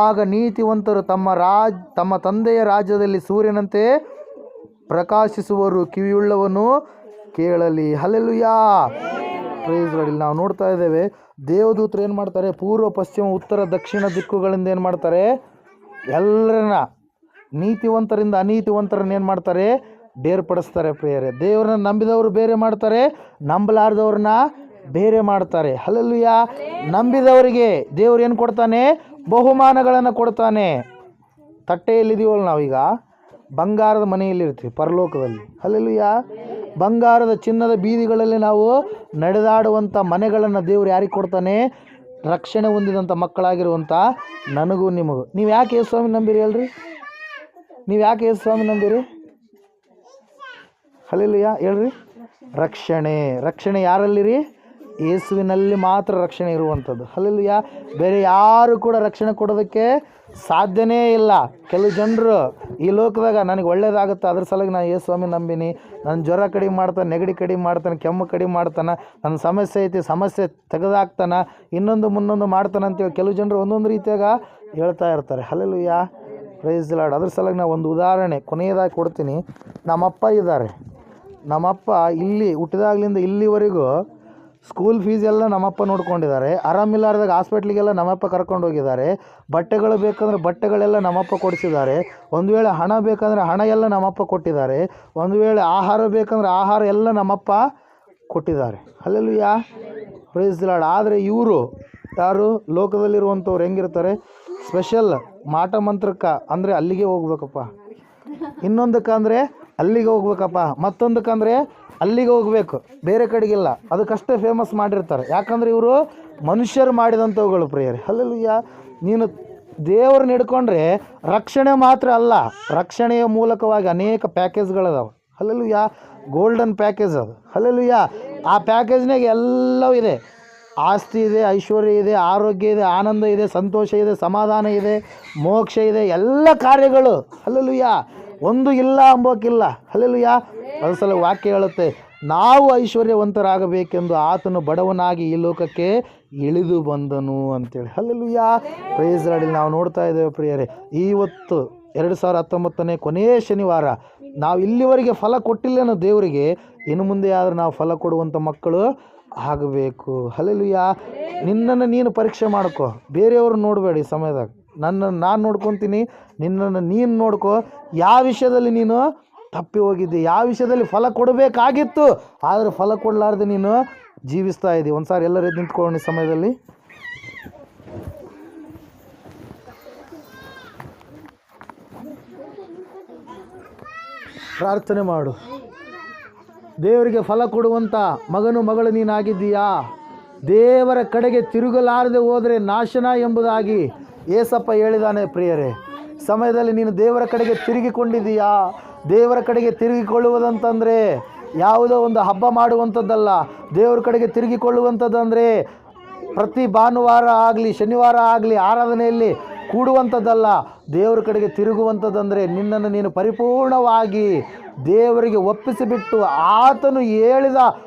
ಆಗ ನೀತಿವಂತರು ತಮ್ಮ ತಂದೆಯ ರಾಜ್ಯದಲ್ಲಿ ಸೂರ್ಯನಂತೆ ಪ್ರಕಾಶಿಸುವರು. ಕಿವಿಯುಳ್ಳವನು ಕೇಳಲಿ. ಹಲ್ಲೆಲೂಯಾ. Praise Lord. ಇಲ್ಲಿ ನಾವು ನೋಡ್ತಾ ಇದ್ದೇವೆ, ದೇವದೂತರು ಏನು ಮಾಡ್ತಾರೆ, ಪೂರ್ವ ಪಶ್ಚಿಮ ಉತ್ತರ ದಕ್ಷಿಣ ದಿಕ್ಕುಗಳಿಂದ ಏನು ಮಾಡ್ತಾರೆ, ಎಲ್ಲರನ್ನ ನೀತಿವಂತರಿಂದ ಅನೀತಿವಂತರನ್ನ ಏನು ಮಾಡ್ತಾರೆ, ಬೇರ್ಪಡಿಸ್ತಾರೆ ಪ್ರಿಯರೇ. ದೇವರನ್ನ ನಂಬಿದವರು ಬೇರೆ ಮಾಡ್ತಾರೆ, ನಂಬಲಾರ್ದವ್ರನ್ನ ಬೇರೆ ಮಾಡ್ತಾರೆ. ಹಲ್ಲೆಲೂಯಾ. ನಂಬಿದವರಿಗೆ ದೇವ್ರು ಏನು ಕೊಡ್ತಾನೆ, ಬಹುಮಾನಗಳನ್ನು ಕೊಡ್ತಾನೆ. ತಟ್ಟೆಯಲ್ಲಿದ್ದೀವಲ್ಲ ನಾವೀಗ, ಬಂಗಾರದ ಮನೆಯಲ್ಲಿರ್ತೀವಿ ಪರಲೋಕದಲ್ಲಿ. ಹಲ್ಲೆಲೂಯಾ. ಬಂಗಾರದ ಚಿನ್ನದ ಬೀದಿಗಳಲ್ಲಿ ನಾವು ನಡೆದಾಡುವಂಥ ಮನೆಗಳನ್ನು ದೇವ್ರು ಯಾರಿಗೆ ಕೊಡ್ತಾನೆ, ರಕ್ಷಣೆ ಹೊಂದಿದಂಥ ಮಕ್ಕಳಾಗಿರುವಂಥ ನನಗೂ ನಿಮಗೂ. ನೀವು ಯಾಕೆ ಯೇಸು ಸ್ವಾಮಿ ನಂಬಿರಿ ಹೇಳ್ರಿ? ನೀವು ಯಾಕೆ ಯೇಸು ಸ್ವಾಮಿ ನಂಬಿರಿ? ಹಲ್ಲೆಲೂಯಾ ಹೇಳ್ರಿ. ರಕ್ಷಣೆ ಯಾರಲ್ಲಿರಿ? ಯೇಸುವಿನಲ್ಲಿ ಮಾತ್ರ ರಕ್ಷಣೆ ಇರುವಂಥದ್ದು. ಹಲ್ಲೆಲೂಯಾ. ಬೇರೆ ಯಾರು ಕೂಡ ರಕ್ಷಣೆ ಕೊಡೋದಕ್ಕೆ ಸಾಧ್ಯನೇ ಇಲ್ಲ. ಕೆಲವು ಜನರು ಈ ಲೋಕದಾಗ ನನಗೆ ಒಳ್ಳೇದಾಗುತ್ತೆ ಅದ್ರ ಸಲುವಾಗಿ ನಾನು ಯೇಸು ಸ್ವಾಮಿ ನಂಬಿನಿ, ನನ್ನ ಜ್ವರ ಕಡಿಮೆ ಮಾಡ್ತಾನೆ, ನೆಗಡಿ ಕಡಿಮೆ ಮಾಡ್ತಾನೆ, ಕೆಮ್ಮು ಕಡಿಮೆ ಮಾಡ್ತಾನೆ, ನನ್ನ ಸಮಸ್ಯೆ ಐತಿ ಸಮಸ್ಯೆ ತೆಗೆದಾಕ್ತಾನೆ, ಇನ್ನೊಂದು ಮುನ್ನೊಂದು ಮಾಡ್ತಾನೆ ಅಂತೇಳಿ ಕೆಲವು ಜನರು ಒಂದೊಂದು ರೀತಿಯಾಗ ಹೇಳ್ತಾ ಇರ್ತಾರೆ. ಹಲ್ಲೆಲೂಯಾ. Praise Lord. ಅದ್ರ ಸಲುವಾಗಿ ನಾವು ಒಂದು ಉದಾಹರಣೆ ಕೊನೆಯದಾಗಿ ಕೊಡ್ತೀನಿ. ನಮ್ಮಪ್ಪ ಇದ್ದಾರೆ. ನಮ್ಮಪ್ಪ ಇಲ್ಲಿ ಹುಟ್ಟಿದಾಗ್ಲಿಂದ ಇಲ್ಲಿವರೆಗೂ ಸ್ಕೂಲ್ ಫೀಸ್ ಎಲ್ಲ ನಮ್ಮಪ್ಪ ನೋಡ್ಕೊಂಡಿದ್ದಾರೆ. ಆರಾಮಿಲ್ಲಾರ್ದಾಗ ಹಾಸ್ಪಿಟ್ಲಿಗೆಲ್ಲ ನಮ್ಮಪ್ಪ ಕರ್ಕೊಂಡು ಹೋಗಿದ್ದಾರೆ. ಬಟ್ಟೆಗಳು ಬೇಕಂದ್ರೆ ಬಟ್ಟೆಗಳೆಲ್ಲ ನಮ್ಮಪ್ಪ ಕೊಡಿಸಿದ್ದಾರೆ. ಒಂದು ವೇಳೆ ಹಣ ಬೇಕಂದರೆ ಹಣ ಎಲ್ಲ ನಮ್ಮಪ್ಪ ಕೊಟ್ಟಿದ್ದಾರೆ. ಒಂದು ವೇಳೆ ಆಹಾರ ಬೇಕಂದ್ರೆ ಆಹಾರ ಎಲ್ಲ ನಮ್ಮಪ್ಪ ಕೊಟ್ಟಿದ್ದಾರೆ. ಹಲ್ಲೆಲೂಯಾ. Praise Lord. ಆದರೆ ಇವರು ಯಾರು, ಲೋಕದಲ್ಲಿರುವಂಥವ್ರು ಹೆಂಗಿರ್ತಾರೆ, ಸ್ಪೆಷಲ್ ಮಾಟ ಮಂತ್ರಕ್ಕ ಅಂದರೆ ಅಲ್ಲಿಗೆ ಹೋಗ್ಬೇಕಪ್ಪ, ಇನ್ನೊಂದಕ್ಕಂದರೆ ಅಲ್ಲಿಗೆ ಹೋಗ್ಬೇಕಪ್ಪ, ಮತ್ತೊಂದಕ್ಕಂದರೆ ಅಲ್ಲಿಗೆ ಹೋಗಬೇಕು, ಬೇರೆ ಕಡೆಗಿಲ್ಲ. ಅದಕ್ಕಷ್ಟೇ ಫೇಮಸ್ ಮಾಡಿರ್ತಾರೆ. ಯಾಕಂದರೆ ಇವರು ಮನುಷ್ಯರು ಮಾಡಿದಂಥವುಗಳು ಪ್ರಿಯರೇ. ಹಲ್ಲೆಲೂಯಾ. ನೀನು ದೇವ್ರನ್ನ ಹಿಡ್ಕೊಂಡ್ರೆ ರಕ್ಷಣೆ ಮಾತ್ರ ಅಲ್ಲ, ರಕ್ಷಣೆಯ ಮೂಲಕವಾಗಿ ಅನೇಕ ಪ್ಯಾಕೇಜ್ಗಳಿದಾವೆ. ಹಲ್ಲೆಲೂಯಾ. ಗೋಲ್ಡನ್ ಪ್ಯಾಕೇಜ್ ಅದು. ಹಲ್ಲೆಲೂಯಾ. ಆ ಪ್ಯಾಕೇಜ್ನಾಗ ಎಲ್ಲವೂ ಇದೆ. ಆಸ್ತಿ ಇದೆ, ಐಶ್ವರ್ಯ ಇದೆ, ಆರೋಗ್ಯ ಇದೆ, ಆನಂದ ಇದೆ, ಸಂತೋಷ ಇದೆ, ಸಮಾಧಾನ ಇದೆ, ಮೋಕ್ಷ ಇದೆ, ಎಲ್ಲ ಕಾರ್ಯಗಳು. ಹಲ್ಲೆಲೂಯಾ. ಒಂದು ಇಲ್ಲ ಅಂಬೋಕಿಲ್ಲ. ಹಲ್ಲೆಲೂಯಾ. ಅದ್ರ ಸಲ ವಾಕ್ಯ ಹೇಳುತ್ತೆ, ನಾವು ಐಶ್ವರ್ಯವಂತರಾಗಬೇಕೆಂದು ಆತನು ಬಡವನಾಗಿ ಈ ಲೋಕಕ್ಕೆ ಇಳಿದು ಬಂದನು ಅಂತೇಳಿ. ಹಲ್ಲೆಲೂಯಾ. Praise Lord. ನಾವು ನೋಡ್ತಾ ಇದ್ದೇವೆ ಪ್ರಿಯರೇ, ಇವತ್ತು 2019ನೇ ಕೊನೆಯ ಶನಿವಾರ. ನಾವು ಇಲ್ಲಿವರೆಗೆ ಫಲ ಕೊಟ್ಟಿಲ್ಲೇನೋ ದೇವರಿಗೆ, ಇನ್ನು ಮುಂದೆ ಆದರೂ ನಾವು ಫಲ ಕೊಡುವಂಥ ಮಕ್ಕಳು ಆಗಬೇಕು. ಹಲ್ಲೆಲೂಯಾ. ನಿನ್ನನ್ನು ನೀನು ಪರೀಕ್ಷೆ ಮಾಡ್ಕೊ, ಬೇರೆಯವ್ರು ನೋಡಬೇಡಿ. ಸಮಯದಾಗ ನನ್ನನ್ನು ನಾನು ನೋಡ್ಕೊತೀನಿ, ನಿನ್ನನ್ನು ನೀನು ನೋಡ್ಕೊ. ಯಾವ ವಿಷಯದಲ್ಲಿ ನೀನು ತಪ್ಪಿ ಹೋಗಿದ್ದೆ, ಯಾವ ವಿಷಯದಲ್ಲಿ ಫಲ ಕೊಡಬೇಕಾಗಿತ್ತು ಆದರೆ ಫಲ ಕೊಡಲಾರ್ದೆ ನೀನು ಜೀವಿಸ್ತಾ ಇದ್ದೀವಿ. ಒಂದು ಸಾರಿ ಎಲ್ಲರೂ ನಿಂತ್ಕೊಳ್ಳೋಣ. ಸಮಯದಲ್ಲಿ ಪ್ರಾರ್ಥನೆ ಮಾಡು. ದೇವರಿಗೆ ಫಲ ಕೊಡುವಂಥ ಮಗನು ಮಗಳು ನೀನಾಗಿದ್ದೀಯಾ? ದೇವರ ಕಡೆಗೆ ತಿರುಗಲಾರದೆ ಹೋದರೆ ನಾಶನ ಎಂಬುದಾಗಿ ಏಸಪ್ಪ ಹೇಳಿದಾನೆ ಪ್ರಿಯರೇ. ಸಮಯದಲ್ಲಿ ನೀನು ದೇವರ ಕಡೆಗೆ ತಿರುಗಿಕೊಂಡಿದ್ದೀಯಾ? ದೇವರ ಕಡೆಗೆ ತಿರುಗಿಕೊಳ್ಳುವುದಂತಂದರೆ ಯಾವುದೋ ಒಂದು ಹಬ್ಬ ಮಾಡುವಂಥದ್ದಲ್ಲ. ದೇವರ ಕಡೆಗೆ ತಿರುಗಿಕೊಳ್ಳುವಂಥದ್ದಂದರೆ ಪ್ರತಿ ಭಾನುವಾರ ಆಗಲಿ ಶನಿವಾರ ಆಗಲಿ ಆರಾಧನೆಯಲ್ಲಿ ಕೂಡುವಂಥದ್ದಲ್ಲ. ದೇವರ ಕಡೆಗೆ ತಿರುಗುವಂಥದ್ದಂದರೆ ನಿನ್ನನ್ನು ನೀನು ಪರಿಪೂರ್ಣವಾಗಿ ದೇವರಿಗೆ ಒಪ್ಪಿಸಿಬಿಟ್ಟು ಆತನು ಹೇಳಿದ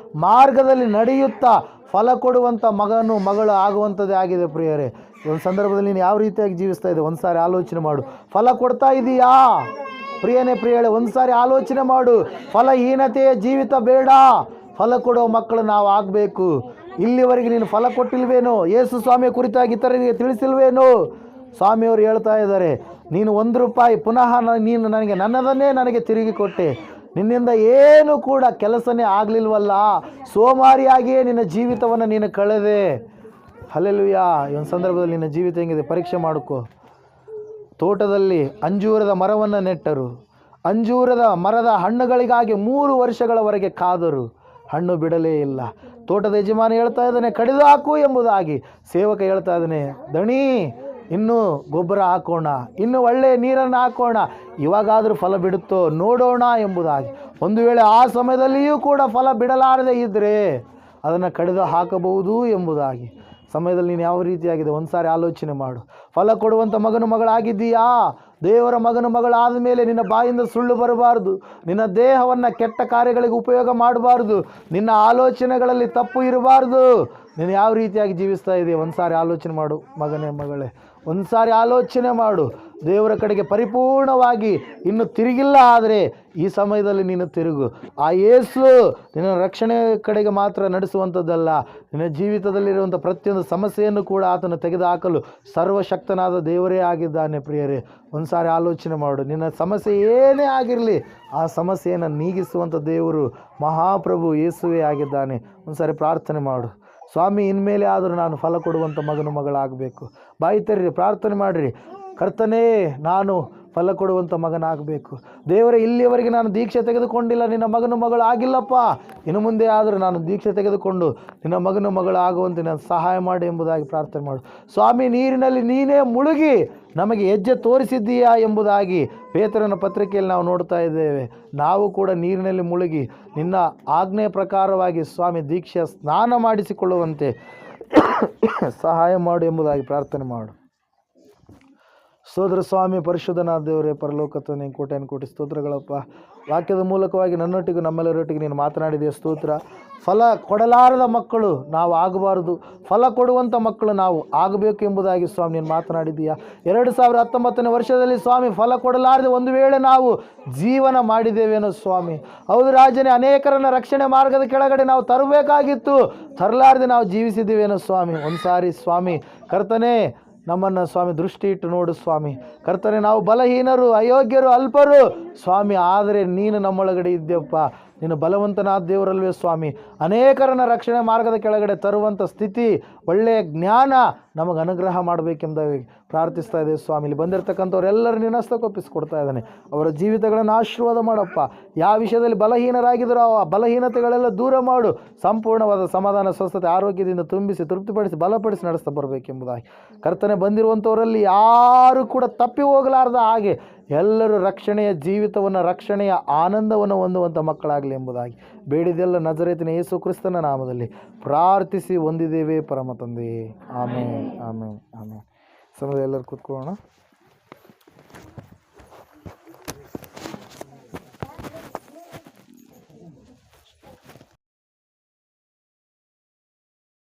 ಮಾರ್ಗದಲ್ಲಿ ನಡೆಯುತ್ತಾ ಫಲ ಕೊಡುವಂಥ ಮಗನು ಮಗಳು ಆಗುವಂಥದ್ದೇ ಆಗಿದೆ ಪ್ರಿಯರೇ. ಒಂದು ಸಂದರ್ಭದಲ್ಲಿ ನೀನು ಯಾವ ರೀತಿಯಾಗಿ ಜೀವಿಸ್ತಾ ಇದೆ ಒಂದು ಸಾರಿ ಆಲೋಚನೆ ಮಾಡು. ಫಲ ಕೊಡ್ತಾ ಇದೀಯಾ ಪ್ರಿಯನೇ ಪ್ರಿಯಳೆ? ಒಂದು ಸಾರಿ ಆಲೋಚನೆ ಮಾಡು. ಫಲಹೀನತೆಯ ಜೀವಿತ ಬೇಡ, ಫಲ ಕೊಡೋ ಮಕ್ಕಳು ನಾವು ಆಗಬೇಕು. ಇಲ್ಲಿವರೆಗೆ ನೀನು ಫಲ ಕೊಟ್ಟಿಲ್ವೇನೋ? ಯೇಸು ಸ್ವಾಮಿಯ ಕುರಿತಾಗಿ ಇತರರಿಗೆ ತಿಳಿಸಿಲ್ವೇನೋ? ಸ್ವಾಮಿಯವರು ಹೇಳ್ತಾ ಇದ್ದಾರೆ, ನೀನು ₹1 ಪುನಃ ನೀನು ನನ್ನದನ್ನೇ ತಿರುಗಿ ಕೊಟ್ಟೆ, ನಿನ್ನಿಂದ ಏನು ಕೂಡ ಕೆಲಸನೇ ಆಗಲಿಲ್ವಲ್ಲ, ಸೋಮಾರಿಯಾಗಿಯೇ ನಿನ್ನ ಜೀವಿತವನ್ನು ನೀನು ಕಳೆದೆ. ಹಲ್ಲೆಲೂಯಾ. ಈ ಒಂದು ಸಂದರ್ಭದಲ್ಲಿ ನಿನ್ನ ಜೀವಿತ ಹೆಂಗಿದೆ ಪರೀಕ್ಷೆ ಮಾಡಿಕೊ. ತೋಟದಲ್ಲಿ ಅಂಜೂರದ ಮರವನ್ನು ನೆಟ್ಟರು. ಅಂಜೂರದ ಮರದ ಹಣ್ಣುಗಳಿಗಾಗಿ 3 ವರ್ಷಗಳವರೆಗೆ ಕಾದರು, ಹಣ್ಣು ಬಿಡಲೇ ಇಲ್ಲ. ತೋಟದ ಯಜಮಾನ ಹೇಳ್ತಾ ಇದ್ದಾನೆ ಕಡಿದು ಹಾಕು ಎಂಬುದಾಗಿ. ಸೇವಕ ಹೇಳ್ತಾ ಇದ್ದಾನೆ, ದಣಿ ಇನ್ನೂ ಗೊಬ್ಬರ ಹಾಕೋಣ, ಇನ್ನೂ ಒಳ್ಳೆಯ ನೀರನ್ನು ಹಾಕೋಣ, ಇವಾಗಾದರೂ ಫಲ ಬಿಡುತ್ತೋ ನೋಡೋಣ ಎಂಬುದಾಗಿ. ಒಂದು ವೇಳೆ ಆ ಸಮಯದಲ್ಲಿಯೂ ಕೂಡ ಫಲ ಬಿಡಲಾರದೆ ಇದ್ದರೆ ಅದನ್ನು ಕಡಿದು ಹಾಕಬಹುದು ಎಂಬುದಾಗಿ. ಸಮಯದಲ್ಲಿ ನೀನು ಯಾವ ರೀತಿಯಾಗಿದೆ ಒಂದು ಸಾರಿ ಆಲೋಚನೆ ಮಾಡು. ಫಲ ಕೊಡುವಂಥ ಮಗನು ಮಗಳಾಗಿದ್ದೀಯಾ? ದೇವರ ಮಗನು ಮಗಳಾದ ಮೇಲೆ ನಿನ್ನ ಬಾಯಿಂದ ಸುಳ್ಳು ಬರಬಾರ್ದು, ನಿನ್ನ ದೇಹವನ್ನು ಕೆಟ್ಟ ಕಾರ್ಯಗಳಿಗೆ ಉಪಯೋಗ ಮಾಡಬಾರ್ದು, ನಿನ್ನ ಆಲೋಚನೆಗಳಲ್ಲಿ ತಪ್ಪು ಇರಬಾರ್ದು. ನೀನು ಯಾವ ರೀತಿಯಾಗಿ ಜೀವಿಸ್ತಾ ಇದೆಯಾ ಒಂದು ಸಾರಿ ಆಲೋಚನೆ ಮಾಡು ಮಗನೇ ಮಗಳೇ, ಒಂದು ಸಾರಿ ಆಲೋಚನೆ ಮಾಡು. ದೇವರ ಕಡೆಗೆ ಪರಿಪೂರ್ಣವಾಗಿ ಇನ್ನು ತಿರುಗಿಲ್ಲ ಆದರೆ ಈ ಸಮಯದಲ್ಲಿ ನೀನು ತಿರುಗು. ಆ ಯೇಸು ನಿನ್ನ ರಕ್ಷಣೆ ಕಡೆಗೆ ಮಾತ್ರ ನಡೆಸುವಂಥದ್ದಲ್ಲ, ನಿನ್ನ ಜೀವಿತದಲ್ಲಿರುವಂಥ ಪ್ರತಿಯೊಂದು ಸಮಸ್ಯೆಯನ್ನು ಕೂಡ ಆತನು ತೆಗೆದುಹಾಕಲು ಸರ್ವಶಕ್ತನಾದ ದೇವರೇ ಆಗಿದ್ದಾನೆ. ಪ್ರಿಯರೇ, ಒಂದು ಸಾರಿ ಆಲೋಚನೆ ಮಾಡು. ನಿನ್ನ ಸಮಸ್ಯೆ ಏನೇ ಆಗಿರಲಿ ಆ ಸಮಸ್ಯೆಯನ್ನು ನೀಗಿಸುವಂಥ ದೇವರು ಮಹಾಪ್ರಭು ಯೇಸುವೇ ಆಗಿದ್ದಾನೆ. ಒಂದು ಸಾರಿ ಪ್ರಾರ್ಥನೆ ಮಾಡು. ಸ್ವಾಮಿ, ಇನ್ಮೇಲೆ ಆದರೂ ನಾನು ಫಲ ಕೊಡುವಂಥ ಮಗನು ಮಗಳಾಗಬೇಕು. ಬಾಯಿ ತೆರ್ರಿ, ಪ್ರಾರ್ಥನೆ ಮಾಡಿರಿ. ಕರ್ತನೇ, ನಾನು ಫಲ ಕೊಡುವಂಥ ಮಗನಾಗಬೇಕು. ದೇವರೇ, ಇಲ್ಲಿಯವರೆಗೆ ನಾನು ದೀಕ್ಷೆ ತೆಗೆದುಕೊಂಡಿಲ್ಲ, ನಿನ್ನ ಮಗನು ಮಗಳು ಆಗಿಲ್ಲಪ್ಪ. ಇನ್ನು ಮುಂದೆ ಆದರೂ ನಾನು ದೀಕ್ಷೆ ತೆಗೆದುಕೊಂಡು ನಿನ್ನ ಮಗನು ಮಗಳು ಆಗುವಂತೆ ನಾನು ಸಹಾಯ ಮಾಡಿ ಎಂಬುದಾಗಿ ಪ್ರಾರ್ಥನೆ ಮಾಡು. ಸ್ವಾಮಿ, ನೀರಿನಲ್ಲಿ ನೀನೇ ಮುಳುಗಿ ನಮಗೆ ಹೆಜ್ಜೆ ತೋರಿಸಿದ್ದೀಯಾ ಎಂಬುದಾಗಿ ಪೇತ್ರನ ಪತ್ರಿಕೆಯಲ್ಲಿ ನಾವು ನೋಡ್ತಾ ಇದ್ದೇವೆ. ನಾವು ಕೂಡ ನೀರಿನಲ್ಲಿ ಮುಳುಗಿ ನಿನ್ನ ಆಜ್ಞೆಯ ಪ್ರಕಾರವಾಗಿ ಸ್ವಾಮಿ ದೀಕ್ಷೆಯ ಸ್ನಾನ ಮಾಡಿಸಿಕೊಳ್ಳುವಂತೆ ಸಹಾಯ ಮಾಡು ಎಂಬುದಾಗಿ ಪ್ರಾರ್ಥನೆ ಮಾಡು. ಸೋದರ ಸ್ವಾಮಿ, ಪರಿಶುದ್ಧನಾದ ದೇವರೇ, ಪರಲೋಕತನೇ, ಕೋಟ್ಯಾನು ಕೋಟಿ ಸ್ತೋತ್ರಗಳಪ್ಪ. ವಾಕ್ಯದ ಮೂಲಕವಾಗಿ ನನ್ನೊಟ್ಟಿಗೂ ನಮ್ಮೆಲ್ಲರೊಟ್ಟಿಗೆ ನೀನು ಮಾತನಾಡಿದೆಯಾ, ಸ್ತೋತ್ರ. ಫಲ ಕೊಡಲಾರದ ಮಕ್ಕಳು ನಾವು ಆಗಬಾರ್ದು, ಫಲ ಕೊಡುವಂಥ ಮಕ್ಕಳು ನಾವು ಆಗಬೇಕು ಎಂಬುದಾಗಿ ಸ್ವಾಮಿ ನೀನು ಮಾತನಾಡಿದ್ದೀಯಾ. 2019 ವರ್ಷದಲ್ಲಿ ಸ್ವಾಮಿ ಫಲ ಕೊಡಲಾರದೆ ಒಂದು ವೇಳೆ ನಾವು ಜೀವನ ಮಾಡಿದ್ದೇವೇನೋ ಸ್ವಾಮಿ. ಹೌದು ರಾಜನೇ, ಅನೇಕರನ್ನ ರಕ್ಷಣೆ ಮಾರ್ಗದ ಕೆಳಗಡೆ ನಾವು ತರಬೇಕಾಗಿತ್ತು, ತರಲಾರದೆ ನಾವು ಜೀವಿಸಿದ್ದೀವೇನೋ ಸ್ವಾಮಿ. ಒಂದು ಸಾರಿ ಸ್ವಾಮಿ ಕರ್ತನೇ, ನಮ್ಮನ್ನು ಸ್ವಾಮಿ ದೃಷ್ಟಿ ಇಟ್ಟು ನೋಡು ಸ್ವಾಮಿ. ಕರ್ತನೆ, ನಾವು ಬಲಹೀನರು, ಅಯೋಗ್ಯರು, ಅಲ್ಪರು ಸ್ವಾಮಿ, ಆದರೆ ನೀನು ನಮ್ಮೊಳಗಡೆ ಇದ್ದೆಯಪ್ಪ. ನೀನು ಬಲವಂತನಾದ ದೇವರಲ್ವೇ ಸ್ವಾಮಿ. ಅನೇಕರನ್ನ ರಕ್ಷಣೆ ಮಾರ್ಗದ ಕೆಳಗಡೆ ತರುವಂಥ ಸ್ಥಿತಿ, ಒಳ್ಳೆಯ ಜ್ಞಾನ ನಮಗೆ ಅನುಗ್ರಹ ಮಾಡಬೇಕೆಂಬುದಾಗಿ ಪ್ರಾರ್ಥಿಸ್ತಾ ಇದೆ ಸ್ವಾಮಿ. ಇಲ್ಲಿ ಬಂದಿರತಕ್ಕಂಥವ್ರೆಲ್ಲರೂ ನಿನ್ನ ಹಸ್ತಕ್ಕೊಪ್ಪಿಸ್ಕೊಡ್ತಾ ಇದ್ದಾನೆ. ಅವರ ಜೀವಿತಗಳನ್ನು ಆಶೀರ್ವಾದ ಮಾಡಪ್ಪ. ಯಾವ ವಿಷಯದಲ್ಲಿ ಬಲಹೀನರಾಗಿದ್ದರೋ ಆ ಬಲಹೀನತೆಗಳೆಲ್ಲ ದೂರ ಮಾಡು. ಸಂಪೂರ್ಣವಾದ ಸಮಾಧಾನ, ಸ್ವಸ್ಥತೆ, ಆರೋಗ್ಯದಿಂದ ತುಂಬಿಸಿ, ತೃಪ್ತಿಪಡಿಸಿ, ಬಲಪಡಿಸಿ ನಡೆಸ್ತಾ ಬರಬೇಕೆಂಬುದಾಗಿ. ಕರ್ತನೆ, ಬಂದಿರುವಂಥವರಲ್ಲಿ ಯಾರು ಕೂಡ ತಪ್ಪಿ ಹೋಗಲಾರ್ದ ಹಾಗೆ ಎಲ್ಲರೂ ರಕ್ಷಣೆಯ ಜೀವಿತವನ್ನು, ರಕ್ಷಣೆಯ ಆನಂದವನ್ನು ಹೊಂದುವಂಥ ಮಕ್ಕಳಾಗಲಿ ಎಂಬುದಾಗಿ ಬೇಡಿದೆಲ್ಲ ನಜರೇತಿನ ಯೇಸು ಕ್ರಿಸ್ತನ ನಾಮದಲ್ಲಿ ಪ್ರಾರ್ಥಿಸಿ ಹೊಂದಿದ್ದೇವೆ ಪರಮ ತಂದೆಯೇ. ಆಮೇನ್, ಆಮೇನ್, ಆಮೇನ್. ಸಮಯ ಎಲ್ಲರೂ ಕೂತ್ಕೊಳ್ಳೋಣ.